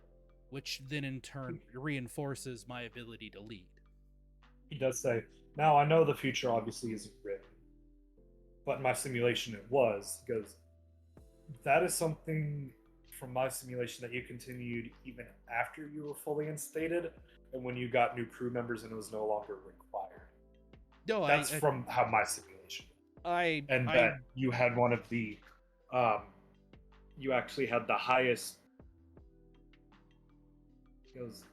which then in turn reinforces my ability to lead. He does say, now I know the future obviously isn't written, but in my simulation it was. He goes, that is something from my simulation that you continued even after you were fully instated and when you got new crew members and it was no longer required. No, That's from how my simulation. That you had one of the, you actually had the highest. Goes,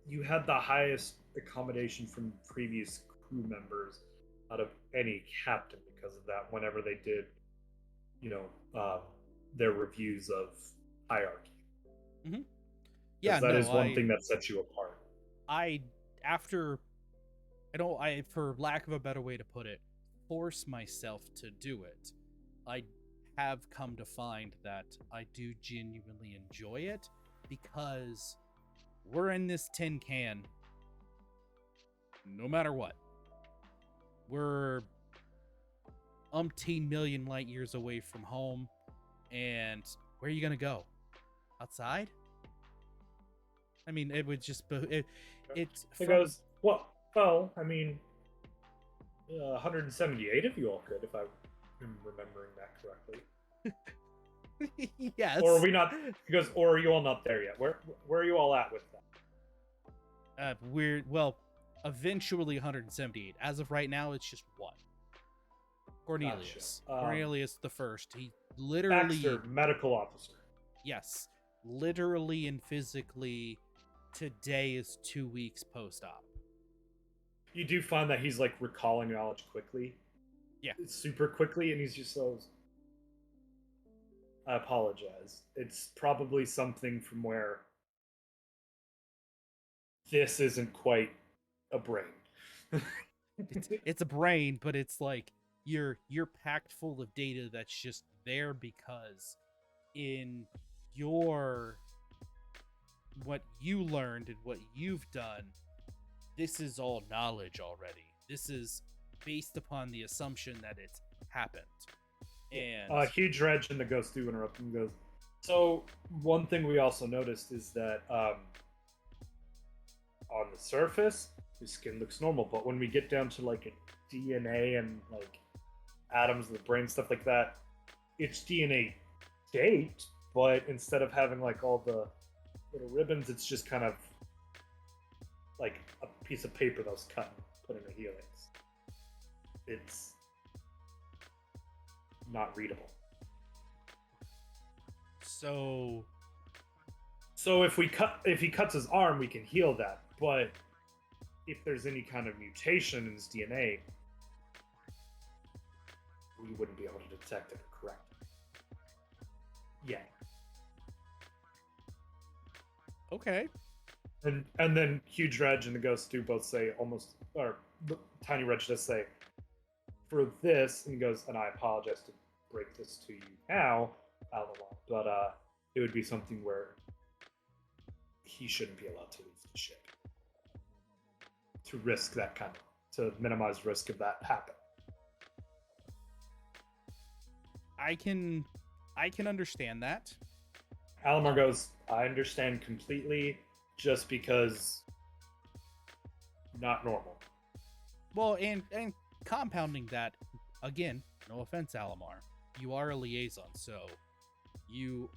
you had the highest accommodation from previous crew members out of any captain because of that. Whenever they did, their reviews of hierarchy. Mm-hmm. Yeah, that is one thing that sets you apart. For lack of a better way to put it, force myself to do it. I have come to find that I do genuinely enjoy it, because we're in this tin can no matter what. We're umpteen million light years away from home, and where are you gonna go? Outside? I mean, it would just be it goes, well, I mean, 178 of you all could, if I'm remembering that correctly. Yes. Or are we not? He goes, or are you all not there yet? Where are you all at with that? Eventually 178. As of right now, it's just one. Cornelius. Gotcha. Cornelius the first. He literally... Baxter, medical officer. Yes. literally and physically, today is 2 weeks post-op. You do find that he's like recalling knowledge quickly. Yeah. Super quickly, and he's just so. I apologize. It's probably something from where this isn't quite a brain. It's a brain, but it's like you're packed full of data that's just there because in your what you learned and what you've done, this is all knowledge already. This is based upon the assumption that it's happened. And Huge Reg and the Ghost do interrupt him and goes, so one thing we also noticed is that on the surface, his skin looks normal, but when we get down to like a DNA and like atoms of the brain, stuff like that, it's DNA shaped, but instead of having like all the little ribbons, it's just kind of like a piece of paper that was cut and put in a helix. It's not readable. so if he cuts his arm, we can heal that. But if there's any kind of mutation in his DNA, we wouldn't be able to detect it or correct it. Yeah. okay. And then Huge Reg and the Ghost do both say almost, or Tiny Reg does say, for this, and he goes, and I apologize to break this to you now, Alamar, but it would be something where he shouldn't be allowed to leave the ship. To risk that kind of, to minimize risk of that happen. I can understand that. Alamar goes, I understand completely, just because not normal. Well, and compounding that, again, no offense, Alamar, you are a liaison, so you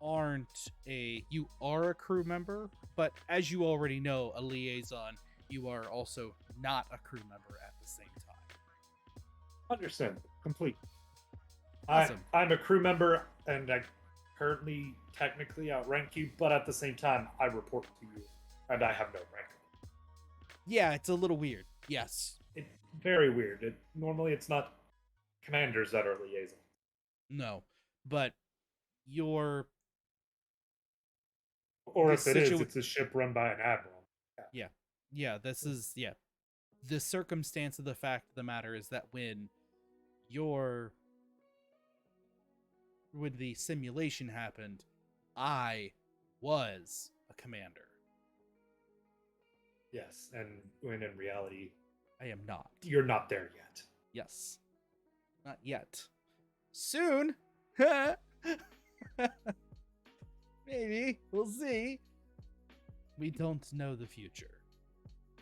are a crew member, but as you already know, a liaison, you are also not a crew member at the same time. Understand, complete. Awesome. I'm a crew member, and I currently technically outrank you, but at the same time, I report to you, and I have no rank. Yeah, it's a little weird. Yes. It's very weird. Normally, it's not commanders that are liaisons. No, but you're... Or if it is, it's a ship run by an admiral. Yeah, this is... Yeah. The circumstance of the fact of the matter is that when the simulation happened, I was a commander. Yes, and when in reality, I am not. You're not there yet. Yes. Not yet. Soon. Maybe. We'll see. We don't know the future.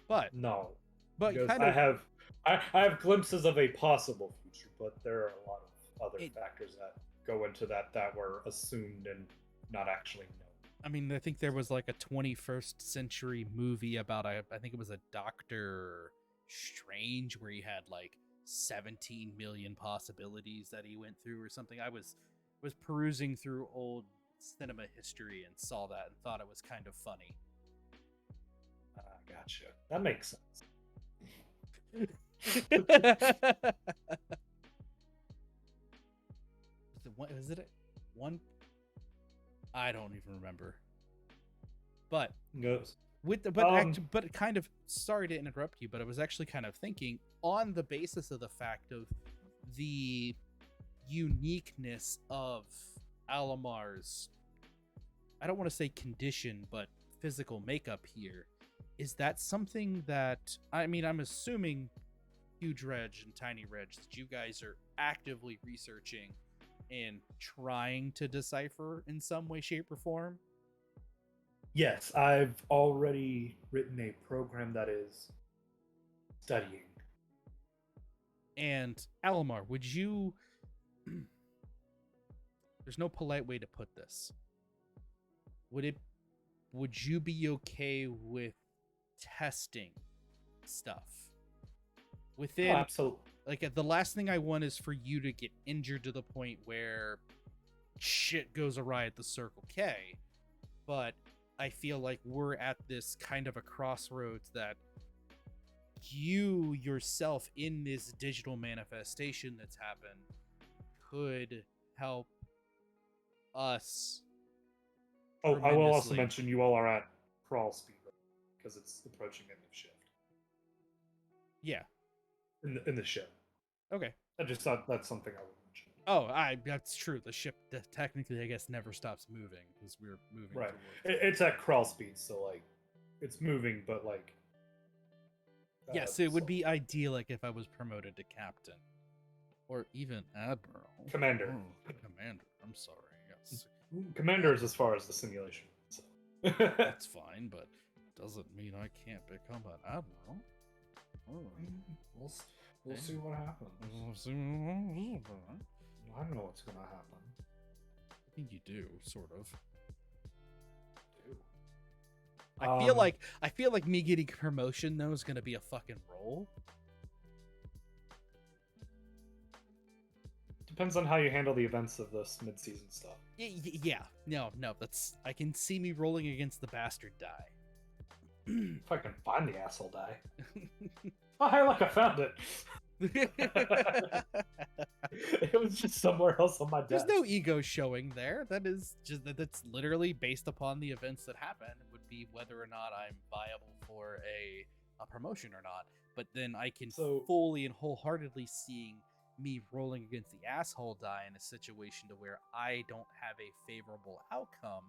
But no. But because kind of I have glimpses of a possible future, but there are a lot of other factors that go into that were assumed and not actually known. I mean, I think there was like a 21st century movie about I think it was a Doctor Strange where he had like 17 million possibilities that he went through or something. I was perusing through old cinema history and saw that and thought it was kind of funny. Gotcha. That makes sense. Was it one? I don't even remember. But but kind of, sorry to interrupt you, but I was actually kind of thinking on the basis of the fact of the uniqueness of Alamar's, I don't want to say condition, but physical makeup here. Is that something that, I mean, I'm assuming Huge Reg and Tiny Reg that you guys are actively researching and trying to decipher in some way, shape, or form? Yes, I've already written a program that is studying. And Alamar, would you... There's no polite way to put this. Would you be okay with testing stuff? Within... Oh, absolutely. Like, the last thing I want is for you to get injured to the point where shit goes awry at the Circle K. But I feel like we're at this kind of a crossroads that you yourself in this digital manifestation that's happened could help us. Oh, I will also tremendously. mention you all are at crawl speed because it's approaching end of shift Yeah. in the ship. Okay. I just thought that's something I would mention. Oh, that's true. The ship technically, I guess, never stops moving because we're moving. Right. towards It's at crawl speed, so like it's moving, but like. Yes, it would so- be ideal like if I was promoted to captain, or even admiral. Commander. Oh, commander. I'm sorry. Yes, Commander is as far as the simulation. So. that's fine, but doesn't mean I can't become an admiral. Oh, We'll see what happens. I I don't know what's gonna happen. think you do, sort of. Dude. I feel like me getting promotion though is gonna be a fucking roll. Depends on how you handle the events of this mid-season stuff. Yeah, no, that's I can see me rolling against the bastard die. If I can find the asshole die. Oh, hey, look, I found it. It was just somewhere else on my desk. There's no ego showing there. That's literally based upon the events that happen. It would be whether or not I'm viable for a promotion or not. But then I can So- fully and wholeheartedly seeing me rolling against the asshole die in a situation to where I don't have a favorable outcome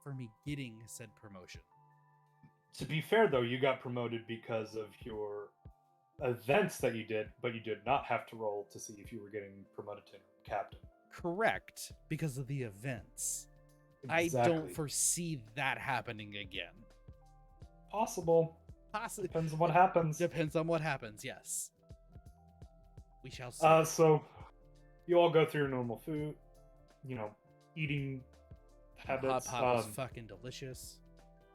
for me getting said promotion. To be fair, though, you got promoted because of your events that you did, but you did not have to roll to see if you were getting promoted to captain. Correct, because of the events. I Exactly. don't foresee that happening again. Possible. Possibly. Depends on what happens. Depends on what happens, yes. We shall see. So you all go through your normal food, eating habits. Hot pot was fucking delicious.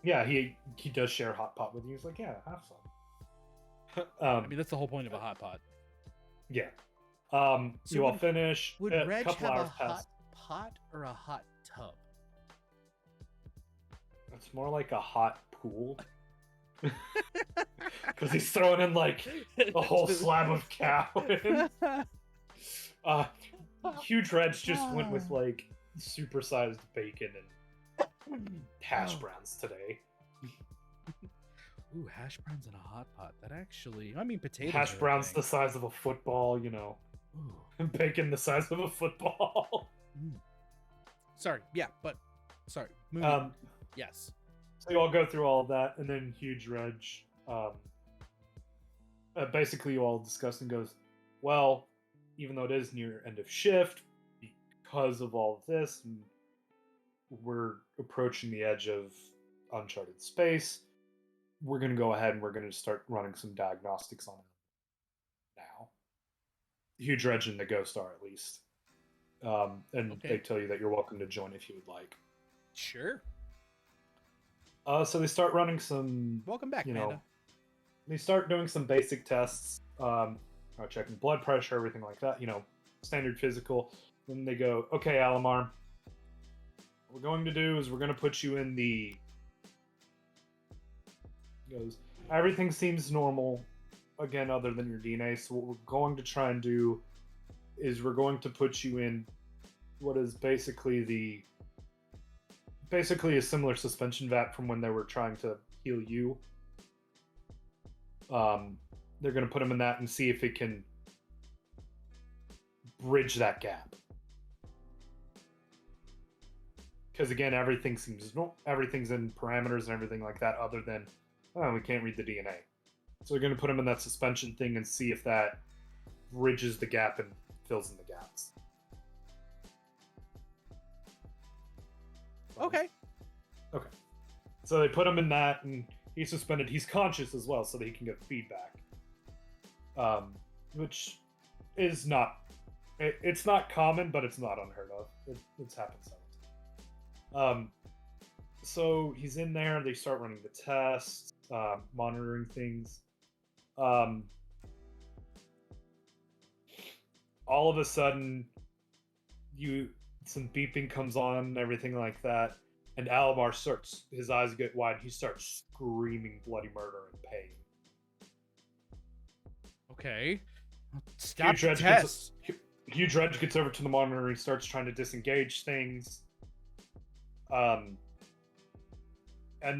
Yeah, he does share hot pot with you. He's like, yeah, have some. I mean, that's the whole point of a hot pot. Yeah. So you all finish. Would a Reg couple have a hours hot pass. pot or a hot tub? It's more like a hot pool. Because he's throwing in like a whole slab of cow. Huge Reds just went with like supersized bacon and hash browns today. Ooh, hash browns in a hot pot. That actually, I mean, potatoes. Hash are browns okay. the size of a football, Ooh. and bacon the size of a football. Sorry, yeah, but sorry. Moving. on. Yes. So you all go through all of that, and then Huge Reg, basically you all discuss and goes, well, even though it is near end of shift, because of all of this, and we're approaching the edge of uncharted space, we're going to go ahead and we're going to start running some diagnostics on it now. Huge Reg and the Ghost are, at least. And Okay. they tell you that you're welcome to join if you would like. Sure. So they start running some, Welcome back, you Panda. know, they start doing some basic tests, checking blood pressure, everything like that, standard physical. Then they go, okay, Alamar, what we're going to do is we're going to put you in the... Goes, everything seems normal, again, other than your DNA. So what we're going to try and do is we're going to put you in what is basically a similar suspension vat from when they were trying to heal you. They're going to put him in that and see if it can bridge that gap. Because again, everything's in parameters and everything like that, other than we can't read the DNA. So they're going to put him in that suspension thing and see if that bridges the gap and fills in the gaps. Okay. So they put him in that, and he's suspended. He's conscious as well, so that he can get feedback. Which is not... It's not common, but it's not unheard of. It's happened several times. So he's in there. They start running the tests, monitoring things. All of a sudden, you some beeping comes on and everything like that. And Alomar starts, his eyes get wide. He starts screaming bloody murder and pain. Okay. Stop the Huge test. Huge Dredge gets over to the monitor and he starts trying to disengage things. And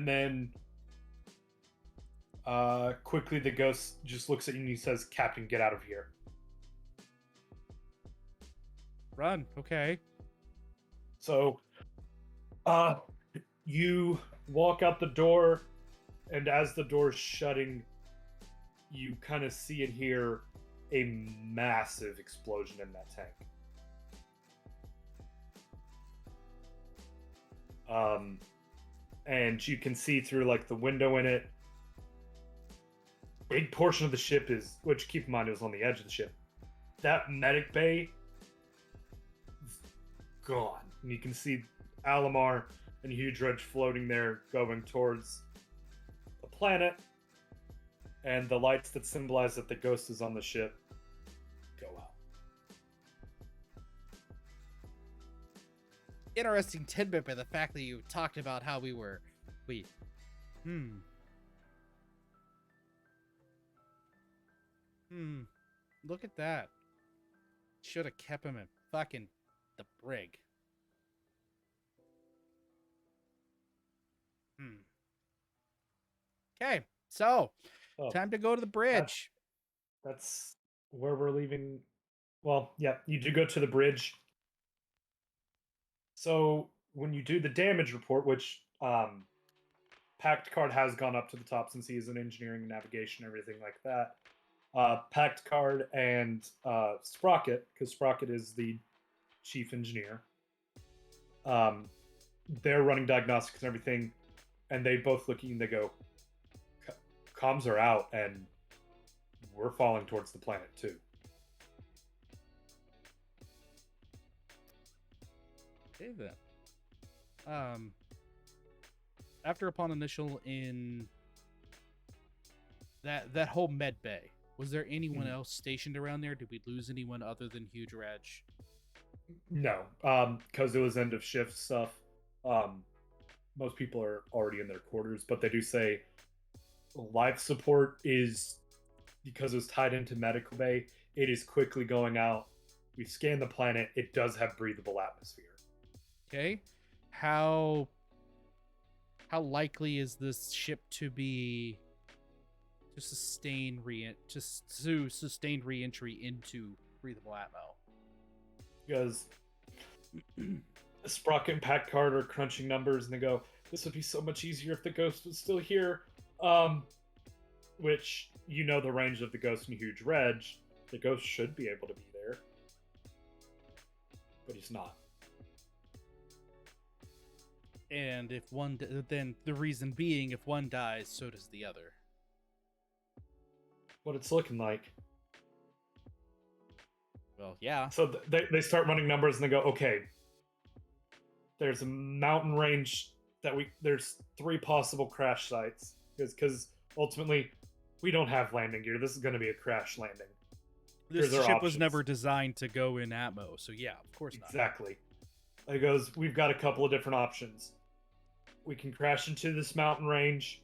then quickly the ghost just looks at you and he says, "Captain, get out of here." Run. Okay. So you walk out the door, and as the door's shutting, you kind of see and hear a massive explosion in that tank. And you can see through like the window in it. Big portion of the ship is, which keep in mind it was on the edge of the ship. That medic bay is gone. And you can see Alomar and Huge Dredge floating there going towards the planet. And the lights that symbolize that the ghost is on the ship go out. Interesting tidbit by the fact that you talked about how look at that. Should have kept him in fucking the brig. Okay, so time to go to the bridge. That's where we're leaving. Well, yeah, you do go to the bridge. So when you do the damage report, which Pact Card has gone up to the top since he is in engineering, navigation, everything like that. Pact Card and Sprocket, because Sprocket is the chief engineer. They're running diagnostics and everything, and they both look at you and they go, "Comms are out, and we're falling towards the planet too." Okay then. After upon initial in that whole med bay, was there anyone else stationed around there? Did we lose anyone other than Huge Reg? No, because it was end of shift stuff. Most people are already in their quarters, but they do say life support is, because it was tied into medical bay, it is quickly going out. We scanned the planet. It does have breathable atmosphere. Okay. How likely is this ship to sustain sustained re-entry into breathable atmo? Because Sprocket and Pat Card are crunching numbers, and they go, "This would be so much easier if the ghost was still here." Which, you know, the range of the ghost and Huge Reg, the ghost should be able to be there, but he's not. And if one, then the reason being, if one dies, so does the other. What it's looking like. Well, yeah. So they start running numbers and they go, "Okay, there's a mountain range there's 3 possible crash sites, because ultimately we don't have landing gear. This is going to be a crash landing. This ship was never designed to go in atmo, so yeah, of course not." Exactly. It goes, "We've got a couple of different options. We can crash into this mountain range.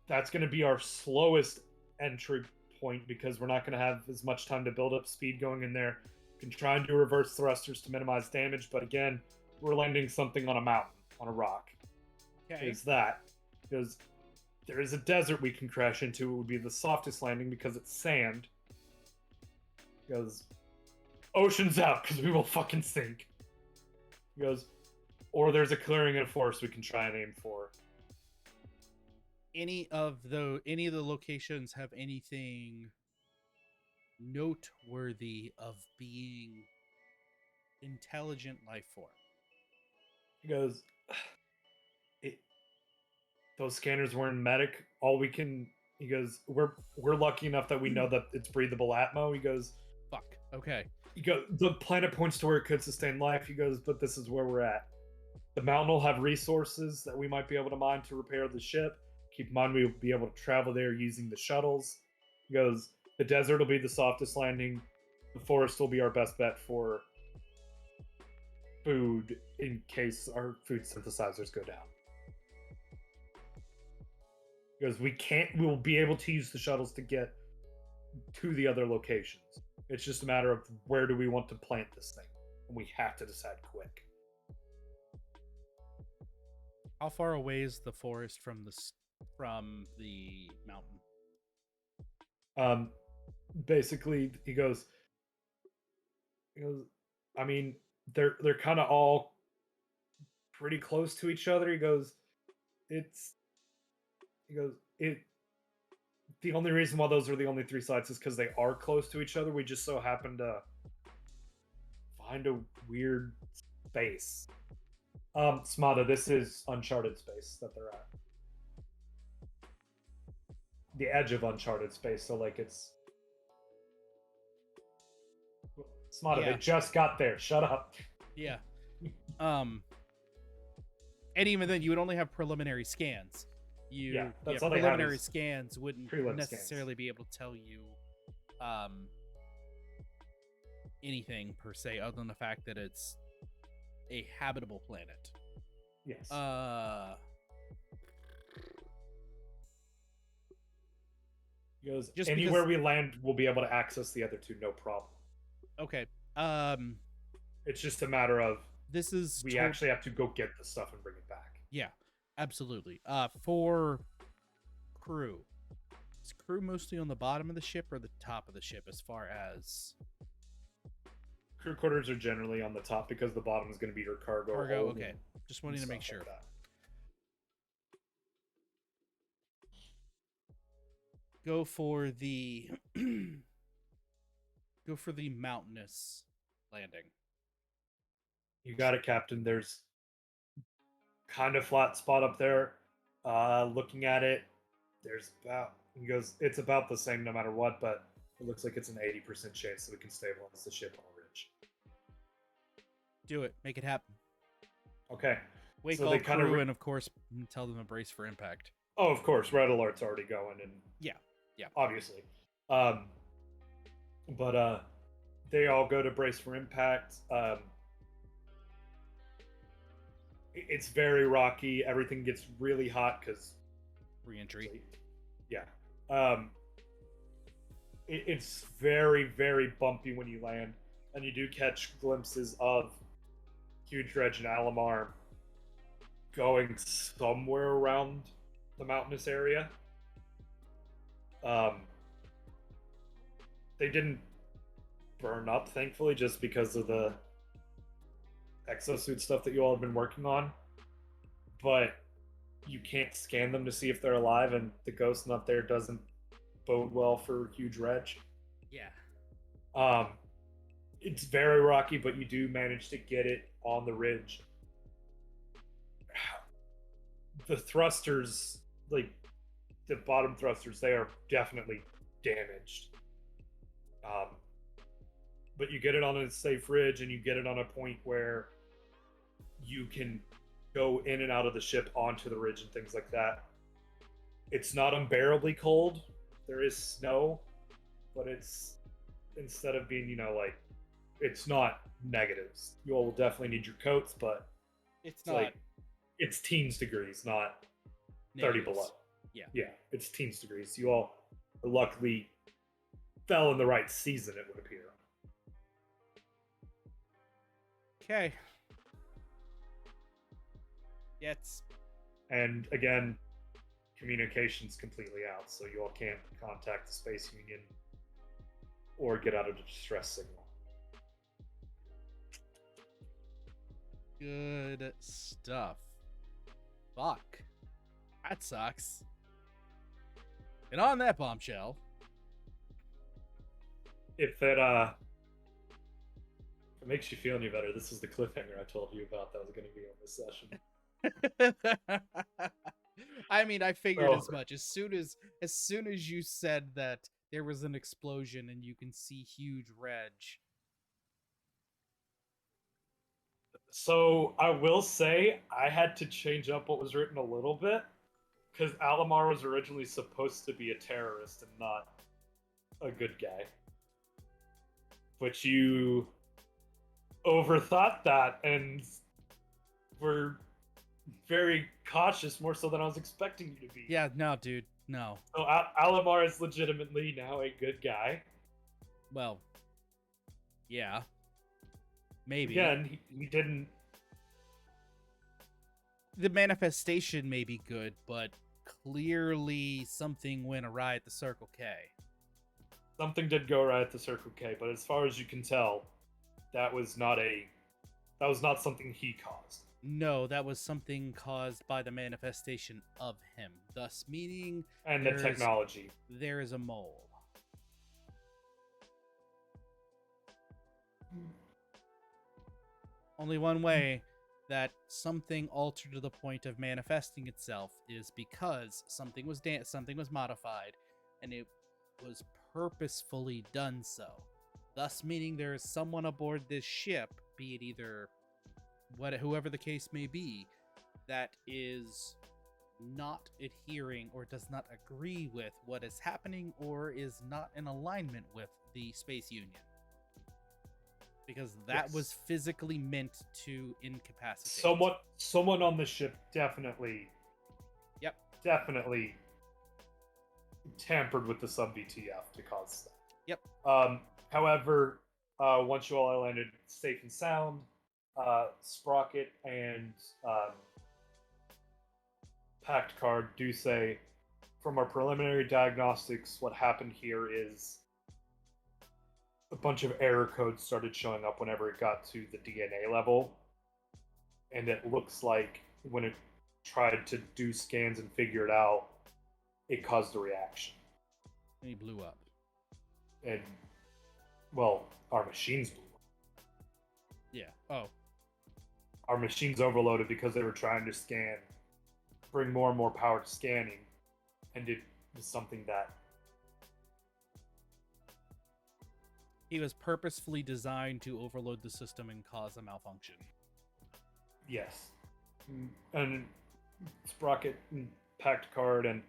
That's going to be our slowest entry point because we're not going to have as much time to build up speed going in there. We can try and do reverse thrusters to minimize damage, but again, we're landing something on a mountain, on a rock." Okay. Is that because there is a desert we can crash into. It would be the softest landing because it's sand. He goes, "Ocean's out because we will fucking sink." He goes, "Or there's a clearing in a forest we can try and aim for." Any of the locations have anything noteworthy of being intelligent life form? He goes, "Those scanners were in medic. All we can," he goes, we're lucky enough that we know that it's breathable atmo." He goes, Fuck. Okay. He goes, "The planet points to where it could sustain life." He goes, "But this is where we're at. The mountain will have resources that we might be able to mine to repair the ship. Keep in mind, we will be able to travel there using the shuttles." He goes, "The desert will be the softest landing. The forest will be our best bet for food in case our food synthesizers go down. Because we will be able to use the shuttles to get to the other locations. It's just a matter of where do we want to plant this thing. And we have to decide quick. How far away is the forest from the mountain? Basically, he goes, I mean, they're kind of all pretty close to each other. He goes, it. The only reason why those are the only 3 sites is because they are close to each other. We just so happen to find a weird space. Smada, this is uncharted space that they're at. The edge of uncharted space, so like it's Smada, Yeah. they just got there. Shut up. Yeah. And even then, you would only have preliminary scans. That's all they have preliminary is scans wouldn't prelim necessarily scans. be able to tell you anything per se, other than the fact that it's a habitable planet. Yes. He goes, just anywhere we land, we'll be able to access the other 2, no problem. Okay. It's just a matter of this is we actually have to go get the stuff and bring it back. Yeah, absolutely. For crew, is crew mostly on the bottom of the ship or the top of the ship as far as crew quarters are generally on the top because the bottom is going to be your cargo. Okay, just wanting to make sure. Like Go for the mountainous landing. You got it, Captain. There's kind of flat spot up there. Looking at it, he goes, it's about the same no matter what, but it looks like it's an 80% chance that we can stabilize the ship on a ridge. Do it. Make it happen. Okay. Wake all crew and, of course, tell them to brace for impact. Oh, of course. Red alert's already going. And yeah. Obviously. But they all go to brace for impact. It's very rocky. Everything gets really hot because re-entry. Yeah. It's very, very bumpy when you land, and you do catch glimpses of Huge Dredge and Alamar going somewhere around the mountainous area. They didn't burn up, thankfully, just because of the exosuit stuff that you all have been working on. But you can't scan them to see if they're alive, and the ghost not there doesn't bode well for Huge Dredge. Yeah. It's very rocky, but you do manage to get it on the ridge. The thrusters, like the bottom thrusters, they are definitely damaged. But you get it on a safe ridge, and you get it on a point where you can go in and out of the ship onto the ridge and things like that. It's not unbearably cold. There is snow, but it's, instead of being, like, it's not negatives. You all will definitely need your coats, but it's not. Like, it's teens degrees, not negatives. 30 below. Yeah, it's teens degrees. You all luckily fell in the right season, it would appear. Okay. Yeah, it's... And again, communication's completely out, so you all can't contact the Space Union or get out of the distress signal. Good stuff. Fuck. That sucks. And on that bombshell... If it makes you feel any better, this is the cliffhanger I told you about that was going to be on this session. I mean, I figured as much. As soon as you said that there was an explosion and you can see Huge Reg. So I will say I had to change up what was written a little bit because Alamar was originally supposed to be a terrorist and not a good guy. But you overthought that and were very cautious, more so than I was expecting you to be. Yeah, no, dude, no. So Alamar is legitimately now a good guy. Well, yeah, maybe. Again, he didn't. The manifestation may be good, but clearly something went awry at the Circle K. Something did go right at the Circle K, but as far as you can tell, that was not something he caused. No, that was something caused by the manifestation of him, thus meaning And the technology. there is a mole. Only one way that something altered to the point of manifesting itself is because something was modified, and it was purposefully done so. Thus meaning there is someone aboard this ship, be it either whoever the case may be, that is not adhering or does not agree with what is happening or is not in alignment with the Space Union. Because that was physically meant to incapacitate. Someone on the ship definitely tampered with the sub VTF to cause that. Yep. However, once you all landed safe and sound, Sprocket and Pact Card do say, from our preliminary diagnostics, what happened here is a bunch of error codes started showing up whenever it got to the DNA level. And it looks like when it tried to do scans and figure it out, it caused a reaction. And he blew up. And, well, our machines blew up. Yeah. Oh. Our machines overloaded because they were trying to bring more and more power to scanning. And it was something that he was purposefully designed to overload the system and cause a malfunction. Yes. And Sprocket and Pact Card and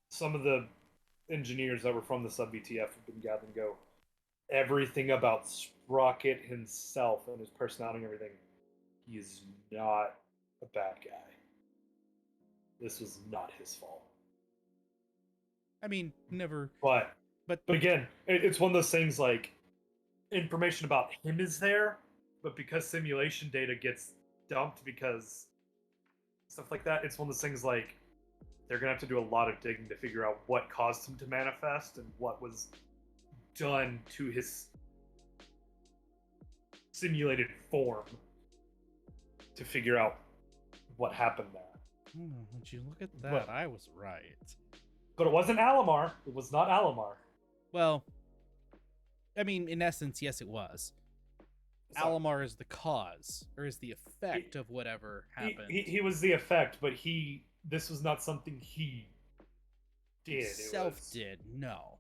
some of the engineers that were from the sub VTF have been gathering go. Everything about Sprocket himself and his personality and everything, he is not a bad guy. This was not his fault. I mean, never. But again, it's one of those things like information about him is there, but because simulation data gets dumped because stuff like that, it's one of those things like they're gonna have to do a lot of digging to figure out what caused him to manifest and what was done to his simulated form to figure out what happened there. Would you look at that? I was right. But it wasn't Alamar. It was not Alamar. Well, I mean, in essence, yes, it was. So, Alamar is the cause, or is the effect of whatever happened. He was the effect, but this was not something he did. Did, no.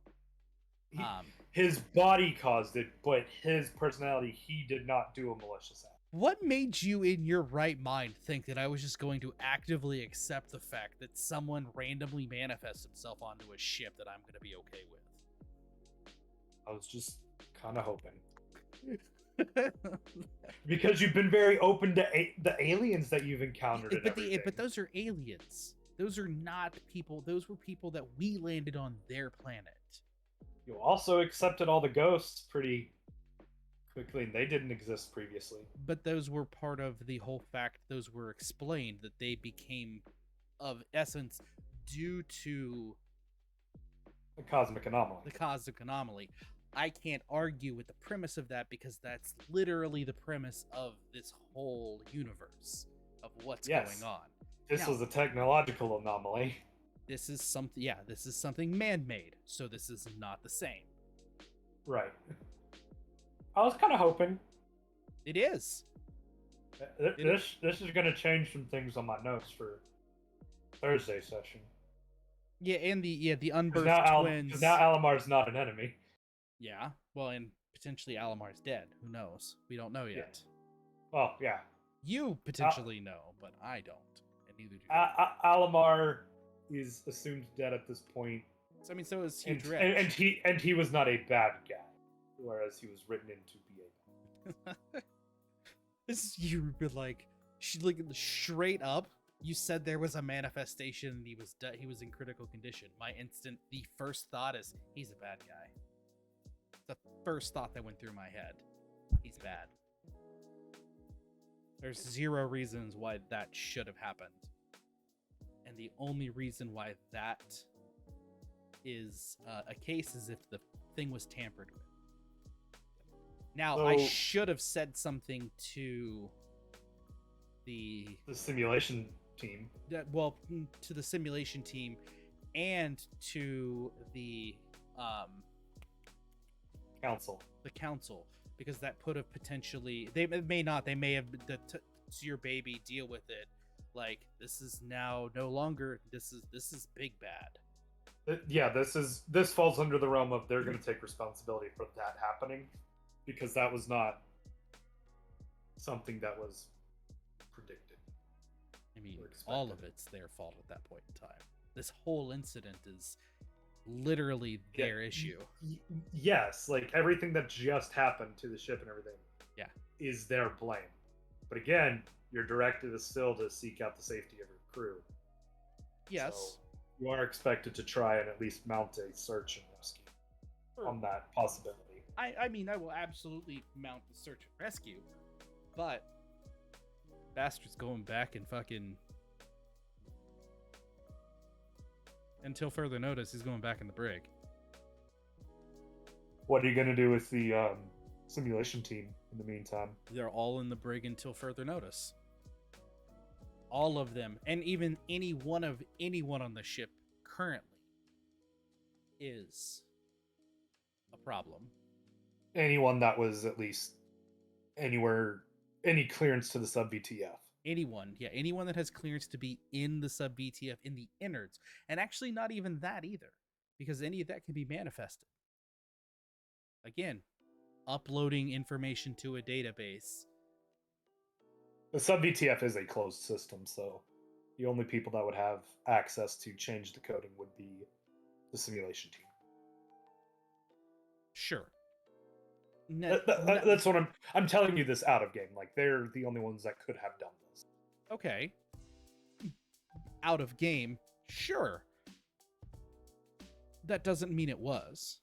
His body caused it, but his personality, he did not do a malicious act. What made you, in your right mind, think that I was just going to actively accept the fact that someone randomly manifests himself onto a ship that I'm going to be okay with? I was just kind of hoping. Because you've been very open to the aliens that you've encountered. But those are aliens. Those are not people. Those were people that we landed on their planet. You also accepted all the ghosts pretty quickly, and they didn't exist previously. But those were part of the whole fact. Those were explained that they became, of essence, due to the cosmic anomaly. The cosmic anomaly. I can't argue with the premise of that because that's literally the premise of this whole universe of what's going on. This was a technological anomaly. This is something, this is something man-made, so this is not the same. Right. I was kind of hoping. It is. This is going to change some things on my notes for Thursday session. Yeah, and the unbirthed twins. Because now Alamar's not an enemy. Yeah, well, and potentially Alamar's dead. Who knows? We don't know yet. Yeah. Well, yeah. You potentially know, but I don't, and neither do you. Alamar is assumed dead at this point. So, I mean, so is Huge and he was not a bad guy, whereas he was written in to be a. You were like, straight up. You said there was a manifestation and he was in critical condition. The first thought is he's a bad guy. The first thought that went through my head, he's bad. There's zero reasons why that should have happened, and the only reason why that is a case is if the thing was tampered with. Now, I should have said something to the simulation team. To the simulation team and to the council. The council, because that could have potentially, they may have to your baby, deal with it. Like, this is now no longer, this is big bad. Yeah, this falls under the realm of they're going to take responsibility for that happening, because that was not something that was predicted. I mean, all of it's their fault at that point in time. This whole incident is literally their issue. Yes, like everything that just happened to the ship and everything, is their blame. But again, your directive is still to seek out the safety of your crew. Yes. So you are expected to try and at least mount a search and rescue on that possibility. I mean, I will absolutely mount the search and rescue, but bastard's going back and fucking, until further notice, he's going back in the brig. What are you going to do with the simulation team in the meantime? They're all in the brig until further notice. All of them, and even anyone on the ship currently is a problem. Anyone that was at least any clearance to the sub VTF. Anyone that has clearance to be in the sub VTF, in the innards, and actually not even that either, because any of that can be manifested. Again, uploading information to a database. The sub VTF is a closed system, so the only people that would have access to change the coding would be the simulation team. Sure. That's what I'm telling you this out of game. Like, they're the only ones that could have done this. Okay. Out of game, sure. That doesn't mean it was.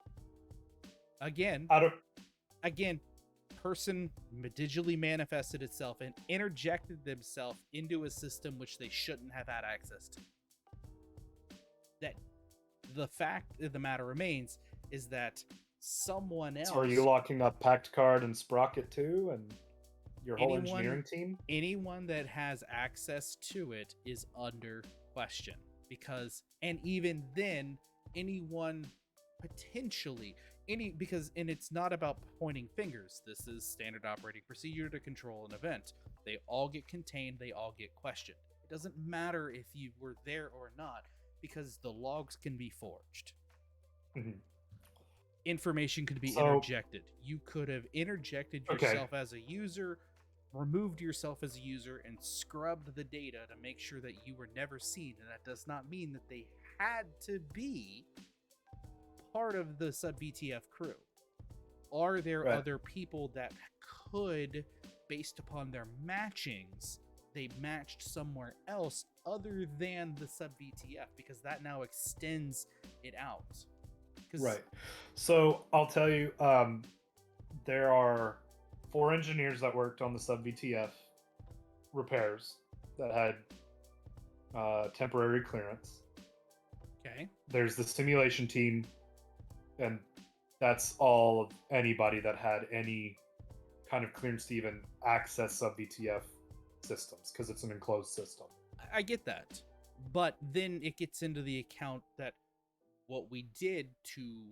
Again, person digitally manifested itself and interjected themselves into a system which they shouldn't have had access to. That the fact of the matter remains is that someone else. So are you locking up Pact Card and Sprocket too, and your whole engineering team? Anyone that has access to it is under question, because, and even then, anyone potentially and it's not about pointing fingers. This is standard operating procedure to control an event. They all get contained. They all get questioned. It doesn't matter if you were there or not, because the logs can be forged. Mm-hmm. Information could be interjected. You could have interjected yourself as a user, removed yourself as a user, and scrubbed the data to make sure that you were never seen. And that does not mean that they had to be part of the sub VTF crew. Are there other people that could, based upon their matchings, they matched somewhere else other than the sub VTF, because that now extends it out. Right. So I'll tell you, there are 4 engineers that worked on the sub VTF repairs that had temporary clearance. Okay. There's the simulation team, and that's all of anybody that had any kind of clearance to even access sub VTF systems, because it's an enclosed system. I get that, but then it gets into the account that what we did to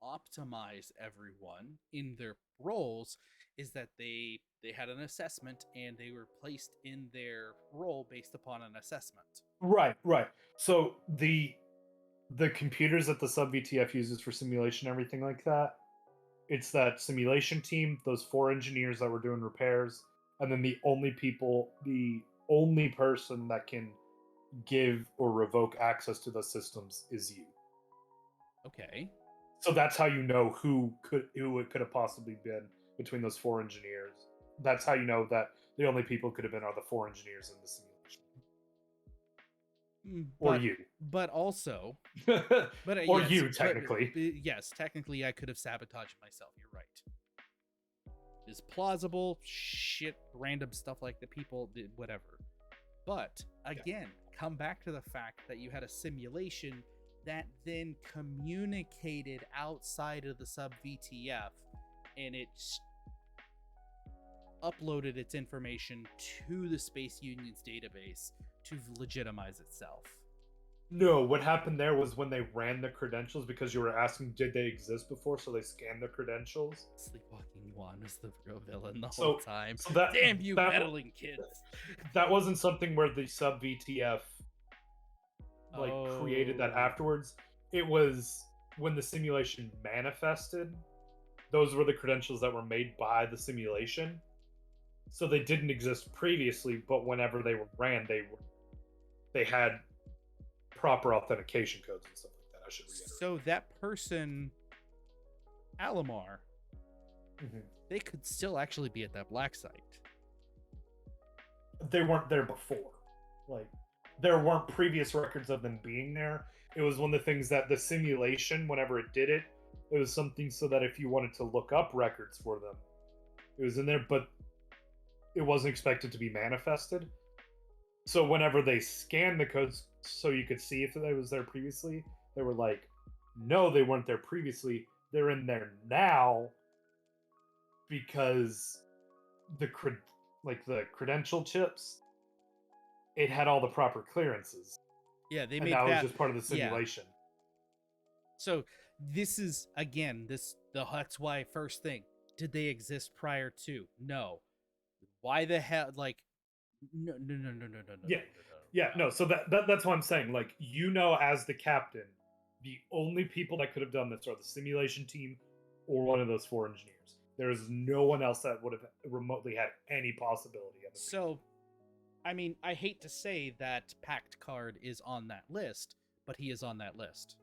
optimize everyone in their roles is that they had an assessment and they were placed in their role based upon an assessment. Right. So the computers that the sub VTF uses for simulation, everything like that, it's that simulation team, those 4 engineers that were doing repairs, and then the only person that can give or revoke access to those systems is you. Okay. So that's how you know who it could have possibly been between those 4 engineers. That's how you know that the only people could have been are the 4 engineers in the simulation, or But you, but also, but or yes, you technically. yes, technically I could have sabotaged myself. You're right. Is plausible shit, random stuff like that people did, whatever. But again, come back to the fact that you had a simulation that then communicated outside of the sub VTF, and it uploaded its information to the Space Union's database to legitimize itself. No, what happened there was when they ran the credentials, because you were asking did they exist before, so they scanned the credentials. Sleepwalking Yuan is the real villain the So- whole time. so that- Damn you, that- meddling kids! That wasn't something where the sub VTF created that Oh. afterwards. It was when the simulation manifested. Those were the credentials that were made by the simulation. So they didn't exist previously, but whenever they were ran, they had proper authentication codes and stuff like that. I should reiterate. So that person, Alamar, Mhm. they could still actually be at that black site. They weren't there before. Like, there weren't previous records of them being there. It was one of the things that the simulation, whenever it did it, it was something so that if you wanted to look up records for them, it was in there, but it wasn't expected to be manifested. So whenever they scanned the codes so you could see if they was there previously, they were like, no, they weren't there previously. They're in there now because the credential chips, it had all the proper clearances. Yeah, they And made that was that. just part of the simulation. So this is again that's why first thing, did they exist prior to? No. Why the hell? Like, no. Yeah. Yeah, no, so that's what I'm saying. Like, you know, as the captain, the only people that could have done this are the simulation team or one of those 4 engineers. There is no one else that would have remotely had any possibility of it. So, I mean, I hate to say that Pact Card is on that list, but he is on that list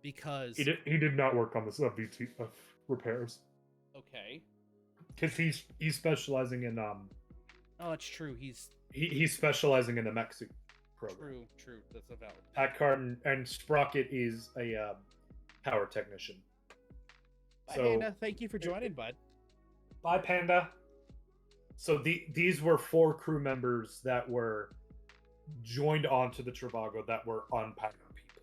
because He did not work on the sub VT repairs okay. because he's specializing in Oh, it's true. He's he's specializing in the mech suit program. true. That's a valid. Packard and Sprocket is a power technician. Bye, So Panda. Thank you for joining, bud. bye, Panda. So these were 4 crew members that were joined onto the Trivago that were unpowered people.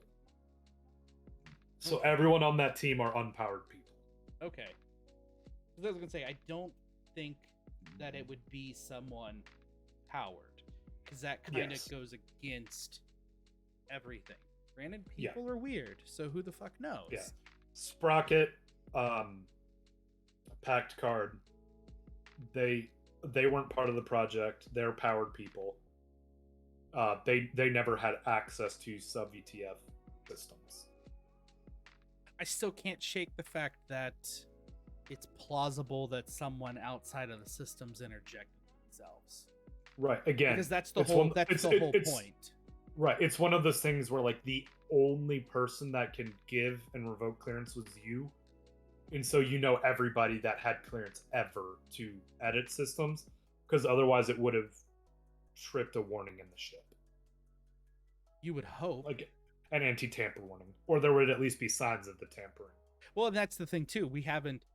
So everyone on that team are unpowered people. Okay. I was gonna say I don't think that it would be someone powered because that kind Yes. of goes against everything. Granted, Yeah. people are weird, so who the fuck knows? Yeah. Sprocket, Pact Card, they weren't part of the project. They're powered people. They never had access to sub VTF systems. I still can't shake the fact that it's plausible that someone outside of the systems interjected themselves. Right. Again, Because that's the it's whole one- that's it's- the it- whole it's- point. Right. It's one of those things where like the only person that can give and revoke clearance was you. And so you know everybody that had clearance ever to edit systems, because otherwise it would have tripped a warning in the ship. You would hope. Like an anti-tamper warning. Or there would at least be signs of the tampering. Well, and that's the thing too. We haven't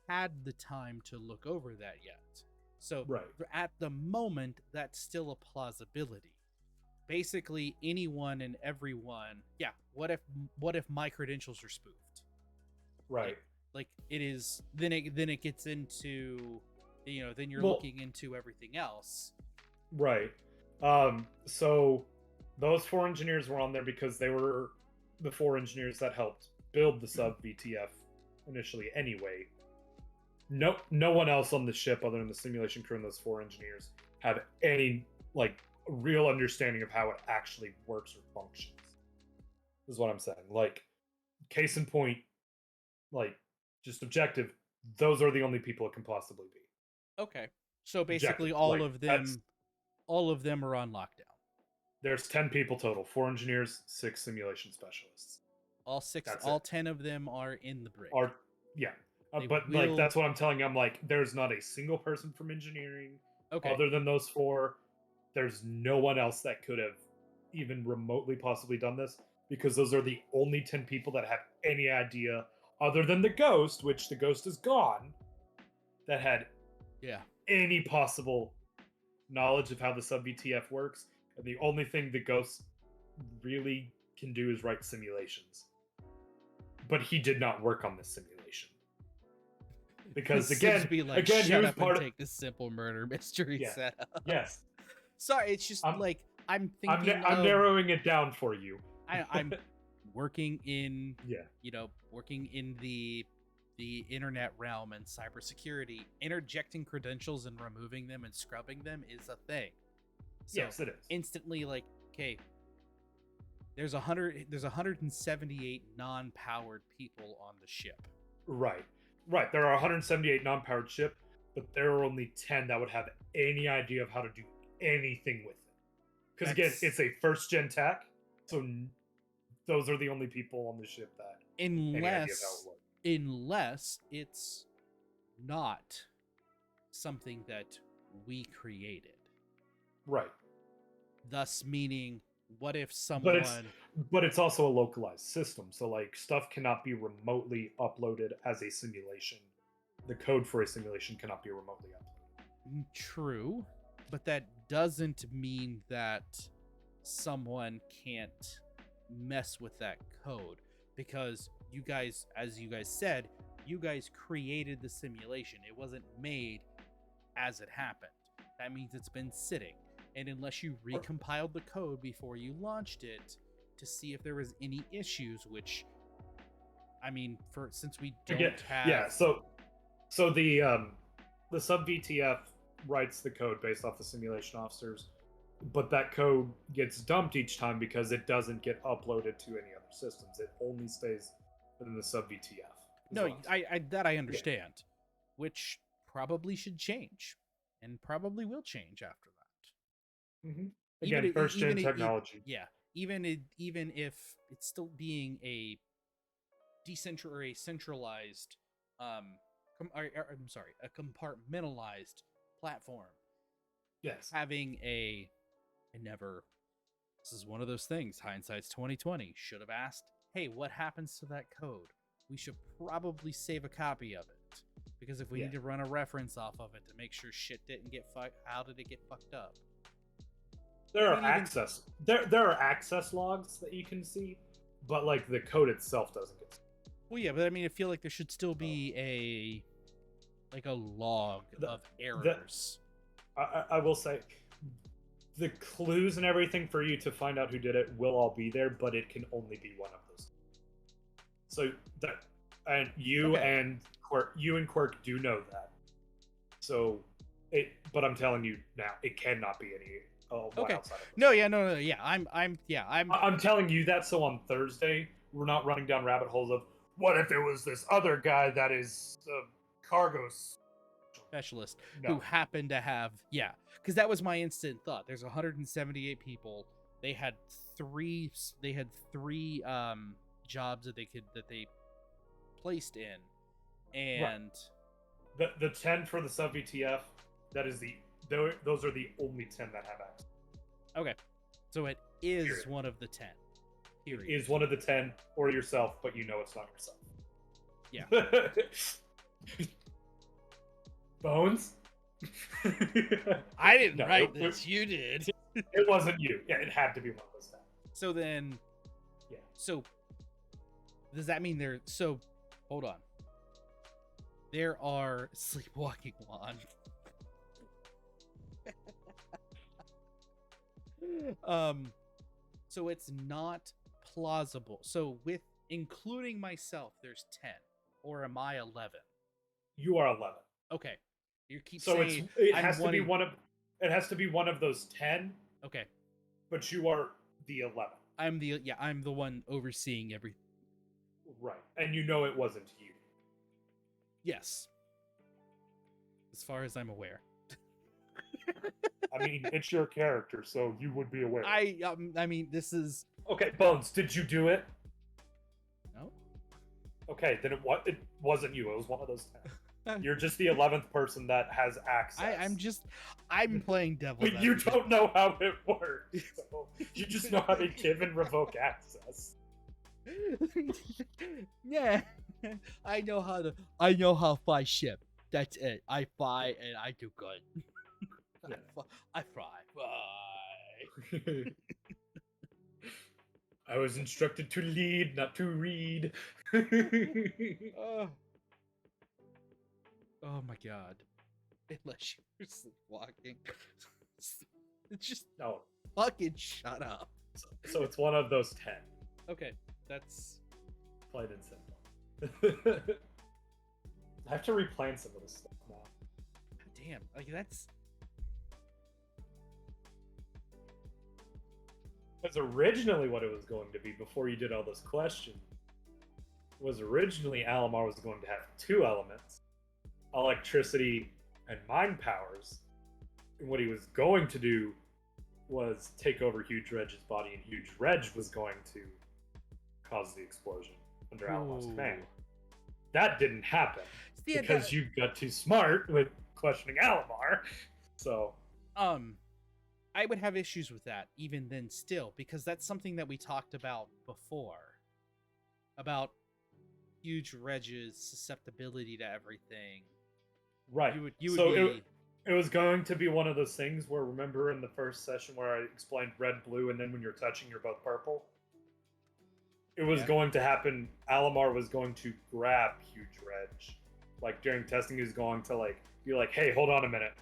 had the time to look over that yet. So Right. at the moment, that's still a plausibility. Basically, anyone and everyone. Yeah. What if my credentials are spoofed? Right. Like it is. Then it gets into, then you're Well- looking into everything else. Right. So those 4 engineers were on there because they were the 4 engineers that helped build the sub VTF initially anyway. No one else on the ship other than the simulation crew and those 4 engineers have any real understanding of how it actually works or functions. Is what I'm saying. Like, case in point, just objective, those are the only people it can possibly be. Okay. So basically, Objective, all of them are on lockdown. There's 10 people total, 4 engineers, 6 simulation specialists. All 6, That's all it. 10 of them are in the brig. Yeah. They But will... like that's what I'm telling you. I'm like, there's not a single person from engineering Okay. other than those four. There's no one else that could have even remotely possibly done this because those are the only 10 people that have any idea other than the ghost, which the ghost is gone, that had Yeah. any possible knowledge of how the sub VTF works. And the only thing the ghost really can do is write simulations. But he did not work on this simulation. Because The again, Sims be like, again, he shut was up part and of take this simple murder mystery Yeah. setup. Yes. Sorry, it's just I'm- like I'm thinking. I'm narrowing it down for you. I'm working in, Yeah. working in the internet realm and cybersecurity. Interjecting credentials and removing them and scrubbing them is a thing. So Yes, it is. instantly, like, okay, there's 178 non-powered people on the ship. Right. There are 178 non-powered ship, but there are only 10 that would have any idea of how to do anything with it. Because again, That's- it's a first-gen tech, so those are the only people on the ship that any idea of how it works. Unless it's not something that we created. Right. Thus meaning, what if someone... But it's also a localized system, so like stuff cannot be remotely uploaded as a simulation. The code for a simulation cannot be remotely uploaded. True, but that doesn't mean that someone can't mess with that code, because you guys, as you guys said, you guys created the simulation. It wasn't made as it happened. That means it's been sitting, and unless you recompiled the code before you launched it to see if there was any issues, which, I mean, since we don't have... Yeah, so the sub VTF writes the code based off the simulation officers, but that code gets dumped each time because it doesn't get uploaded to any other systems. It only stays within the sub VTF. No, I understand, which probably should change, and probably will change after that. Mm-hmm. Again, first gen technology. Even if it's still being a centralized, I'm sorry, a compartmentalized platform. Yes. Having this is one of those things. Hindsight's 2020. Should have asked, hey, what happens to that code? We should probably save a copy of it, because if we need to run a reference off of it to make sure shit didn't get fucked, how did it get fucked up? There are access logs that you can see, but like the code itself doesn't get seen. Well, yeah, but I mean, I feel like there should still be a log of errors. I will say, the clues and everything for you to find out who did it will all be there, but it can only be one of those. So that, and you and Quirk do know that. So but I'm telling you now, it cannot be any. Okay. Outside of this. No. Yeah. I'm telling you that so on Thursday we're not running down rabbit holes of what if there was this other guy that is a cargo specialist who happened to have because that was my instant thought. There's 178 people. They had three jobs that they placed in, and the 10 for the sub VTF, those are the only 10 that have access. Okay, so it is one of the 10. It is one of the 10, or yourself, but you know it's not yourself. Yeah. Bones? I didn't write this. You did. It wasn't you. Yeah, it had to be one of those 10. So then... Yeah. So, does that mean there... So, hold on. There are sleepwalking Juan. So it's not plausible. So with including myself, there's 10, or am I 11? You are 11. Okay, you keep so saying it has to be one of. It has to be one of those 10. Okay, but you are the 11. I'm the one overseeing everything. Right, and you know it wasn't you. Yes, as far as I'm aware. I mean, it's your character, so you would be aware. I mean, this is... Okay, Bones, did you do it? No. Okay, then it wasn't you. It was one of those 10. You're just the 11th person that has access. I'm playing devil's But you advocate. don't know how it works. So you just know how to give and revoke access. Yeah, I know how to fly ship. That's it. I fly and I do good. Yeah. I fly. Bye. I was instructed to lead, not to read. Oh. Oh my god. Unless you were sleepwalking. It's just No. fucking shut up. So it's one of those 10. Okay, that's Plain and simple. I have to replan some of this stuff now. damn. Like that's Because originally what it was going to be before you did all those questions was originally Alamar was going to have 2 elements, electricity and mind powers. And what he was going to do was take over Huge Reg's body, and Huge Reg was going to cause the explosion under Alamar's command. That didn't happen because you got too smart with questioning Alamar. So I would have issues with that even then still, because that's something that we talked about before. About Huge Reg's susceptibility to everything. Right. It was going to be one of those things where, remember in the first session where I explained red, blue, and then when you're touching, you're both purple? It was going to happen. Alamar was going to grab Huge Reg. Like, during testing, he was going to, like, be like, hey, hold on a minute.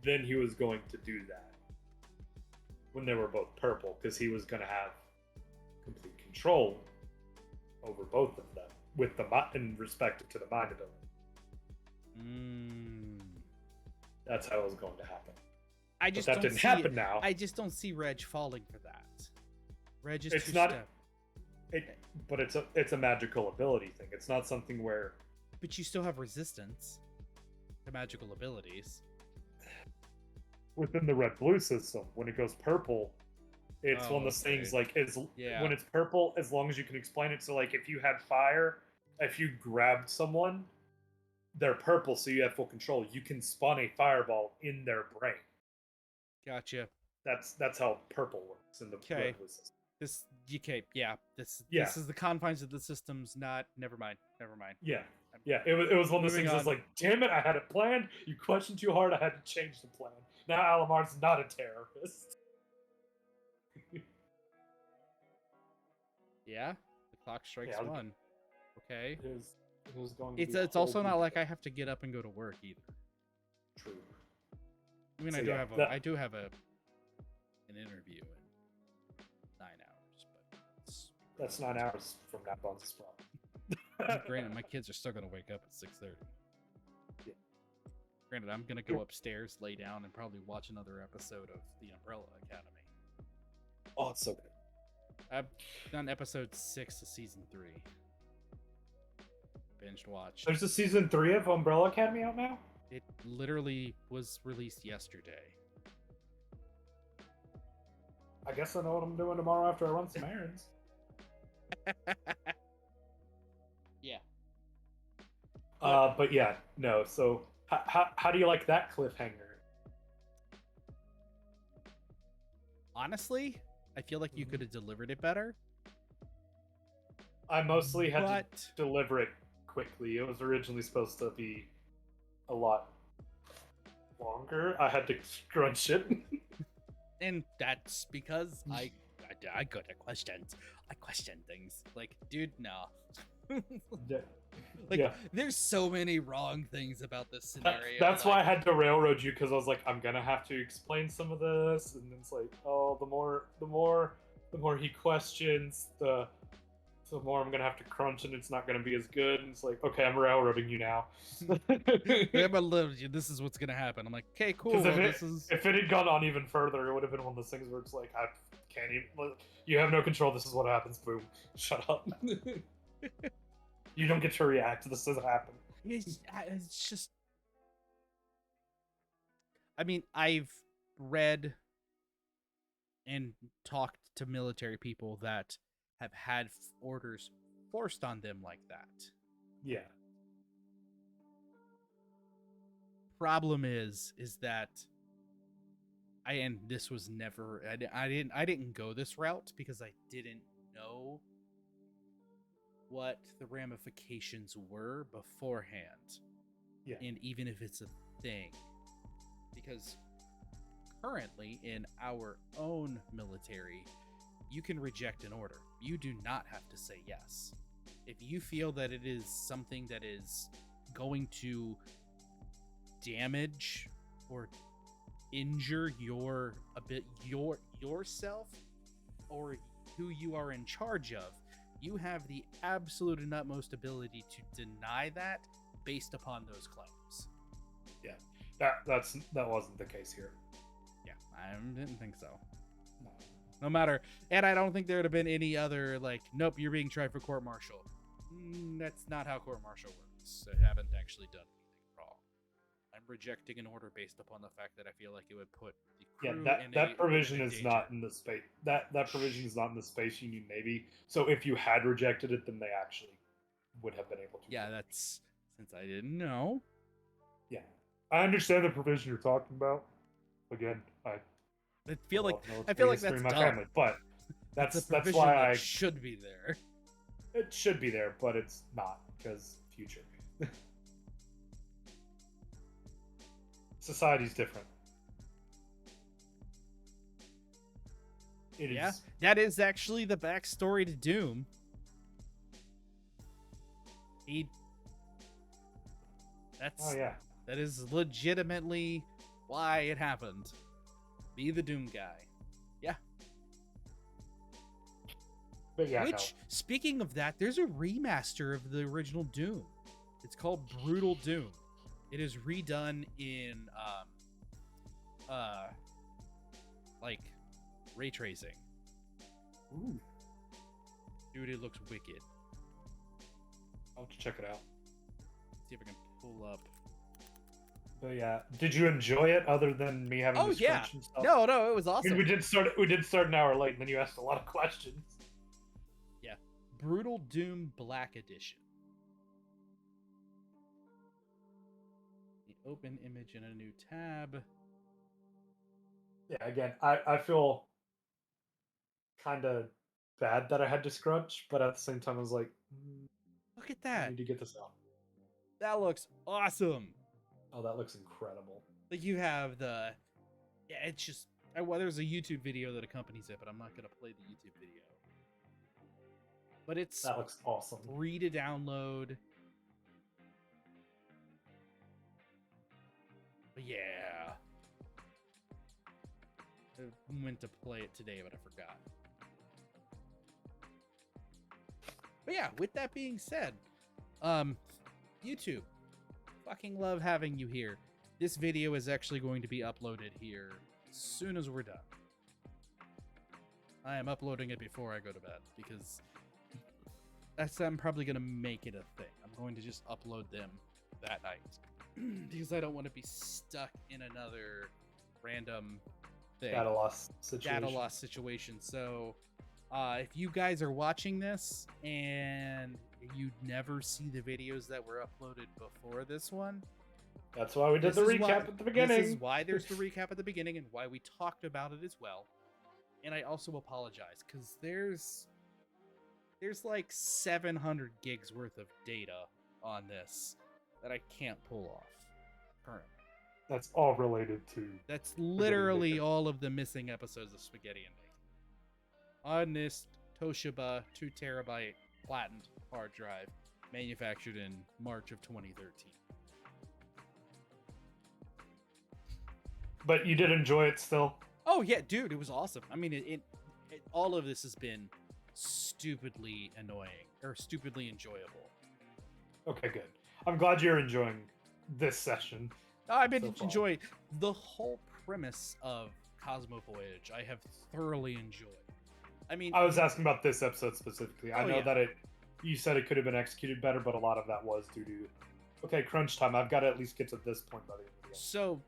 Then he was going to do that. When they were both purple, because he was going to have complete control over both of them, with the in respect to the mind ability. That's how it was going to happen. But that didn't happen now. I just don't see Reg falling for that. Reg is too not. But it's a magical ability thing. It's not something where. But you still have resistance to magical abilities. Within the red-blue system, when it goes purple, it's one of those things like when it's purple, as long as you can explain it. So, like, if you had fire, if you grabbed someone, they're purple, so you have full control. You can spawn a fireball in their brain. Gotcha. That's how purple works in the red-blue system. This is the confines of the systems. Never mind. Yeah. It was one of those things. I was like, damn it, I had it planned. You questioned too hard. I had to change the plan. Now Alamar's not a terrorist. Yeah, the clock strikes 1. Okay. It was going. It's also not like I have to get up and go to work either. True. I mean, I do have an interview in 9 hours, but that's 9 hours from that Bones' spot. Granted, my kids are still gonna wake up at 6:30. Yeah. Granted, I'm gonna go upstairs, lay down, and probably watch another episode of The Umbrella Academy. Oh, it's so good. I've done episode 6 of season 3. Binged watched. There's a season 3 of Umbrella Academy out now? It literally was released yesterday. I guess I know what I'm doing tomorrow after I run some errands. Yeah. But yeah, no. So how do you like that cliffhanger? Honestly, I feel like you could have delivered it better. I mostly had to deliver it quickly. It was originally supposed to be a lot longer. I had to crunch it. And that's because I got questions. I question things. Like, dude, no. There's so many wrong things about this scenario. That's why I had to railroad you, because I was like, I'm gonna have to explain some of this, and it's like, oh, the more he questions, the more I'm gonna have to crunch, and it's not gonna be as good. And it's like, okay, I'm railroading you now. This is what's gonna happen. I'm like, okay, cool. If it had gone on even further, it would have been one of those things where it's like, I can't even. You have no control. This is what happens. Boom. Shut up. You don't get to react. This doesn't happen. It's just. I mean, I've read and talked to military people that have had orders forced on them like that. Yeah. Problem is that and this was never I didn't go this route because I didn't know what the ramifications were beforehand. Yeah. And even if it's a thing, because currently in our own military, you can reject an order. You do not have to say yes. If you feel that it is something that is going to damage or injure yourself or who you are in charge of, you have the absolute and utmost ability to deny that based upon those claims. Yeah. That wasn't the case here. Yeah, I didn't think so. No matter, and I don't think there would have been any other like, nope, you're being tried for court-martial. That's not how court-martial works. I haven't actually done anything wrong. I'm rejecting an order based upon the fact that I feel like it would put the crew that provision in is danger. not in the space. That provision is not in the Space Union Navy. So if you had rejected it, then they actually would have been able to. Yeah, that's since I didn't know. Yeah, I understand the provision you're talking about. Again, I feel like that's that's my dumb. family, but that's why that should be there. It should be there, but it's not because future. Society's different. It is. That is actually the backstory to Doom. That is legitimately why it happened. Be the Doom guy. Yeah. But yeah. Which, speaking of that, there's a remaster of the original Doom. It's called Brutal Doom. It is redone in like ray tracing. Ooh. Dude, it looks wicked. I'll have to check it out. See if I can pull up. But yeah, did you enjoy it other than me having to scrunch and stuff? No, it was awesome. We did start an hour late, and then you asked a lot of questions. Yeah, Brutal Doom Black Edition. The open image in a new tab. Yeah, again, I feel kind of bad that I had to scrunch, but at the same time, I was like, look at that. I need to get this out. That looks awesome. Oh, that looks incredible. Like you have the, it's just, well, there's a YouTube video that accompanies it, but I'm not gonna play the YouTube video. But that looks awesome. Free to download. But yeah, I meant to play it today, but I forgot. But yeah, with that being said, YouTube, fucking love having you here. This video is actually going to be uploaded here as soon as we're done. I am uploading it before I go to bed because I'm probably going to make it a thing. I'm going to just upload them that night because I don't want to be stuck in another random thing. Data loss situation. So if you guys are watching this and you never see the videos that were uploaded before this one, that's why we did the recap at the beginning. This is why there's the recap at the beginning and why we talked about it as well. And I also apologize because there's like 700 gigs worth of data on this that I can't pull off currently. That's all related to. That's literally all of the missing episodes of Spaghetti and Bacon. On this Toshiba 2 terabyte flattened hard drive, manufactured in March of 2013. But you did enjoy it still? Oh yeah, dude, it was awesome. I mean, it all of this has been stupidly annoying or stupidly enjoyable. Okay, good. I'm glad you're enjoying this session. I've been enjoying the whole premise of Cosmo Voyage. I have thoroughly enjoyed. I mean, I was asking about this episode specifically. I know that you said it could have been executed better, but a lot of that was due to, crunch time. I've got to at least get to this point by the end of the episode. So,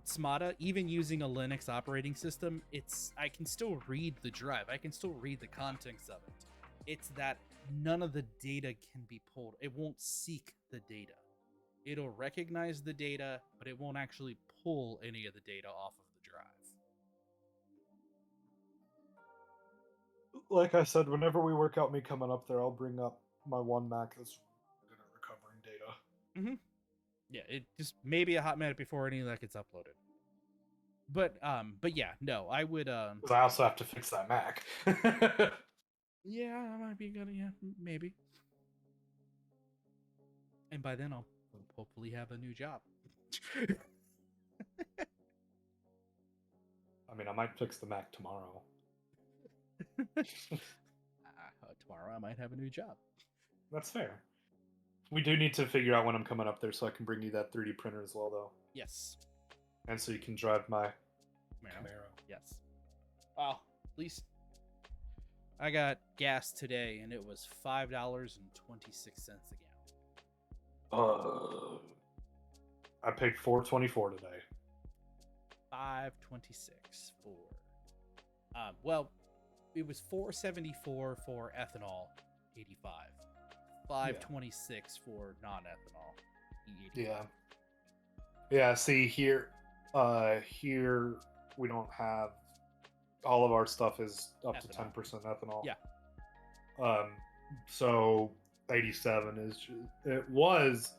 Smada, even using a Linux operating system, I can still read the drive. I can still read the contents of it. It's that none of the data can be pulled. It won't seek the data. It'll recognize the data, but it won't actually pull any of the data off of the drive. Like I said, whenever we work out me coming up there, I'll bring up my one Mac that's good at recovering data. Yeah, it just maybe a hot minute before any of that gets uploaded. But yeah, no, I would. Because I also have to fix that Mac. Yeah, I might be gonna. Yeah, maybe. And by then, I'll hopefully have a new job. I mean, I might fix the Mac tomorrow. Tomorrow, I might have a new job. That's fair. We do need to figure out when I'm coming up there so I can bring you that 3D printer as well, though. Yes. And so you can drive my Camaro. Yes. Well, at least I got gas today, and it was $5.26 a gallon. I paid $4.24 today. $5.26 for. Well, it was $4.74 for ethanol, 85. $5.26 for non-ethanol, Yeah. Yeah. See here, here we don't have. All of our stuff is up to 10% ethanol. Yeah. So 87 is it was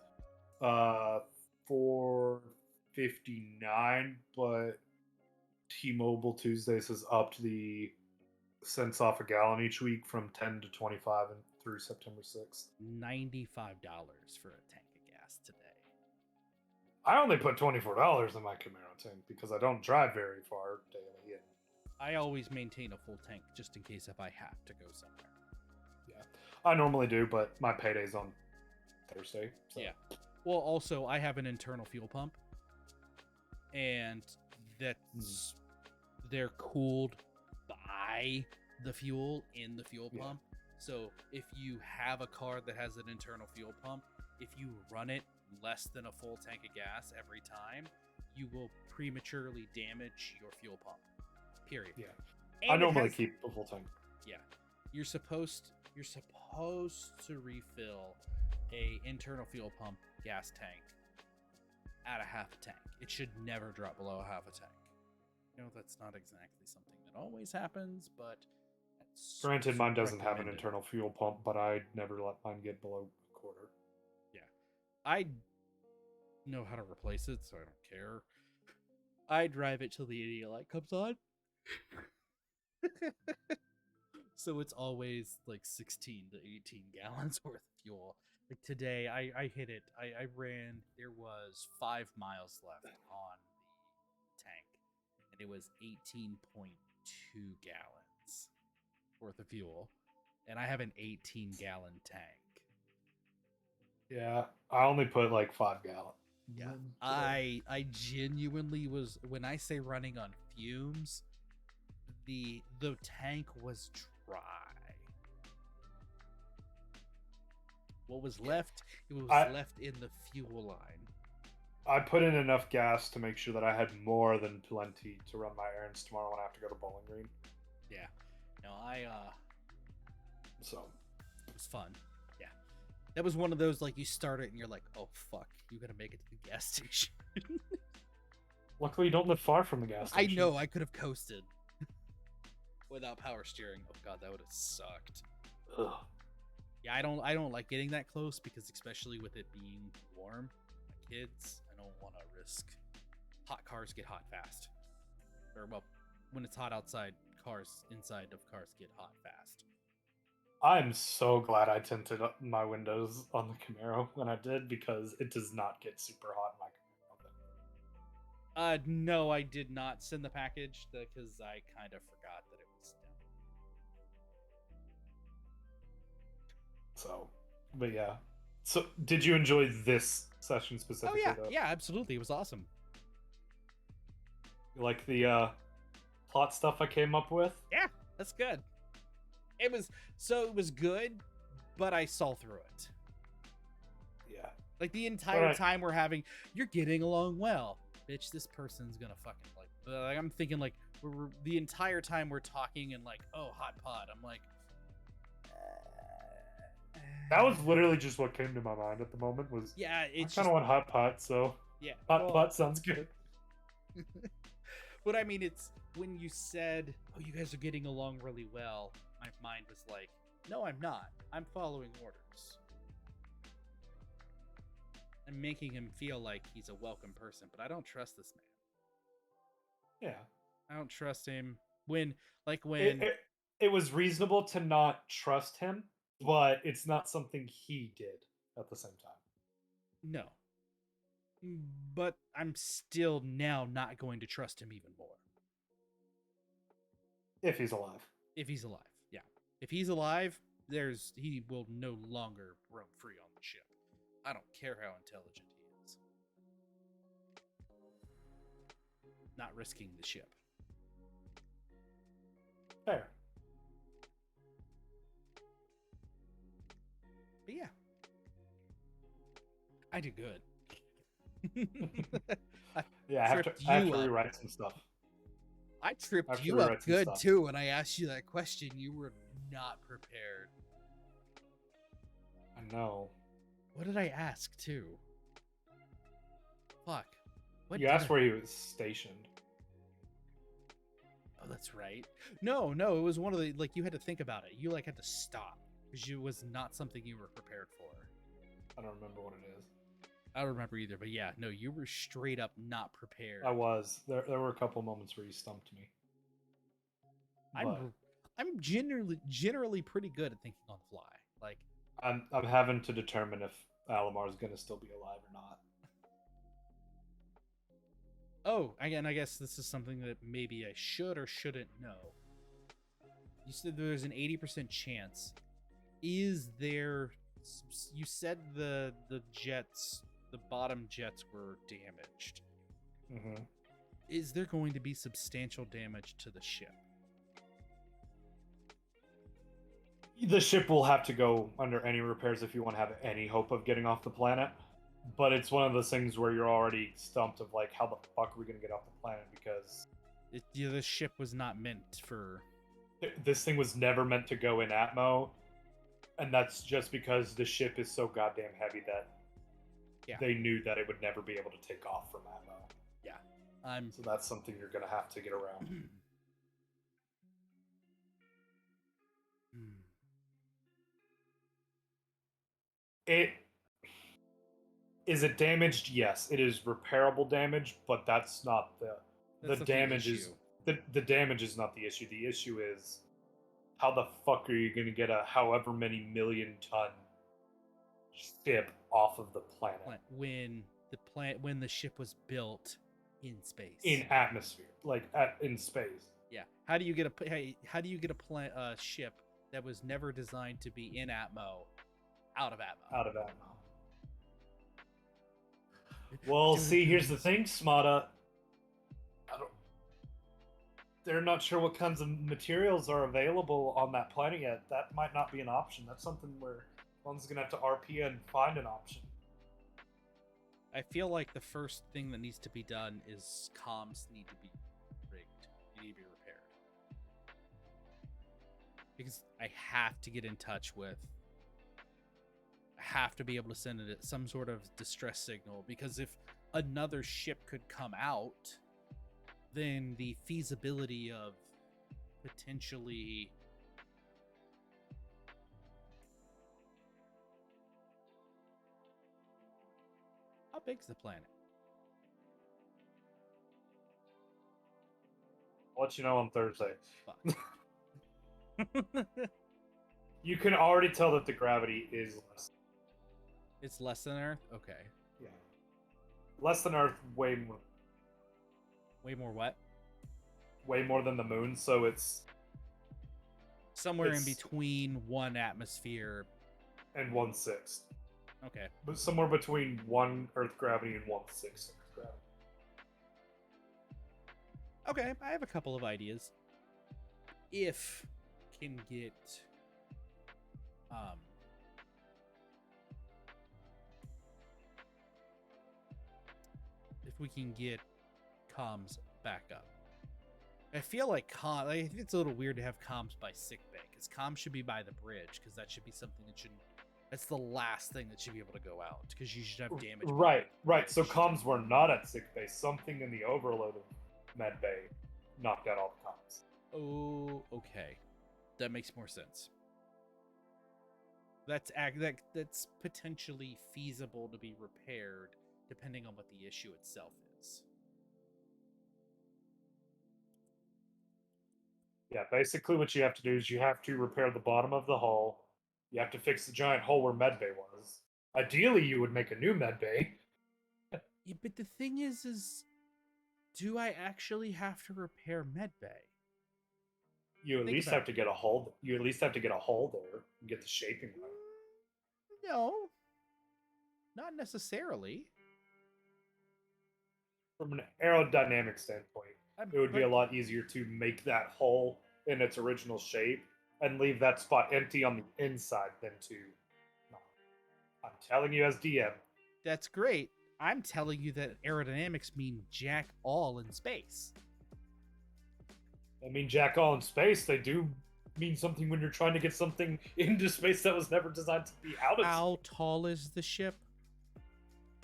4.59, but T-Mobile Tuesdays has upped the cents off a gallon each week from 10 to 25 and through September 6th. $95 for a tank of gas today. I only put $24 in my Camaro tank because I don't drive very far daily. And I always maintain a full tank just in case if I have to go somewhere. yeah, I normally do, but my payday's on Thursday. So. Yeah. Well, also, I have an internal fuel pump, and that's they're cooled by the fuel in the fuel pump. So if you have a car that has an internal fuel pump, if you run it less than a full tank of gas every time, you will prematurely damage your fuel pump. Period. Yeah. And I normally keep a full tank. Yeah. You're supposed to refill a internal fuel pump gas tank at a half a tank. It should never drop below a half a tank. You know, that's not exactly something that always happens, but that's Granted, mine doesn't have an recommended. internal fuel pump, but I never let mine get below a quarter. Yeah. I know how to replace it, so I don't care. I drive it till the idiot light comes on. So it's always like 16 to 18 gallons worth of fuel. Like today, I hit it. I ran, there was 5 miles left on the tank, and it was 18.2 gallons worth of fuel. And I have an 18-gallon tank. Yeah, I only put like 5 gallons. Yeah, I genuinely was, when I say running on fumes, the tank was dry. What was left? It was left in the fuel line. I put in enough gas to make sure that I had more than plenty to run my errands tomorrow when I have to go to Bowling Green. Yeah. No, So it was fun. Yeah. That was one of those, like, you start it and you're like, oh fuck, you gotta make it to the gas station. Luckily, you don't live far from the gas station. I know, I could have coasted without power steering. Oh god, that would have sucked. Ugh. Yeah, I don't like getting that close because, especially with it being warm, my kids, I don't want to risk. Hot cars get hot fast. Or, well, when it's hot outside, cars inside of cars get hot fast. I'm so glad I tinted up my windows on the Camaro when I did, because it does not get super hot in my Camaro. No, I did not send the package because I kind of forgot that it was done. So, but yeah. So, did you enjoy this session specifically? Oh yeah, though? yeah, absolutely. It was awesome. You like the plot stuff I came up with? Yeah, that's good. It was good, but I saw through it. Yeah. Like the entire time we're having, you're getting along well, bitch. This person's gonna fucking like I'm thinking like we're the entire time we're talking and like, oh, hot pot. I'm like, That was literally just what came to my mind at the moment. Was Yeah, I it's kind just of want hot pot, so yeah. hot Well, pot sounds good. but I mean, it's when you said, "Oh, you guys are getting along really well." My mind was like, "No, I'm not. I'm following orders. I'm making him feel like he's a welcome person, but I don't trust this man. Yeah, I don't trust him when, like, it, when it it was reasonable to not trust him, but it's not something he did at the same time. no, but I'm still now not going to trust him even more If he's alive. if he's alive. Yeah, if he's alive, he will no longer roam free on the ship. I don't care how intelligent he is. Not risking the ship. Fair. But yeah, I did good. I Yeah, I have to tripped I have you to up. rewrite some stuff. I I tripped have to you up rewrite some good stuff. too when I asked you that question. You were not prepared. I know. What did I ask too? Fuck. What You did asked I... where he was stationed. Oh, that's right. No, it was one of the like you had to think about it. You like had to stop because it was not something you were prepared for. I don't remember what it is. I don't remember either, but yeah, no, you were straight up not prepared. I was. There were a couple moments where you stumped me. But I'm generally pretty good at thinking on the fly. Like I'm having to determine if Alamar is gonna still be alive or not. oh, again, I guess this is something that maybe I should or shouldn't know. You said there's an 80% chance. Is there? You said the jets, the bottom jets were damaged. Mm-hmm. Is there going to be substantial damage to the ship? The ship will have to go under any repairs if you want to have any hope of getting off the planet. But it's one of those things where you're already stumped of like, how the fuck are we gonna get off the planet? Because The ship was not meant for. this thing was never meant to go in Atmo, and that's just because the ship is so goddamn heavy that they knew that it would never be able to take off from Atmo. Yeah, So that's something you're gonna have to get around. It is it damaged? Yes, it is repairable damage, but that's not the damage is the damage is not the issue. The issue is how the fuck are you going to get a however many million ton ship off of the planet when the ship was built in space in atmosphere, like in space? Yeah, how do you get a ship that was never designed to be in Atmo out of Atmo? Out of Atmo. Well, see, here's the thing, Smada. They're not sure what kinds of materials are available on that planet yet. That might not be an option. That's something where one's gonna have to RP and find an option. I feel like the first thing that needs to be done is comms need to be rigged. They need to be repaired. Because I have to get in touch with. I have to be able to send it some sort of distress signal, because if another ship could come out, then the feasibility of potentially how big's the planet? I'll let you know on Thursday. Fuck. You can already tell that the gravity is less. It's less than Earth? Okay. Yeah. Less than Earth, way more. Way more what? Way more than the moon, so it's somewhere in between one atmosphere and 1/6. Okay. But somewhere between 1 Earth gravity and 1/6 Earth gravity. Okay, I have a couple of ideas. If can get if we can get comms back up. I feel like I think it's a little weird to have comms by sick bay, because comms should be by the bridge, because that should be something that shouldn't That's the last thing that should be able to go out because you should have damage. Right. So comms were not at sick bay. Something in the overload of med bay knocked out all the comms. Oh, okay. That makes more sense. That's potentially feasible to be repaired depending on what the issue itself is. Yeah, basically what you have to do is you have to repair the bottom of the hull. You have to fix the giant hole where medbay was. Ideally, you would make a new medbay. Yeah, but the thing is do I actually have to repair medbay? You at least have to get a hull. You at least have to get a hull there and get the shaping right. No, not necessarily. From an aerodynamic standpoint, it would be a lot easier to make that hull in its original shape and leave that spot empty on the inside than to. No. I'm telling you as DM. That's great. I'm telling you that aerodynamics mean jack all in space. I mean, jack all in space. They do mean something when you're trying to get something into space that was never designed to be out of How space. tall is the ship?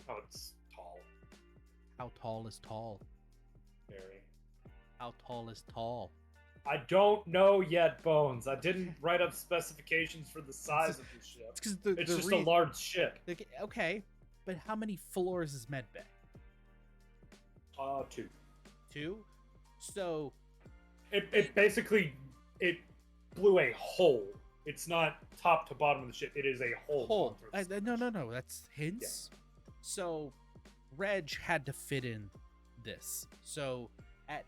Oh, it's tall. How tall is tall? Very. How tall is tall? I don't know yet, Bones. I didn't write up specifications for the size of the ship. It's just a large ship. Okay, but how many floors is medbay? 2. 2? So it basically blew a hole. It's not top to bottom of the ship. It is a hole. No. That's hints. Yeah. So Reg had to fit in this. So at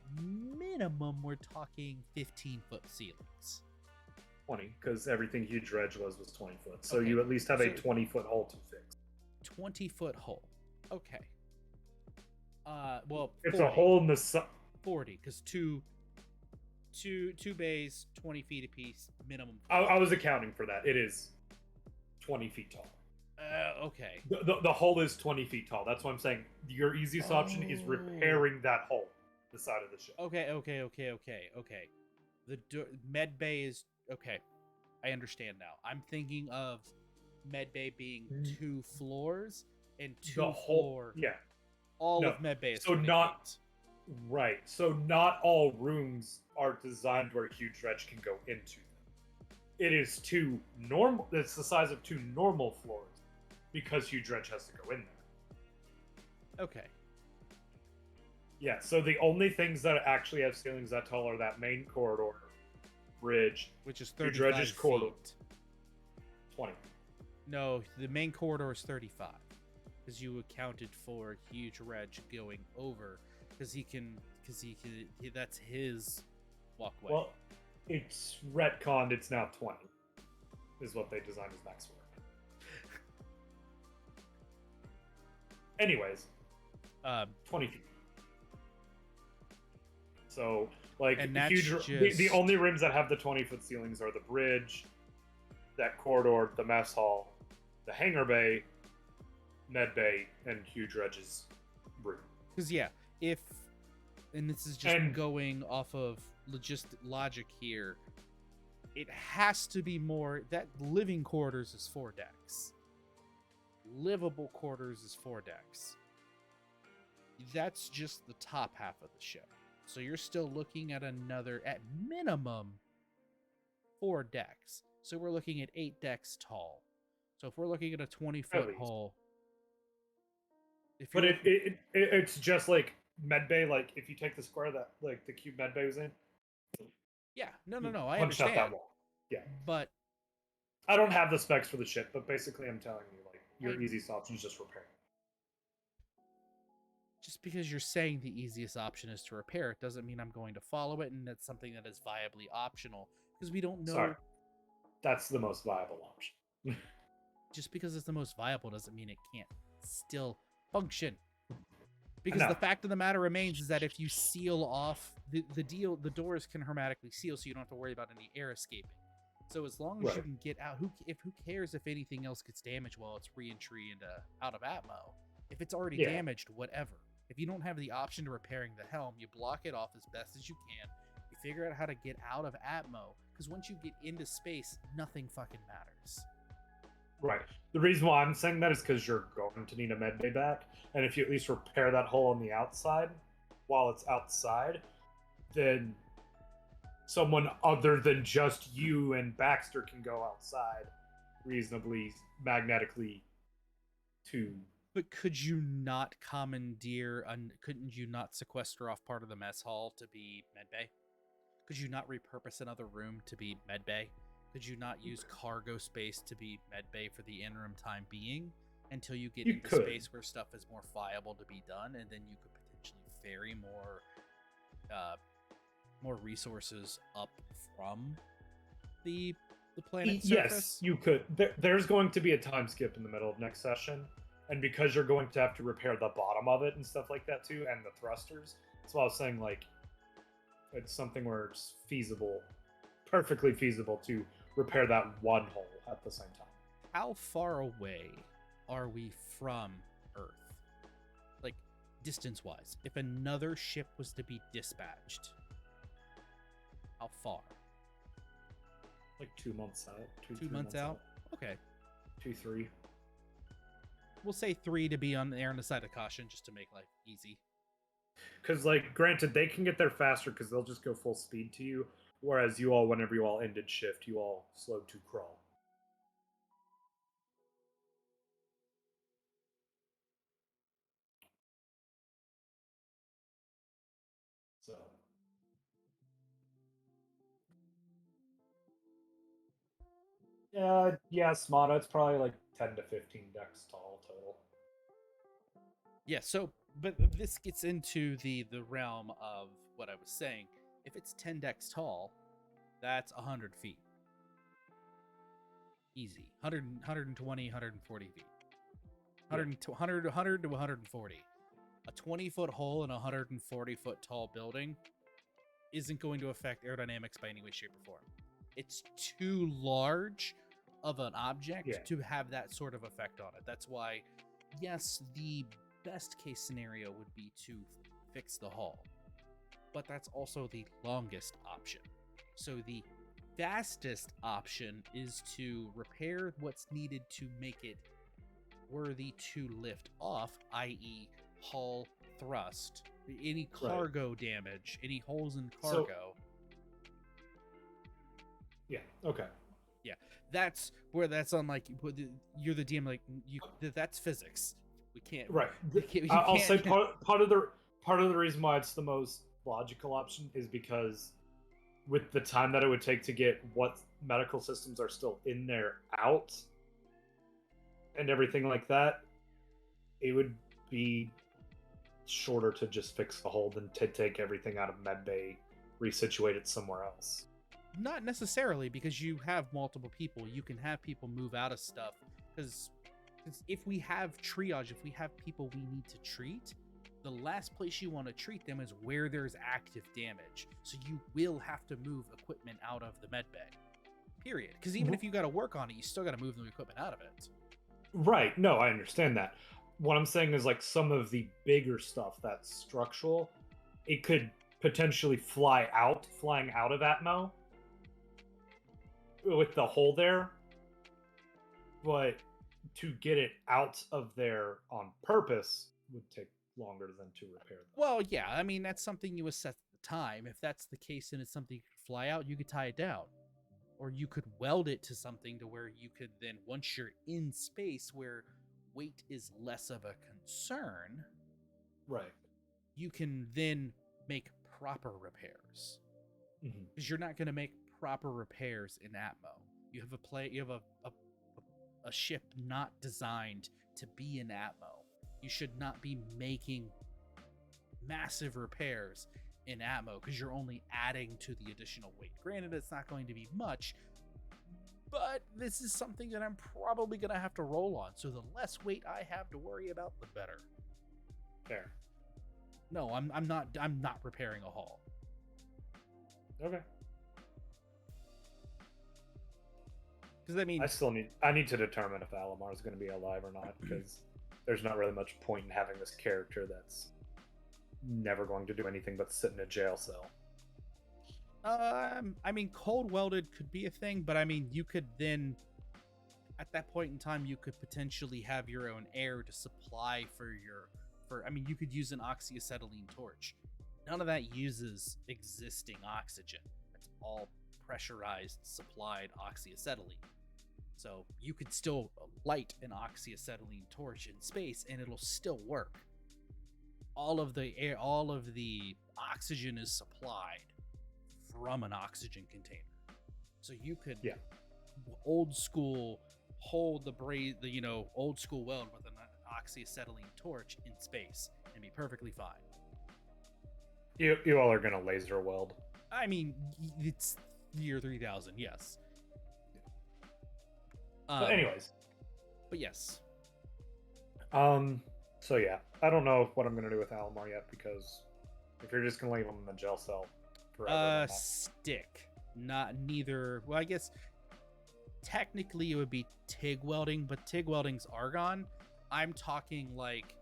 minimum, we're talking 15-foot ceilings. 20, because everything huge Reg was 20 foot. So you at least have a 20-foot hole to fix. 20-foot hole. Okay. Well, it's 40. A hole in the 40, because two bays, 20 feet apiece, minimum. I was accounting for that. It is 20 feet tall. Okay. The hole is 20 feet tall. That's what I'm saying. Your easiest option is repairing that hole, the side of the ship. Okay. The med bay is okay. I understand now. I'm thinking of med bay being 2 floors and 2 floors. Yeah. All of med bay is so not feet. Right. So not all rooms are designed where huge dredge can go into them. It is 2 normal. It's the size of 2 normal floors because huge dredge has to go in there. Okay. Yeah. So the only things that actually have ceilings that tall are that main corridor, bridge, which is 35 feet. Corridor, 20. No, the main corridor is 35. Because you accounted for huge Reg going over, because that's his walkway. Well, it's retconned. It's now 20. Is what they designed as max work. Anyways, 20 feet. So, like, the only rooms that have the 20-foot ceilings are the bridge, that corridor, the mess hall, the hangar bay, med bay, and huge Reg's room. Because and this is just going off of logic here, it has to be more, that living quarters is 4 decks. Livable quarters is 4 decks. That's just the top half of the ship. So you're still looking at another, at minimum, 4 decks. So we're looking at 8 decks tall. So if we're looking at a 20-foot hole... But it's just like medbay, like if you take the square that like the cube medbay was in. Yeah, no, I understand. Out that wall. Yeah. But I don't have the specs for the ship, but basically I'm telling you, like, your easiest option is just repair. Just because you're saying the easiest option is to repair it doesn't mean I'm going to follow it, and that's something that is viably optional, because we don't know. Sorry. That's the most viable option. Just because it's the most viable doesn't mean it can't still function. Because the fact of the matter remains is that if you seal off the doors can hermetically seal, so you don't have to worry about any air escaping. So as long as you can get out, who cares if anything else gets damaged while it's re-entry into out of Atmo? If it's already damaged, whatever. If you don't have the option to repairing the helm, you block it off as best as you can. You figure out how to get out of Atmo, because once you get into space, nothing fucking matters. Right. The reason why I'm saying that is because you're going to need a med bay back, and if you at least repair that hole on the outside while it's outside, then someone other than just you and Baxter can go outside reasonably magnetically to. But could you not commandeer, and couldn't you not sequester off part of the mess hall to be medbay? Could you not repurpose another room to be medbay? Could you not use cargo space to be medbay for the interim time being until you get into space where stuff is more viable to be done, and then you could potentially ferry more resources up from the planet's surface? Yes, you could. There's going to be a time skip in the middle of next session, and because you're going to have to repair the bottom of it and stuff like that too, and the thrusters. That's why I was saying, like, it's something where it's feasible, perfectly feasible to repair that one hole at the same time. How far away are we from Earth? Like, distance-wise, if another ship was to be dispatched, how far? Like 2 months out. 2 months out? Okay. 2, 3. We'll say 3 to be on the air on the side of caution, just to make life easy. Because, like, granted, they can get there faster because they'll just go full speed to you, whereas you all, whenever you all ended shift, you all slowed to crawl. So. Yeah, Smata, it's probably like 10 to 15 decks tall total. Yeah, so, but this gets into the realm of what I was saying. If it's 10 decks tall, that's 100 feet. Easy. 120, 140 feet. 100 to 140. A 20-foot hole in a 140-foot tall building isn't going to affect aerodynamics by any way, shape, or form. It's too large of an object to have that sort of effect on it. That's why, yes, the best case scenario would be to fix the hull, but that's also the longest option. So the fastest option is to repair what's needed to make it worthy to lift off, i.e. hull thrust, any cargo damage, any holes in cargo. Okay. Yeah, that's where that's on, like, you're the DM, like, that's physics. We can't. Right. I'll say part of the reason why it's the most logical option is because with the time that it would take to get what medical systems are still in there out and everything like that, it would be shorter to just fix the hole than to take everything out of medbay, resituate it somewhere else. Not necessarily, because you have multiple people. You can have people move out of stuff, because if we have triage, if we have people we need to treat, the last place you want to treat them is where there's active damage. So you will have to move equipment out of the med bay. Period. Because even if you got to work on it, you still got to move the equipment out of it. Right. No, I understand that. What I'm saying is, like, some of the bigger stuff that's structural, it could potentially flying out of Atmo with the hole there, but to get it out of there on purpose would take longer than to repair them. Well, yeah, I mean, that's something you assess at the time. If that's the case and it's something you could fly out, you could tie it down. Or you could weld it to something to where you could then, once you're in space where weight is less of a concern, right, you can then make proper repairs. Because you're not going to make proper repairs in Atmo. You have a ship not designed to be in Atmo. You should not be making massive repairs in Atmo because you're only adding to the additional weight. Granted, it's not going to be much, but this is something that I'm probably going to have to roll on. So the less weight I have to worry about, the better. Fair. No, I'm not repairing a hull. Okay. Because I mean, I need to determine if Alamar is going to be alive or not, because there's not really much point in having this character that's never going to do anything but sit in a jail cell. I mean, cold welded could be a thing, but I mean, you could then at that point in time, you could potentially have your own air to supply I mean, you could use an oxyacetylene torch. None of that uses existing oxygen. It's all pressurized, supplied oxyacetylene. So you could still light an oxyacetylene torch in space and it'll still work. All of the oxygen is supplied from an oxygen container. So you could old school hold old school weld with an oxyacetylene torch in space and be perfectly fine. You all are gonna laser weld. I mean, it's year 3000, yes. But anyways. But yes. So yeah, I don't know what I'm gonna do with Alomar yet, because if you're just gonna leave him in the gel cell forever, stick. Neither. Well, I guess technically it would be TIG welding, but TIG welding's argon. I'm talking like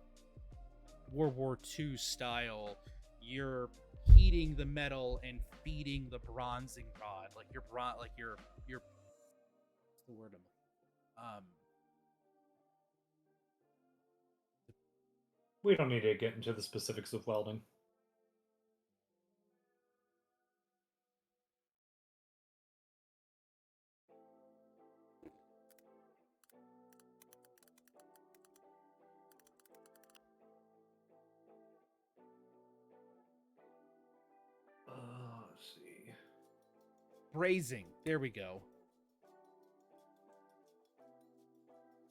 World War II style. You're heating the metal and feeding the bronzing rod, like your what's the word? We don't need to get into the specifics of welding. Let's see. Brazing. There we go.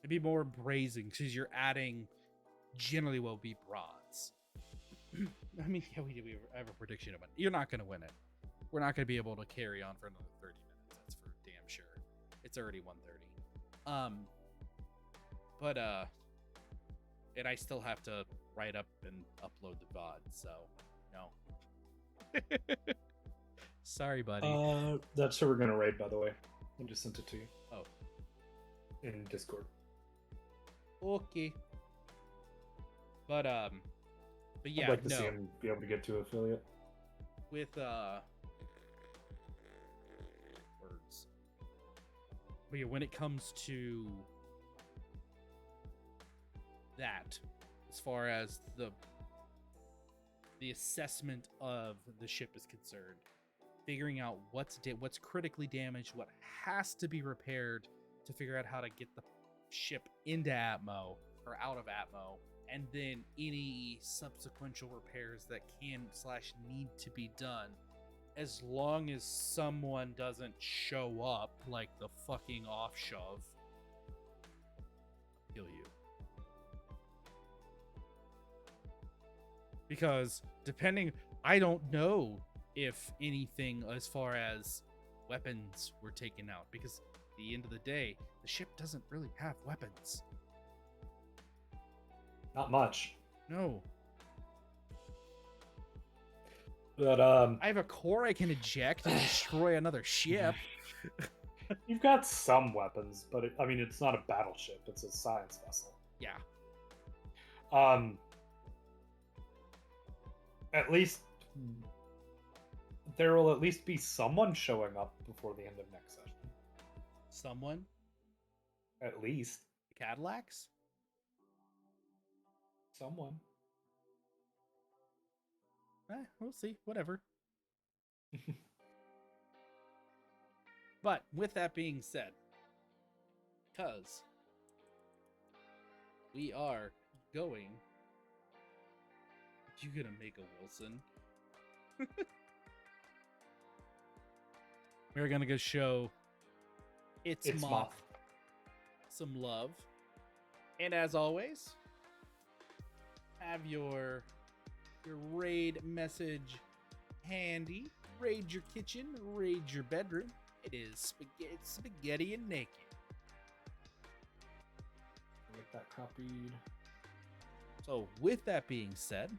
It'd be more brazing because you're adding generally will be bronze. I mean, yeah, we have a prediction of it. You're not going to win it. We're not going to be able to carry on for another 30 minutes. That's for damn sure. It's already 1:30. And I still have to write up and upload the VOD, so no. Sorry, buddy. That's who we're gonna raid, by the way. I just sent it to you. Oh. In Discord. Okay. But yeah, I'd like to see him be able to get to affiliate. With words. But yeah, when it comes to that, as far as the assessment of the ship is concerned, figuring out what's critically damaged, what has to be repaired to figure out how to get the ship into Atmo or out of Atmo, and then any subsequential repairs that can/need to be done, as long as someone doesn't show up like the fucking off shove, kill you. Because I don't know if anything as far as weapons were taken out, because at the end of the day, the ship doesn't really have weapons. Not much. No. But I have a core I can eject and destroy another ship. You've got some weapons, but it's not a battleship. It's a science vessel. Yeah. At least there will at least be someone showing up before the end of next session. Someone? At least. The Cadillacs? Someone. We'll see. Whatever. But with that being said, because we are going... You gonna make a Wilson? We're gonna go show it's Moth some love, and as always, have your raid message handy. Raid your kitchen, raid your bedroom. It is spaghetti and naked. Get that copied. So with that being said,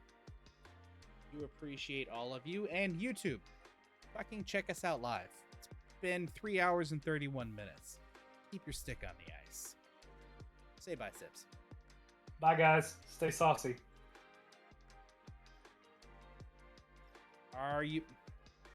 do appreciate all of you, and YouTube, fucking check us out live. It's been 3 hours and 31 minutes. Keep your stick on the ice. Say bye, Sips. Bye, guys. Stay saucy. Are you...